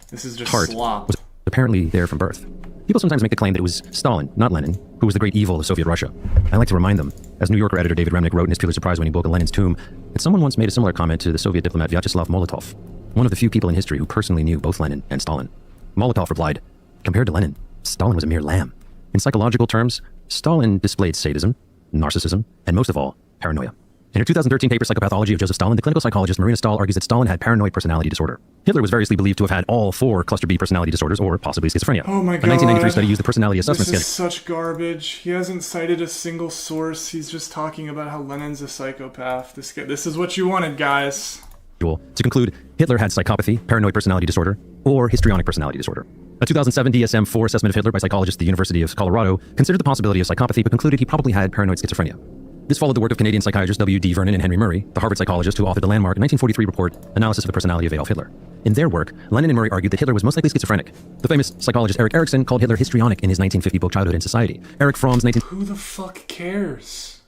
This is just slop. Was apparently there from birth. People sometimes make the claim that it was Stalin, not Lenin, who was the great evil of Soviet Russia. I like to remind them, as New Yorker editor David Remnick wrote in his Pulitzer Prize-winning book, Lenin's Tomb, that someone once made a similar comment to the Soviet diplomat Vyacheslav Molotov, one of the few people in history who personally knew both Lenin and Stalin. Molotov replied, "Compared to Lenin, Stalin was a mere lamb. In psychological terms, Stalin displayed sadism, narcissism, and most of all, paranoia." In her 2013 paper, Psychopathology of Joseph Stalin, the clinical psychologist Marina Stahl argues that Stalin had paranoid personality disorder. Hitler was variously believed to have had all 4 cluster B personality disorders or possibly schizophrenia. Oh my God. A 1993 study used the personality assessment This is schedule. such garbage. He hasn't cited a single source. He's just talking about how Lenin's a psychopath. This is what you wanted, guys. To conclude, Hitler had psychopathy, paranoid personality disorder, or histrionic personality disorder. A 2007 DSM-4 assessment of Hitler by psychologists at the University of Colorado considered the possibility of psychopathy, but concluded he probably had paranoid schizophrenia. This followed the work of Canadian psychiatrists W.D. Vernon and Henry Murray, the Harvard psychologist who authored the landmark 1943 report, Analysis of the Personality of Adolf Hitler. In their work, Lenin and Murray argued that Hitler was most likely schizophrenic. The famous psychologist Erik Erikson called Hitler histrionic in his 1950 book Childhood and Society. Erich Fromm's Who the fuck cares?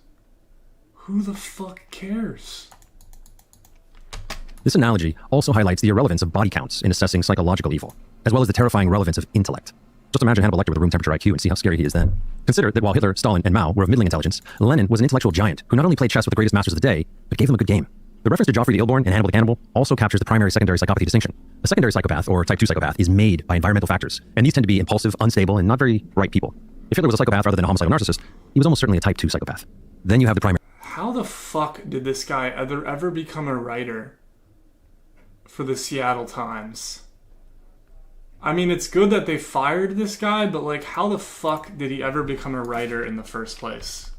Who the fuck cares? This analogy also highlights the irrelevance of body counts in assessing psychological evil, as well as the terrifying relevance of intellect. Just imagine Hannibal Lecter with a room temperature IQ and see how scary he is then. Consider that while Hitler, Stalin, and Mao were of middling intelligence, Lenin was an intellectual giant who not only played chess with the greatest masters of the day, but gave them a good game. The reference to Joffrey the Ill-Born and Hannibal the Cannibal also captures the primary-secondary psychopathy distinction. A secondary psychopath, or type 2 psychopath, is made by environmental factors, and these tend to be impulsive, unstable, and not very bright people. If Hitler was a psychopath rather than a homicidal narcissist, he was almost certainly a type 2 psychopath. Then you have the primary... How the fuck did this guy ever become a writer for the Seattle Times? I mean, it's good that they fired this guy, but like, how the fuck did he ever become a writer in the first place?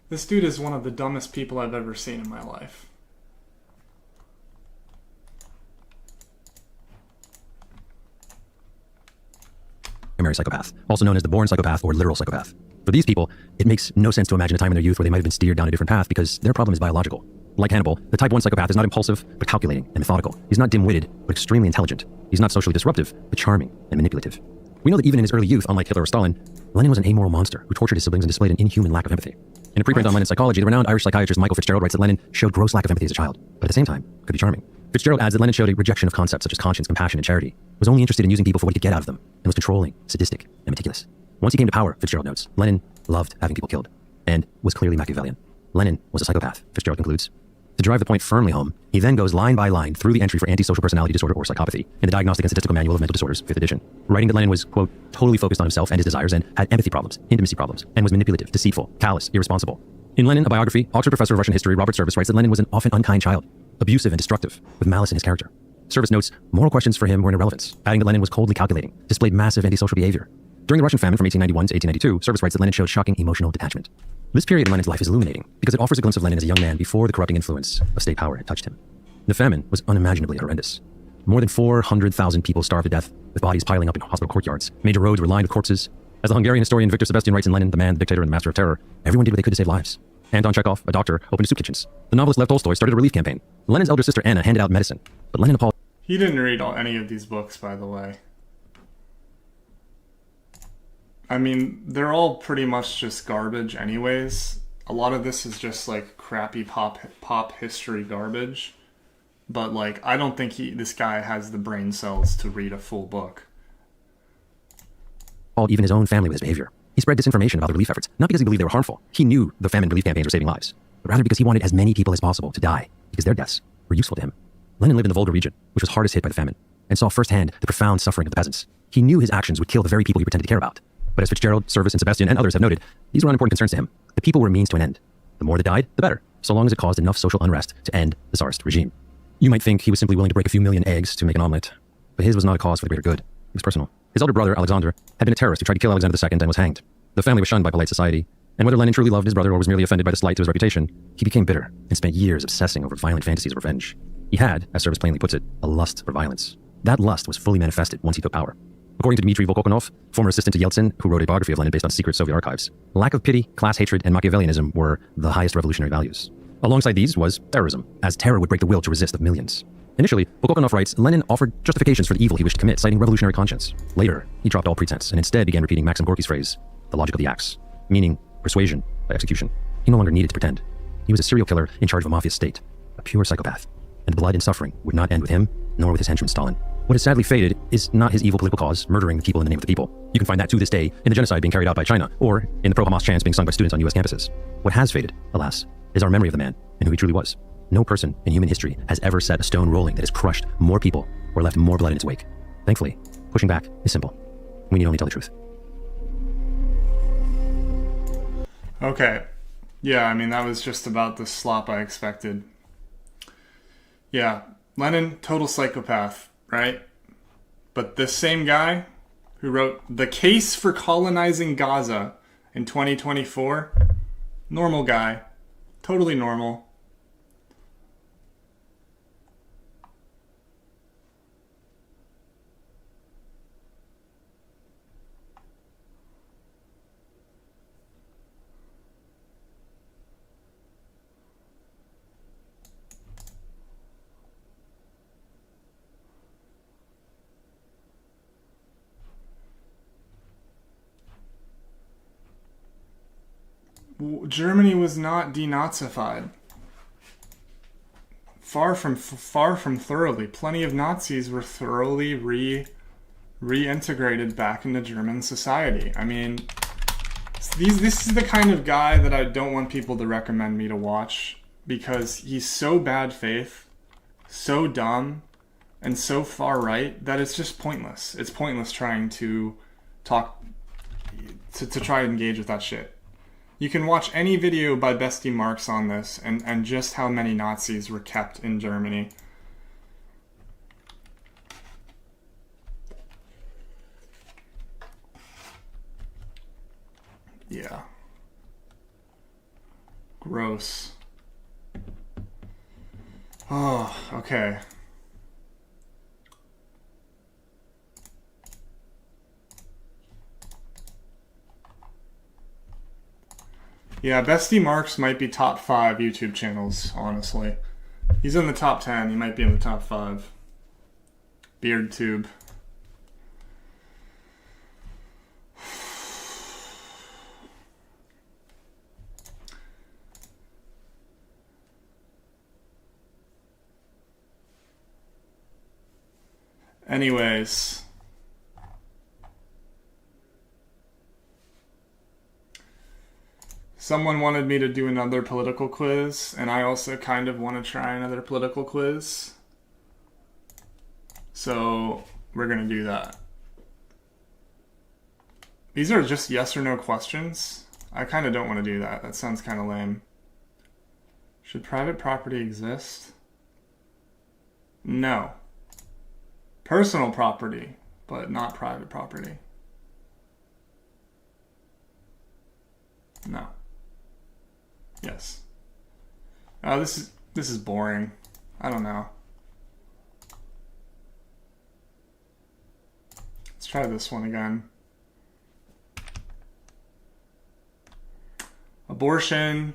This dude is one of the dumbest people I've ever seen in my life. Primary psychopath, also known as the born psychopath or literal psychopath. For these people, it makes no sense to imagine a time in their youth where they might have been steered down a different path because their problem is biological. Like Hannibal, the type 1 psychopath is not impulsive, but calculating and methodical. He's not dim-witted, but extremely intelligent. He's not socially disruptive, but charming and manipulative. We know that even in his early youth, unlike Hitler or Stalin, Lenin was an amoral monster who tortured his siblings and displayed an inhuman lack of empathy. In a preprint on Lenin psychology, the renowned Irish psychiatrist Michael Fitzgerald writes that Lenin showed gross lack of empathy as a child, but at the same time, could be charming. Fitzgerald adds that Lenin showed a rejection of concepts such as conscience, compassion, and charity, was only interested in using people for what he could get out of them, and was controlling, sadistic, and meticulous. Once he came to power, Fitzgerald notes, Lenin loved having people killed, and was clearly Machiavellian. Lenin was a psychopath, Fitzgerald concludes. To drive the point firmly home, he then goes line by line through the entry for antisocial personality disorder or psychopathy in the Diagnostic and Statistical Manual of Mental Disorders, 5th edition, writing that Lenin was, quote, totally focused on himself and his desires and had empathy problems, intimacy problems, and was manipulative, deceitful, callous, irresponsible. In Lenin, a biography, Oxford professor of Russian history Robert Service writes that Lenin was an often unkind child, abusive and destructive, with malice in his character. Service notes, moral questions for him were an irrelevance, adding that Lenin was coldly calculating, displayed massive antisocial behavior. During the Russian famine from 1891 to 1892, Service writes that Lenin showed shocking emotional detachment. This period in Lenin's life is illuminating because it offers a glimpse of Lenin as a young man before the corrupting influence of state power had touched him. The famine was unimaginably horrendous. More than 400,000 people starved to death, with bodies piling up in hospital courtyards. Major roads were lined with corpses. As the Hungarian historian Victor Sebastian writes in Lenin, the Man, the Dictator, and the Master of Terror, everyone did what they could to save lives. Anton Chekhov, a doctor, opened soup kitchens. The novelist Lev Tolstoy started a relief campaign. Lenin's elder sister Anna handed out medicine, but Lenin apologized. He didn't read any of these books, by the way. I mean, they're all pretty much just garbage anyways. A lot of this is just like crappy pop history garbage. But like, I don't think this guy has the brain cells to read a full book. Even his own family with his behavior. He spread disinformation about the relief efforts, not because he believed they were harmful. He knew the famine relief campaigns were saving lives, but rather because he wanted as many people as possible to die, because their deaths were useful to him. Lenin lived in the Volga region, which was hardest hit by the famine, and saw firsthand the profound suffering of the peasants. He knew his actions would kill the very people he pretended to care about. But as Fitzgerald, Service, and Sebastian, and others have noted, these were unimportant concerns to him. The people were a means to an end. The more that died, the better, so long as it caused enough social unrest to end the Tsarist regime. You might think he was simply willing to break a few million eggs to make an omelet, but his was not a cause for the greater good. It was personal. His elder brother, Alexander, had been a terrorist who tried to kill Alexander II and was hanged. The family was shunned by polite society, and whether Lenin truly loved his brother or was merely offended by the slight to his reputation, he became bitter and spent years obsessing over violent fantasies of revenge. He had, as Service plainly puts it, a lust for violence. That lust was fully manifested once he took power. According to Dmitry Volkokonov, former assistant to Yeltsin, who wrote a biography of Lenin based on secret Soviet archives, lack of pity, class hatred, and Machiavellianism were the highest revolutionary values. Alongside these was terrorism, as terror would break the will to resist of millions. Initially, Volkokonov writes, Lenin offered justifications for the evil he wished to commit, citing revolutionary conscience. Later, he dropped all pretense and instead began repeating Maxim Gorky's phrase, the logic of the axe, meaning persuasion by execution. He no longer needed to pretend. He was a serial killer in charge of a mafia state, a pure psychopath, and blood and suffering would not end with him, nor with his henchman Stalin. What has sadly faded is not his evil political cause, murdering the people in the name of the people. You can find that to this day in the genocide being carried out by China, or in the pro-Hamas chants being sung by students on US campuses. What has faded, alas, is our memory of the man and who he truly was. No person in human history has ever set a stone rolling that has crushed more people or left more blood in its wake. Thankfully, pushing back is simple. We need only tell the truth. Okay, Yeah, I mean, that was just about the slop I expected. Yeah, Lenin, total psychopath, right? But this same guy who wrote The Case for Colonizing Gaza in 2024, normal guy, totally normal. Germany was not denazified. Far from thoroughly. Plenty of Nazis were thoroughly reintegrated back into German society. I mean, this is the kind of guy that I don't want people to recommend me to watch, because he's so bad faith, so dumb, and so far right that it's just pointless. It's pointless trying to talk to try to engage with that shit. You can watch any video by Bestie Marx on this and just how many Nazis were kept in Germany. Yeah. Gross. Oh, okay. Yeah, Bestie Marx might be top 5 YouTube channels, honestly. He's in the top 10. He might be in the top 5. BeardTube. Anyways. Someone wanted me to do another political quiz, and I also kind of want to try another political quiz. So, we're going to do that. These are just yes or no questions. I kind of don't want to do that. That sounds kind of lame. Should private property exist? No. Personal property, but not private property. No. Yes. This is boring. I don't know. Let's try this one again. Abortion.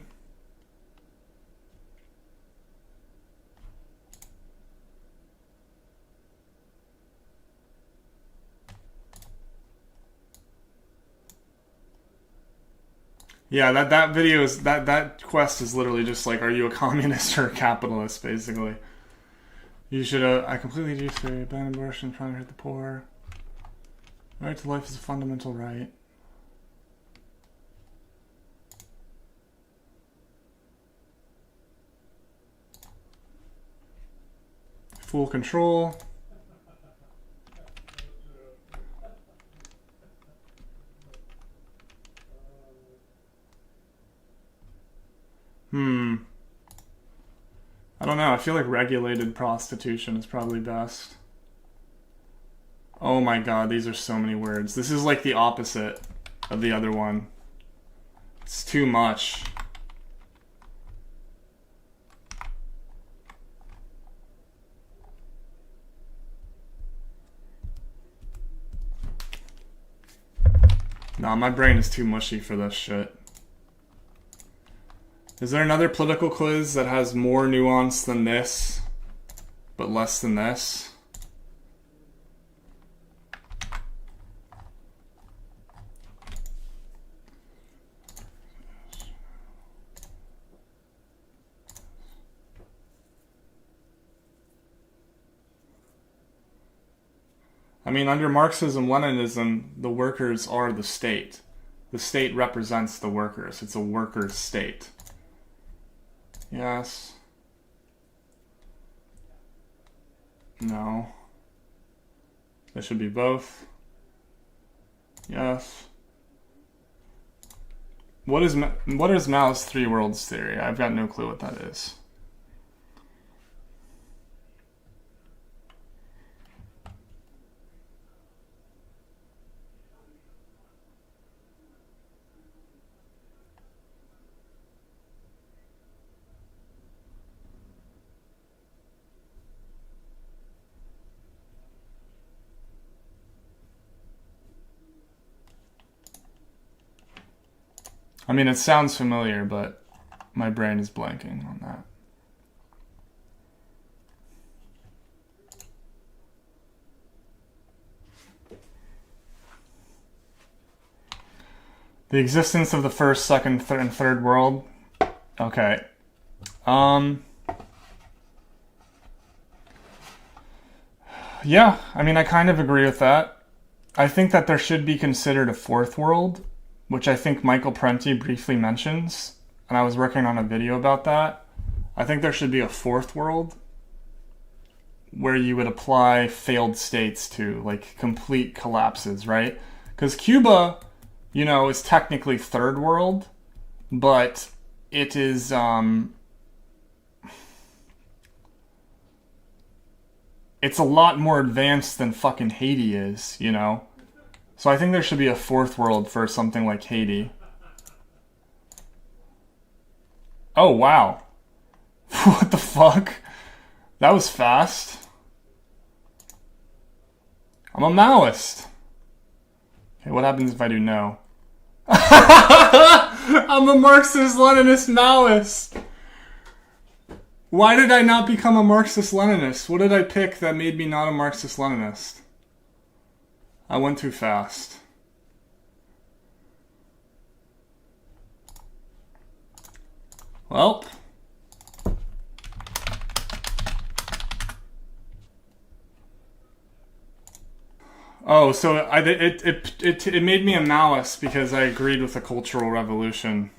Yeah, that video is that quest is literally just like, are you a communist or a capitalist, basically. You should I completely disagree. Ban abortion, trying to hurt the poor. Right to life is a fundamental right. Full control. I don't know. I feel like regulated prostitution is probably best. Oh my god, these are so many words. This is like the opposite of the other one. It's too much. Nah, my brain is too mushy for this shit. Is there another political quiz that has more nuance than this, but less than this? I mean, under Marxism-Leninism, the workers are the state. The state represents the workers. It's a workers' state. Yes. No. It should be both. Yes. What is Mao's three worlds theory? I've got no clue what that is. I mean, it sounds familiar, but my brain is blanking on that. The existence of the first, second, and third world. Okay. Yeah, I mean, I kind of agree with that. I think that there should be considered a fourth world, which I think Michael Prenti briefly mentions, and I was working on a video about that. I think there should be a fourth world where you would apply failed states to, like, complete collapses, right? Because Cuba, you know, is technically third world, but it is, it's a lot more advanced than fucking Haiti is, you know? So I think there should be a fourth world for something like Haiti. Oh, wow. What the fuck? That was fast. I'm a Maoist. Okay, what happens if I do no? I'm a Marxist-Leninist Maoist. Why did I not become a Marxist-Leninist? What did I pick that made me not a Marxist-Leninist? I went too fast. Well. Oh, so it made me a Maoist because I agreed with the Cultural Revolution.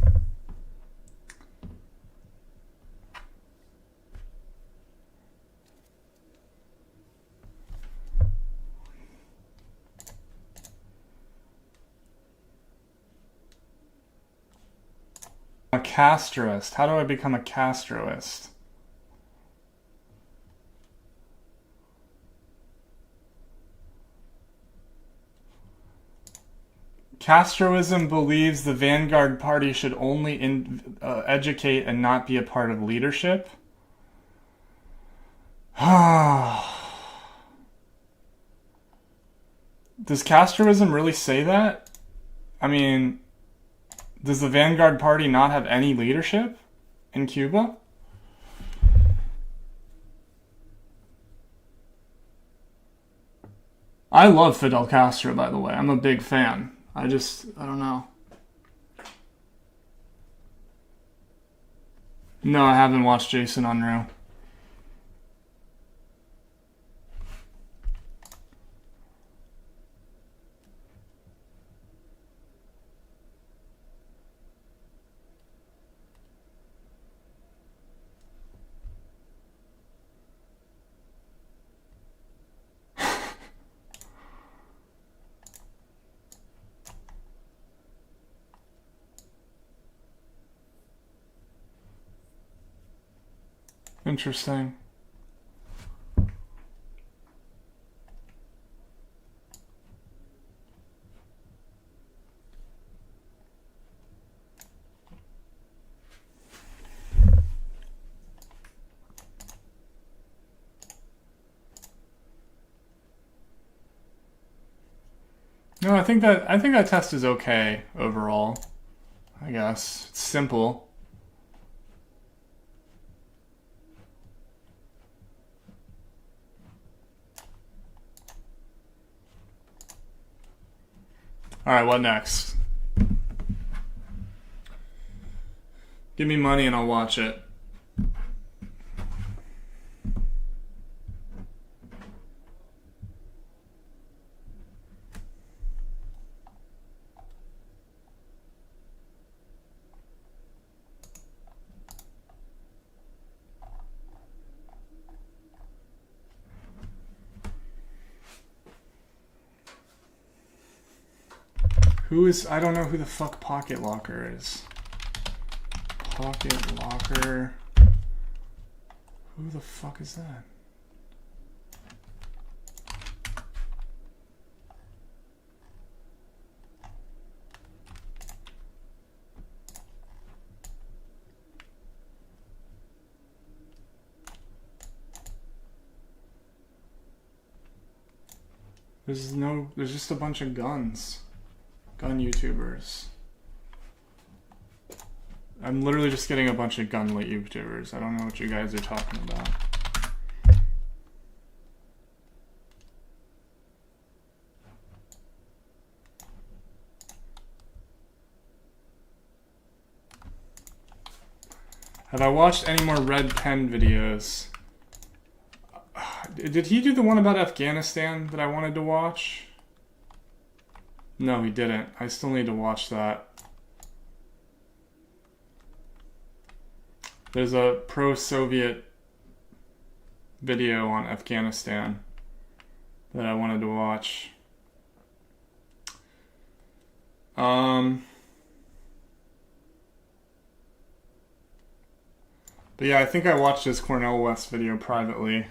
A Castroist. How do I become a Castroist? Castroism believes the vanguard party should only educate and not be a part of leadership. Does Castroism really say that? I mean, does the vanguard party not have any leadership in Cuba? I love Fidel Castro, by the way. I'm a big fan. I don't know. No, I haven't watched Jason Unruh. Interesting. No, I think that test is okay overall. I guess it's simple. All right, what next? Give me money and I'll watch it. Who is... I don't know who the fuck Pocket Locker is. Pocket Locker... Who the fuck is that? There's just a bunch of gun YouTubers. I'm literally just getting a bunch of gun YouTubers. I don't know what you guys are talking about. Have I watched any more Red Pen videos? Did he do the one about Afghanistan that I wanted to watch? No, he didn't. I still need to watch that. There's a pro-Soviet video on Afghanistan that I wanted to watch. But yeah, I think I watched his Cornel West video privately.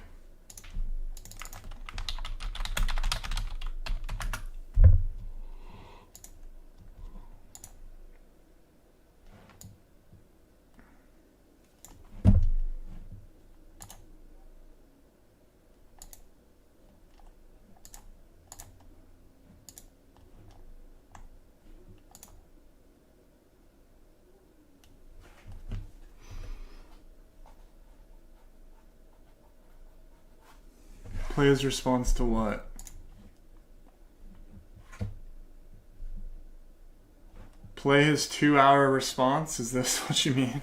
Play his response to what? Play his 2-hour response? Is this what you mean?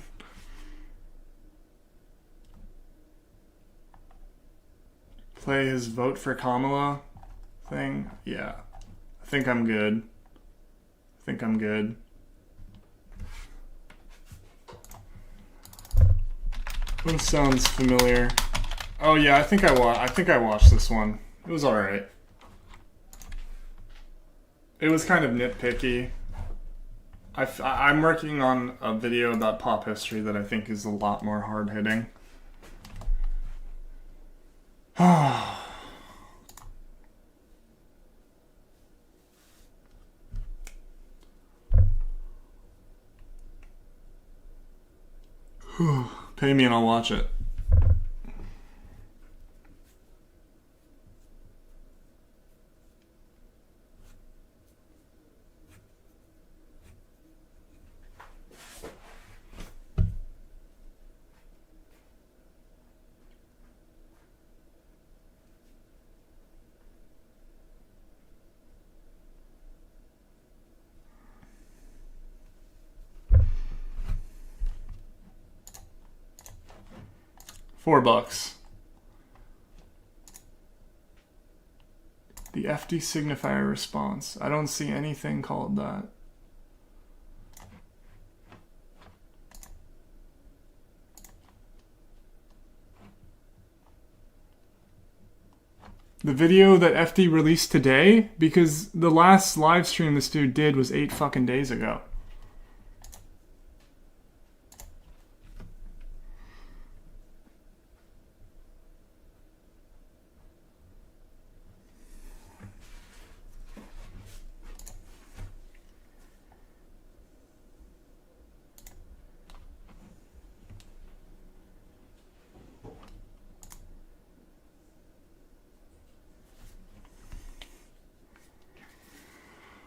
Play his vote for Kamala thing? Yeah. I think I'm good. This sounds familiar. Oh yeah, I think I watched this one. It was alright. It was kind of nitpicky. I'm working on a video about pop history that I think is a lot more hard-hitting. Pay me and I'll watch it. $4. The FD Signifier response. I don't see anything called that. The video that FD released today? Because the last live stream this dude did was 8 fucking days ago.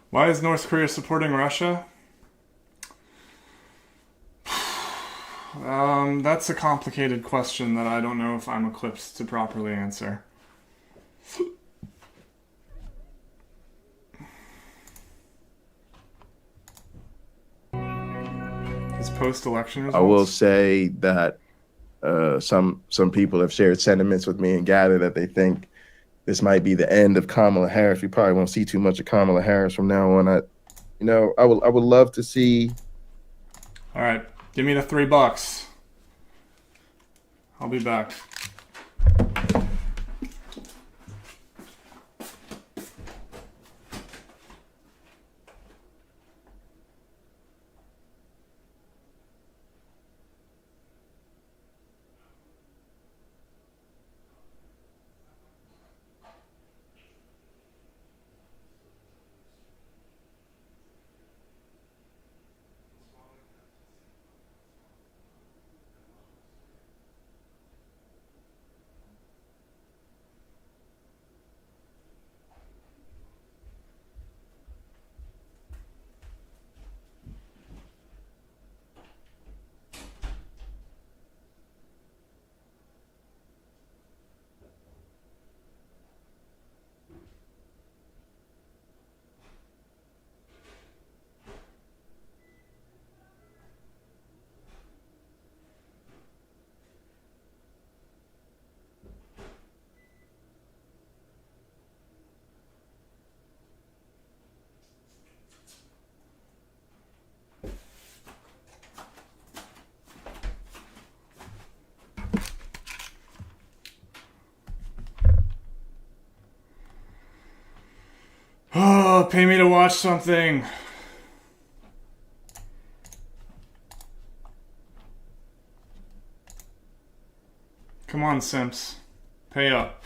Why is North Korea supporting Russia? That's a complicated question that I don't know if I'm equipped to properly answer. His post-election results? I will say that some people have shared sentiments with me and gather that they think this might be the end of Kamala Harris. We probably won't see too much of Kamala Harris from now on. I would love to see. All right, give me the $3. I'll be back. Oh, pay me to watch something. Come on, simps. Pay up.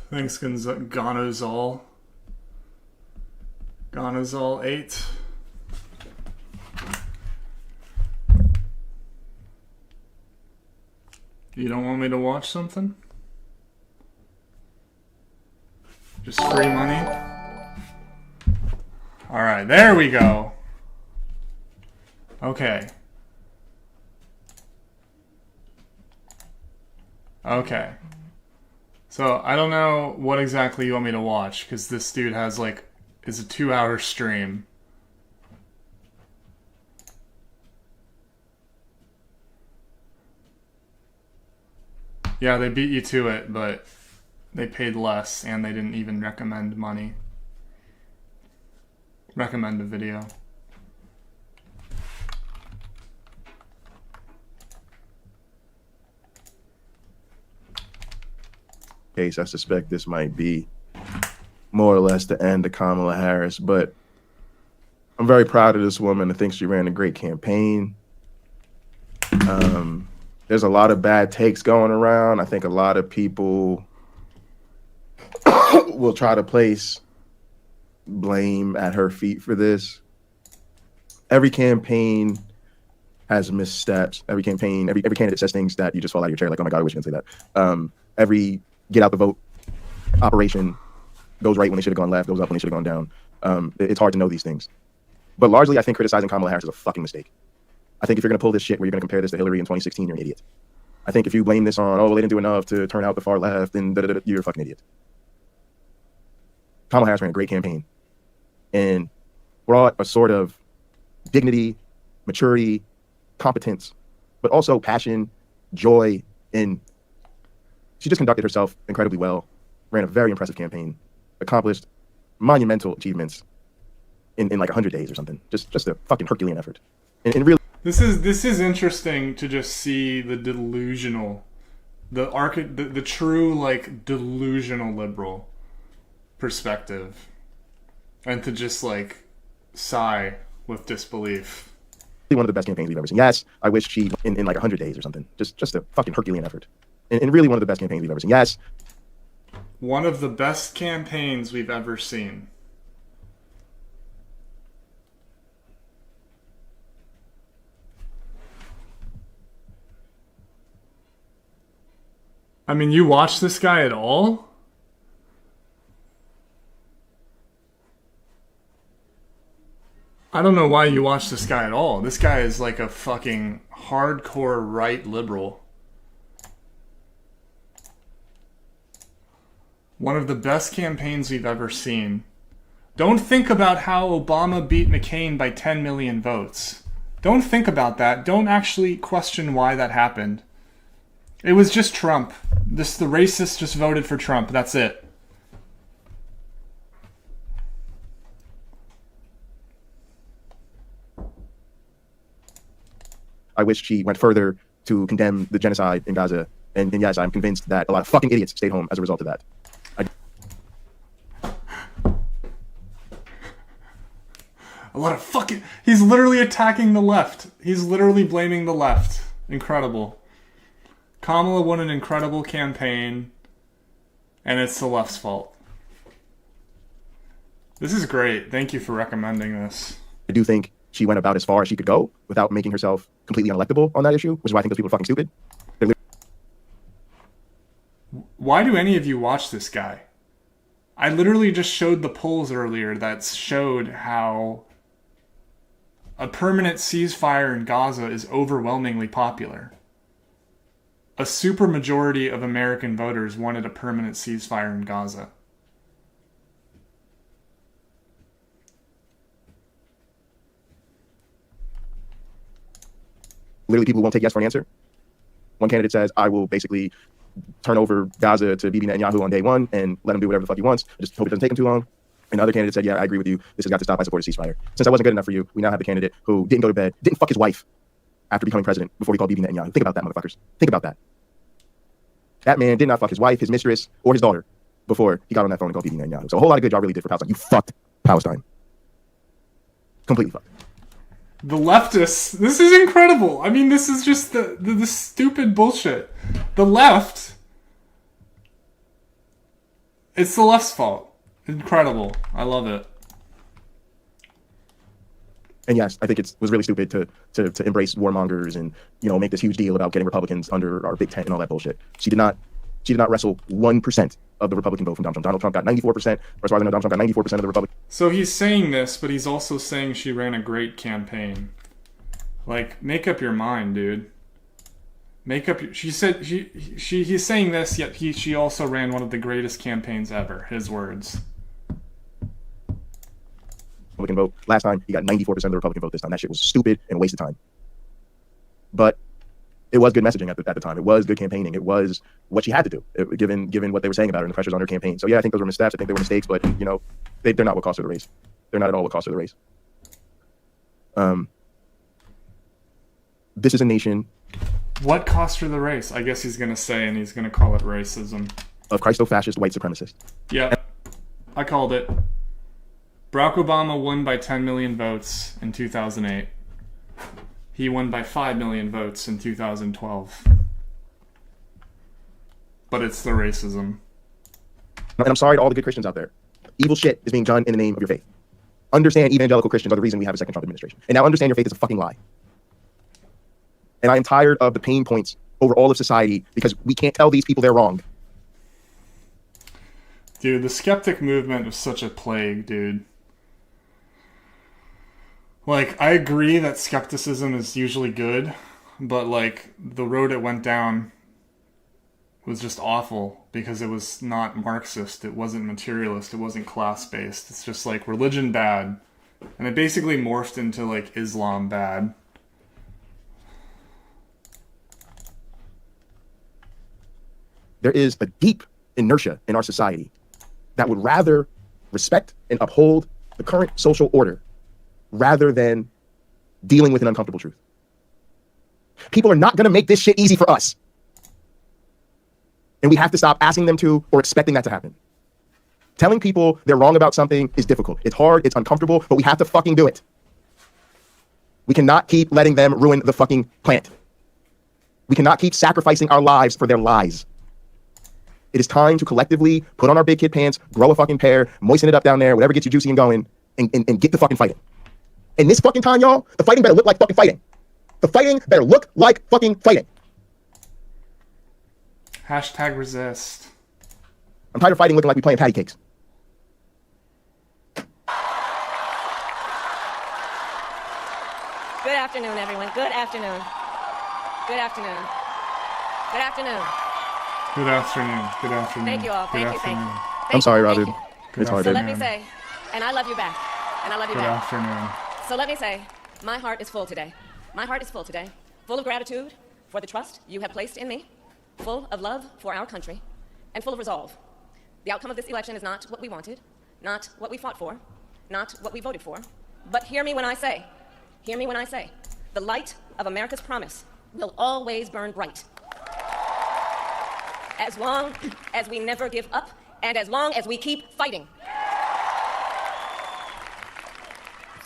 Thanks, Gonozol. Gonozol 8. You don't want me to watch something? Just free money? Alright, there we go. Okay. Okay. So, I don't know what exactly you want me to watch, because this dude has, like, is a 2-hour stream. Yeah, they beat you to it, but they paid less, and they didn't even recommend money. Recommend a video. Case, I suspect this might be more or less the end of Kamala Harris, but I'm very proud of this woman. I think she ran a great campaign. There's a lot of bad takes going around. I think a lot of people will try to place blame at her feet for this. Every campaign has missteps. Every campaign, every candidate says things that you just fall out of your chair, like, oh my God, I wish you didn't say that. Every get out the vote operation goes right when they should have gone left, goes up when they should have gone down. It's hard to know these things. But largely, I think criticizing Kamala Harris is a fucking mistake. I think if you're going to pull this shit where you're going to compare this to Hillary in 2016, you're an idiot. I think if you blame this on, oh, well, they didn't do enough to turn out the far left, and you're a fucking idiot. Kamala Harris ran a great campaign and brought a sort of dignity, maturity, competence, but also passion, joy, and she just conducted herself incredibly well, ran a very impressive campaign, accomplished monumental achievements in like 100 days or something. Just a fucking Herculean effort. And really, This is interesting to just see the delusional, the true, like, delusional liberal perspective, and to just, like, sigh with disbelief. one of the best campaigns we've ever seen. Yes, I wish she in like 100 days or something. Just a fucking Herculean effort. And really one of the best campaigns we've ever seen. Yes. One of the best campaigns we've ever seen. I mean, you watch this guy at all? I don't know why you watch this guy at all. This guy is like a fucking hardcore right liberal. One of the best campaigns we've ever seen. Don't think about how Obama beat McCain by 10 million votes. Don't think about that. Don't actually question why that happened. It was just Trump. The racists just voted for Trump. That's it. I wish she went further to condemn the genocide in Gaza. And yes, I'm convinced that a lot of fucking idiots stayed home as a result of that. A lot of fucking... He's literally attacking the left. He's literally blaming the left. Incredible. Kamala won an incredible campaign, and it's the left's fault. This is great. Thank you for recommending this. I do think she went about as far as she could go without making herself completely unelectable on that issue, which is why I think those people are fucking stupid. Why do any of you watch this guy? I literally just showed the polls earlier that showed how a permanent ceasefire in Gaza is overwhelmingly popular. A supermajority of American voters wanted a permanent ceasefire in Gaza. Literally, people won't take yes for an answer. One candidate says, I will basically turn over Gaza to Bibi Netanyahu on day one and let him do whatever the fuck he wants. I just hope it doesn't take him too long. And the other candidate said, yeah, I agree with you. This has got to stop. I support a ceasefire. Since I wasn't good enough for you, we now have the candidate who didn't go to bed, didn't fuck his wife after becoming president before he called Bibi Netanyahu. Think about that, motherfuckers. Think about that. That man did not fuck his wife, his mistress, or his daughter before he got on that phone and called Bibi Netanyahu. So a whole lot of good y'all really did for Palestine. You fucked Palestine. Completely fucked. The leftists, this is incredible. I mean, this is just the stupid bullshit. The left, it's the left's fault. Incredible. I love it. And yes, I think it was really stupid to embrace warmongers and, you know, make this huge deal about getting Republicans under our big tent and all that bullshit. She did not wrestle 1% of the Republican vote from Donald Trump. Donald Trump got 94%. As far as I know, Donald Trump got 94% of the Republican. So he's saying this, but he's also saying she ran a great campaign. Like, make up your mind, dude. Make up. She said he's saying this, yet she also ran one of the greatest campaigns ever. His words. Republican vote. Last time, he got 94% of the Republican vote this time. That shit was stupid and a waste of time. But it was good messaging at the time. It was good campaigning. It was what she had to do, given what they were saying about her and the pressures on her campaign. So yeah, I think those were missteps. I think they were mistakes, but, you know, they're not what cost her the race. They're not at all what cost her the race. This is a nation. What cost her the race? I guess he's going to say, and he's going to call it racism. Of Christo-fascist white supremacists. Yeah, I called it. Barack Obama won by 10 million votes in 2008. He won by 5 million votes in 2012. But it's the racism. And I'm sorry to all the good Christians out there. Evil shit is being done in the name of your faith. Understand evangelical Christians are the reason we have a second Trump administration. And now understand your faith is a fucking lie. And I am tired of the pain points over all of society because we can't tell these people they're wrong. Dude, the skeptic movement is such a plague, dude. Like, I agree that skepticism is usually good, but, like, the road it went down was just awful because it was not Marxist, it wasn't materialist, it wasn't class-based. It's just, like, religion bad. And it basically morphed into, like, Islam bad. There is a deep inertia in our society that would rather respect and uphold the current social order rather than dealing with an uncomfortable truth. People are not going to make this shit easy for us. And we have to stop asking them to or expecting that to happen. Telling people they're wrong about something is difficult. It's hard, it's uncomfortable, but we have to fucking do it. We cannot keep letting them ruin the fucking plant. We cannot keep sacrificing our lives for their lies. It is time to collectively put on our big kid pants, grow a fucking pair, moisten it up down there, whatever gets you juicy and going, and get the fucking fighting. And this fucking time, y'all, the fighting better look like fucking fighting. The fighting better look like fucking fighting. Hashtag resist. I'm tired of fighting looking like we playing patty cakes. Good afternoon, everyone. Good afternoon. Good afternoon. Good afternoon. Good afternoon. Good afternoon. Thank you all. Thank you. Thank you. I'm sorry, Thank Roger. you. It's hard, So baby. let me say, and I love you back. And I love you Good back. afternoon. So let me say, my heart is full today. My heart is full today, full of gratitude for the trust you have placed in me, full of love for our country, and full of resolve. The outcome of this election is not what we wanted, not what we fought for, not what we voted for, but hear me when I say, the light of America's promise will always burn bright. As long as we never give up, and as long as we keep fighting.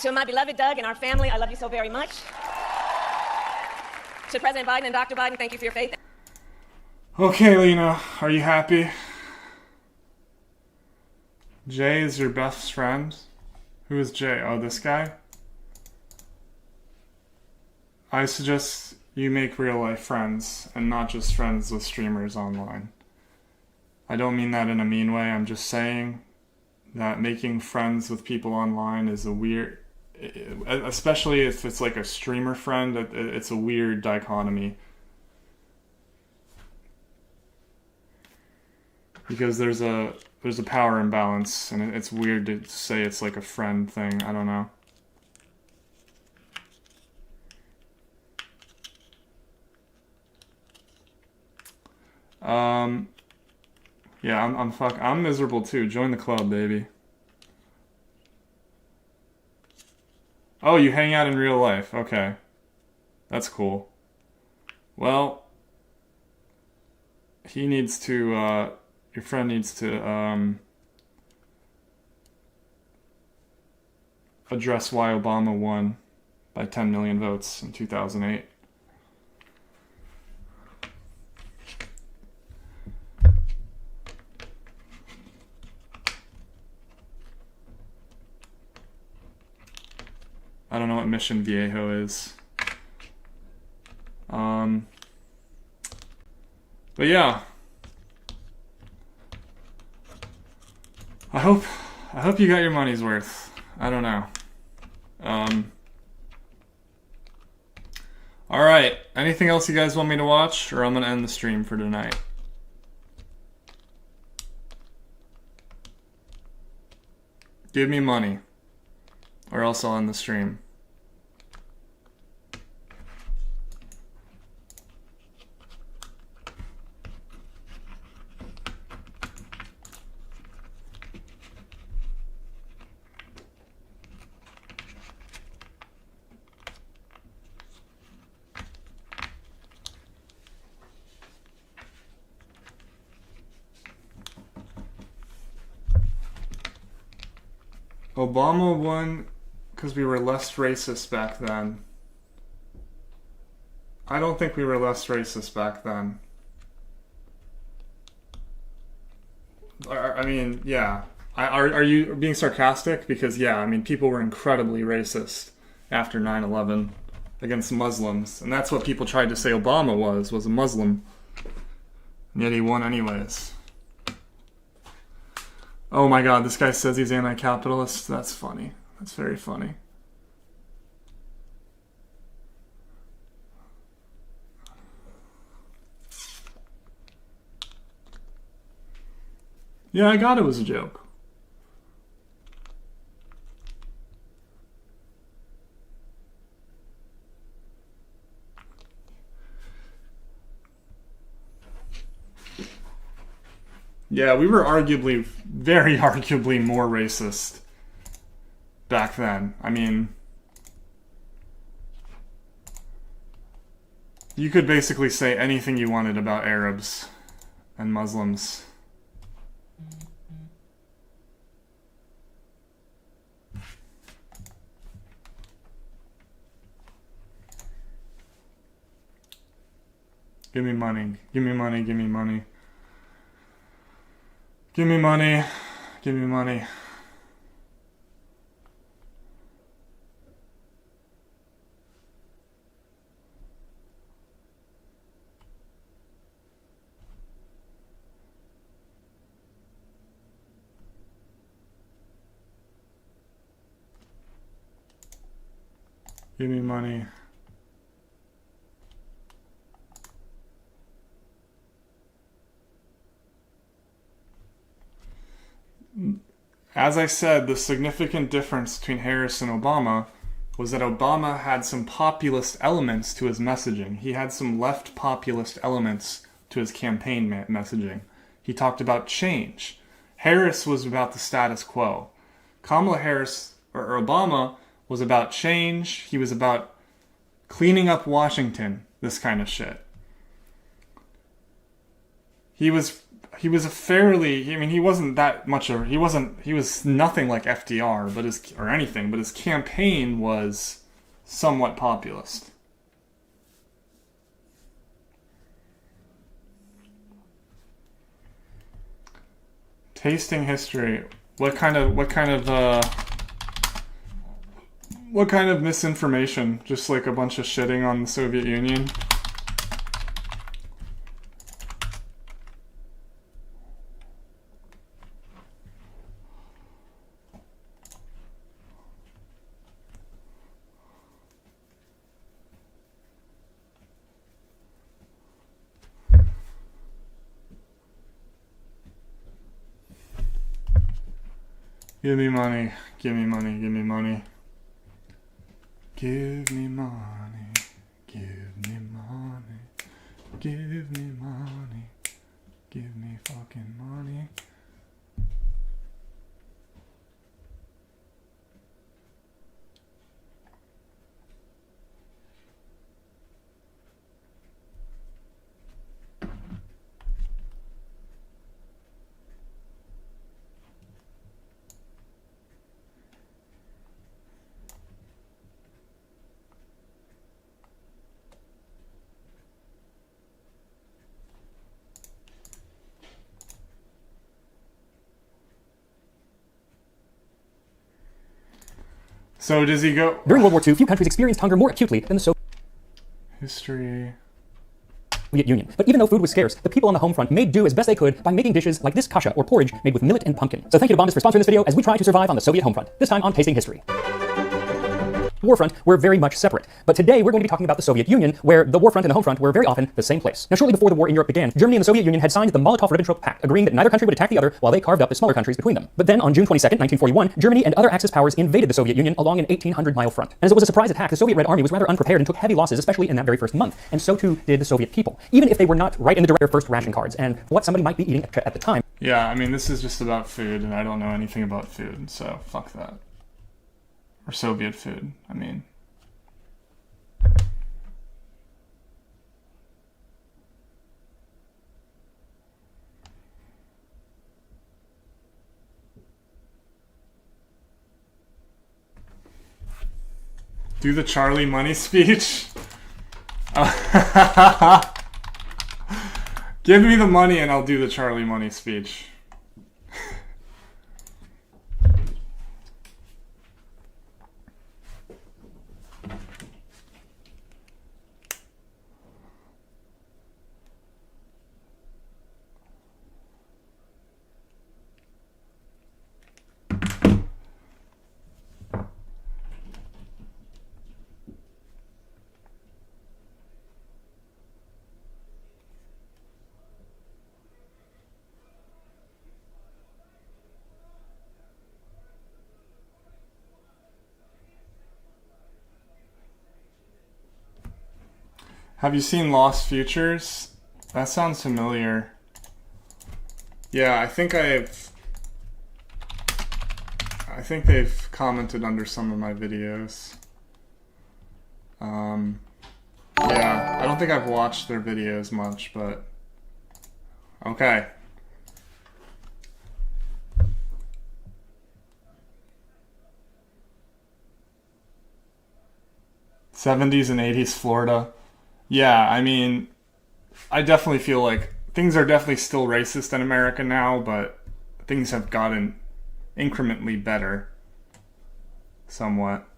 To my beloved Doug and our family, I love you so very much. To President Biden and Dr. Biden, thank you for your faith. Okay, Lena, are you happy? Jay is your best friend? Who is Jay? Oh, this guy? I suggest you make real-life friends, and not just friends with streamers online. I don't mean that in a mean way, I'm just saying that making friends with people online is a weird... Especially if it's like a streamer friend, it's a weird dichotomy. Because there's a power imbalance, and it's weird to say it's like a friend thing. I don't know. Yeah, I'm miserable too. Join the club, baby. Oh, you hang out in real life. Okay. That's cool. Well, he needs to, your friend needs to, address why Obama won by 10 million votes in 2008. I don't know what Mission Viejo is. But yeah. I hope you got your money's worth. I don't know. Alright. Anything else you guys want me to watch? Or I'm gonna end the stream for tonight. Give me money. Or else I'll end the stream. Obama won because we were less racist back then. I don't think we were less racist back then. I mean, yeah. Are you being sarcastic? Because, yeah, I mean, people were incredibly racist after 9/11 against Muslims. And that's what people tried to say Obama was a Muslim. And yet he won anyways. Oh my god, this guy says he's anti-capitalist? That's funny. That's very funny. Yeah, I got it was a joke. Yeah, we were arguably, very arguably more racist back then. I mean, you could basically say anything you wanted about Arabs and Muslims. Give me money. Give me money. Give me money. Give me money. Give me money. Give me money. As I said, the significant difference between Harris and Obama was that Obama had some populist elements to his messaging. He had some left populist elements to his campaign messaging. He talked about change. Harris was about the status quo. Kamala Harris, or Obama, was about change. He was about cleaning up Washington, this kind of shit. He was a fairly, I mean, he wasn't that much of, he was nothing like FDR, but his campaign was somewhat populist. Tasting history. What kind of misinformation? Just like a bunch of shitting on the Soviet Union? Give me money, give me money, give me money. Give me money, give me money, give me money, give me fucking money. So does he go... During World War II, few countries experienced hunger more acutely than the Soviet History... Union. But even though food was scarce, the people on the home front made do as best they could by making dishes like this kasha, or porridge, made with millet and pumpkin. So thank you to Bombas for sponsoring this video as we try to survive on the Soviet home front, this time on Tasting History. War front were very much separate. But today we're going to be talking about the Soviet Union, where the war front and the home front were very often the same place. Now, shortly before the war in Europe began, Germany and the Soviet Union had signed the Molotov-Ribbentrop Pact, agreeing that neither country would attack the other while they carved up the smaller countries between them. But then on June 22nd, 1941, Germany and other Axis powers invaded the Soviet Union along an 1,800-mile front. And as it was a surprise attack, the Soviet Red Army was rather unprepared and took heavy losses, especially in that very first month. And so too did the Soviet people, even if they were not right in the direct their first ration cards and what somebody might be eating at the time. Yeah, I mean, this is just about food, and I don't know anything about food, so fuck that. Or Soviet food, I mean... Do the Charlie Money speech? Give me the money and I'll do the Charlie Money speech. Have you seen Lost Futures? That sounds familiar. Yeah, I think they've commented under some of my videos. Yeah, I don't think I've watched their videos much, but okay. '70s and '80s Florida. Yeah, I mean, I definitely feel like things are definitely still racist in America now, but things have gotten incrementally better. Somewhat.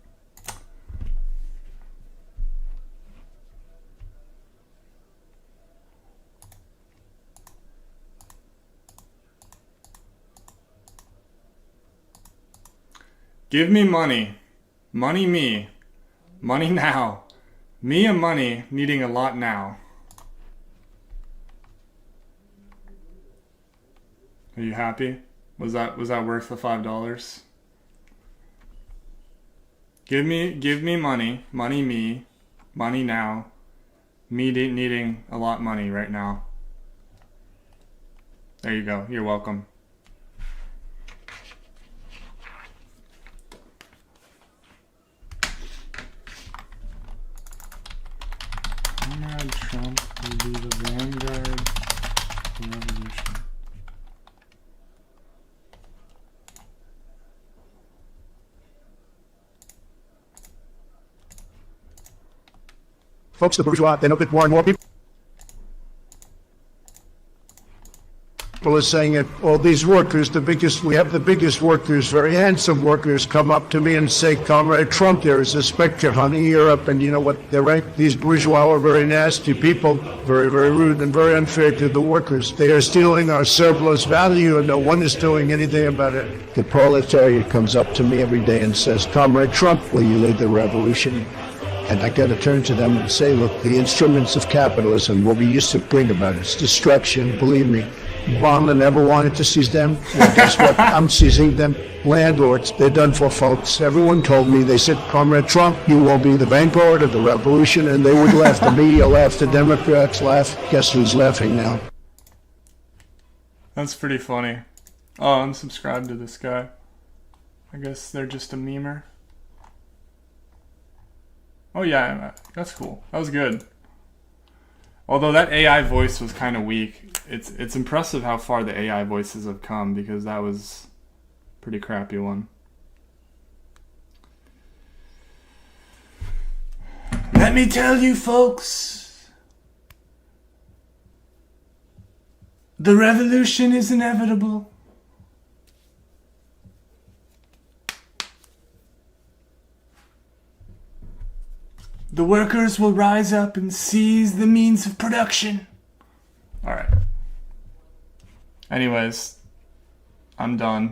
Give me money. Money me. Money now. Me and money needing a lot now. Are you happy? Was that worth the $5? Give me money. Money now. Me needing a lot of money right now. There you go. You're welcome. Donald Trump will be the vanguard of the revolution. Folks, the bourgeois, they know that more and more people are saying it. All these workers, we have the biggest workers, very handsome workers, come up to me and say, Comrade Trump, there is a spectre hunting Europe, and you know what? They're right. These bourgeois are very nasty people, very, very rude and very unfair to the workers. They are stealing our surplus value, and no one is doing anything about it. The proletariat comes up to me every day and says, Comrade Trump, will you lead the revolution? And I got to turn to them and say, look, the instruments of capitalism, what we used to bring about its destruction, believe me, Obama never wanted to seize them. Well, guess what? I'm seizing them. Landlords, they're done for, folks. Everyone told me, they said, Comrade Trump, you will be the vanguard of the revolution, and they would laugh. The media laughed, the Democrats laughed. Guess who's laughing now? That's pretty funny. Oh, unsubscribe to this guy. I guess they're just a memer. Oh yeah, that's cool. That was good. Although that AI voice was kind of weak. It's impressive how far the AI voices have come, because that was a pretty crappy one. Let me tell you, folks, the revolution is inevitable. The workers will rise up and seize the means of production. All right. Anyways, I'm done.